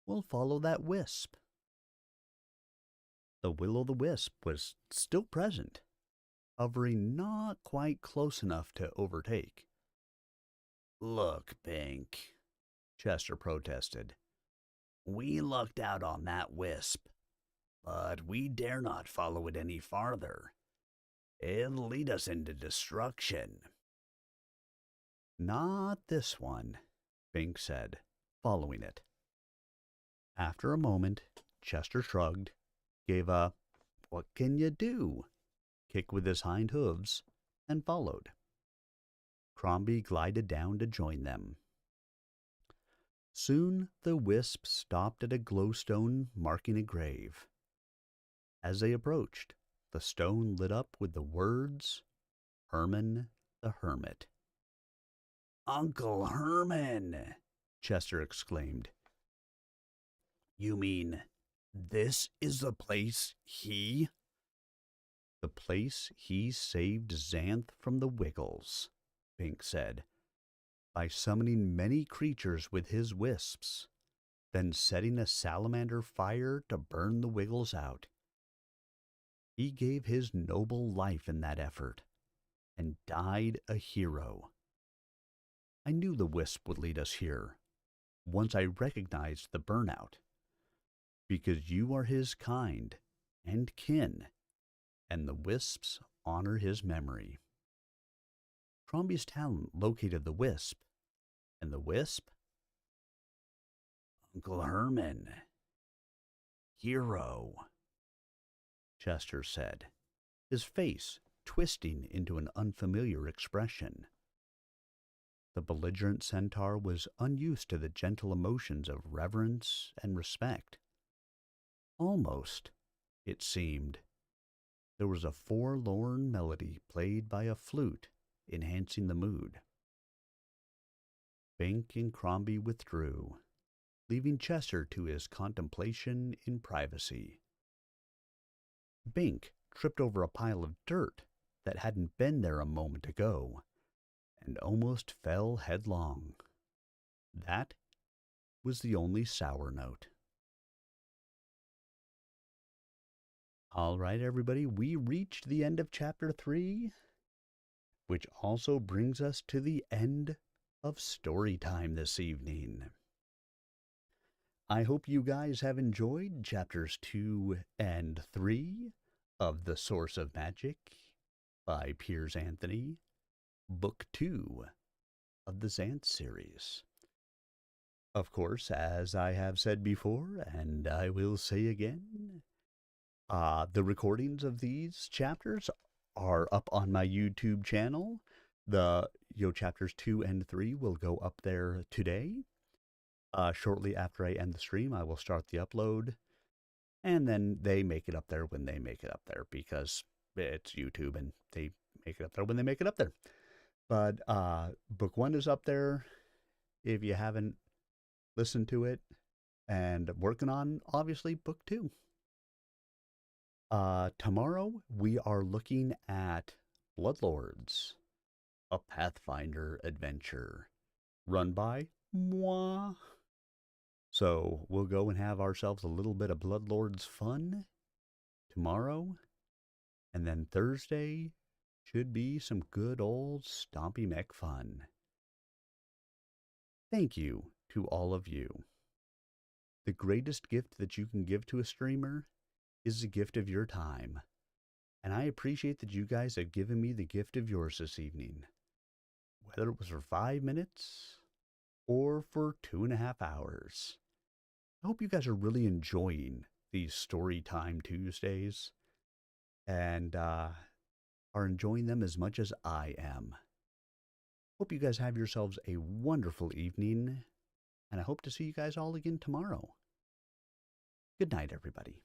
B: We'll follow that wisp. The will-o'-the-wisp was still present, hovering not quite close enough to overtake.
C: Look, Bink,
B: Chester protested.
C: We lucked out on that wisp, but we dare not follow it any farther. It'll lead us into destruction.
B: Not this one, Bink said, following it. After a moment, Chester shrugged, gave a "what can you do" kick with his hind hooves, and followed. Crombie glided down to join them. Soon the wisp stopped at a glowstone marking a grave. As they approached, the stone lit up with the words, Herman the Hermit.
C: Uncle Herman!
B: Chester exclaimed.
C: You mean this is the place he...
B: The place he saved Xanth from the Wiggles, Bink said, by summoning many creatures with his wisps, then setting a salamander fire to burn the Wiggles out. He gave his noble life in that effort, and died a hero. I knew the wisp would lead us here, once I recognized the burnout, because you are his kind and kin, and the wisps honor his memory. Crombie's talent located the wisp, and the wisp?
C: Uncle Herman. Hero,
B: Chester said, his face twisting into an unfamiliar expression. The belligerent centaur was unused to the gentle emotions of reverence and respect. Almost, it seemed, there was a forlorn melody played by a flute enhancing the mood. Bink and Crombie withdrew, leaving Chester to his contemplation in privacy. Bink tripped over a pile of dirt that hadn't been there a moment ago, and almost fell headlong. That was the only sour note. All right, everybody, we reached the end of Chapter 3, which also brings us to the end of story time this evening. I hope you guys have enjoyed Chapters 2 and 3 of The Source of Magic by Piers Anthony, Book 2 of the Xanth series. Of course, as I have said before, and I will say again, the recordings of these chapters are up on my YouTube channel. The chapters 2 and 3 will go up there today. Shortly after I end the stream, I will start the upload, and then they make it up there when they make it up there, because it's YouTube and they make it up there when they make it up there. But Book 1 is up there if you haven't listened to it, and working on, obviously, Book 2. Tomorrow, we are looking at Bloodlords, a Pathfinder adventure, run by moi. So we'll go and have ourselves a little bit of Bloodlords fun tomorrow, and then Thursday should be some good old Stompy Mech fun. Thank you to all of you. The greatest gift that you can give to a streamer is the gift of your time, and I appreciate that you guys have given me the gift of yours this evening, whether it was for 5 minutes or for 2.5 hours. I hope you guys are really enjoying these Story Time Tuesdays and are enjoying them as much as I am. Hope you guys have yourselves a wonderful evening, and I hope to see you guys all again tomorrow. Good night, everybody.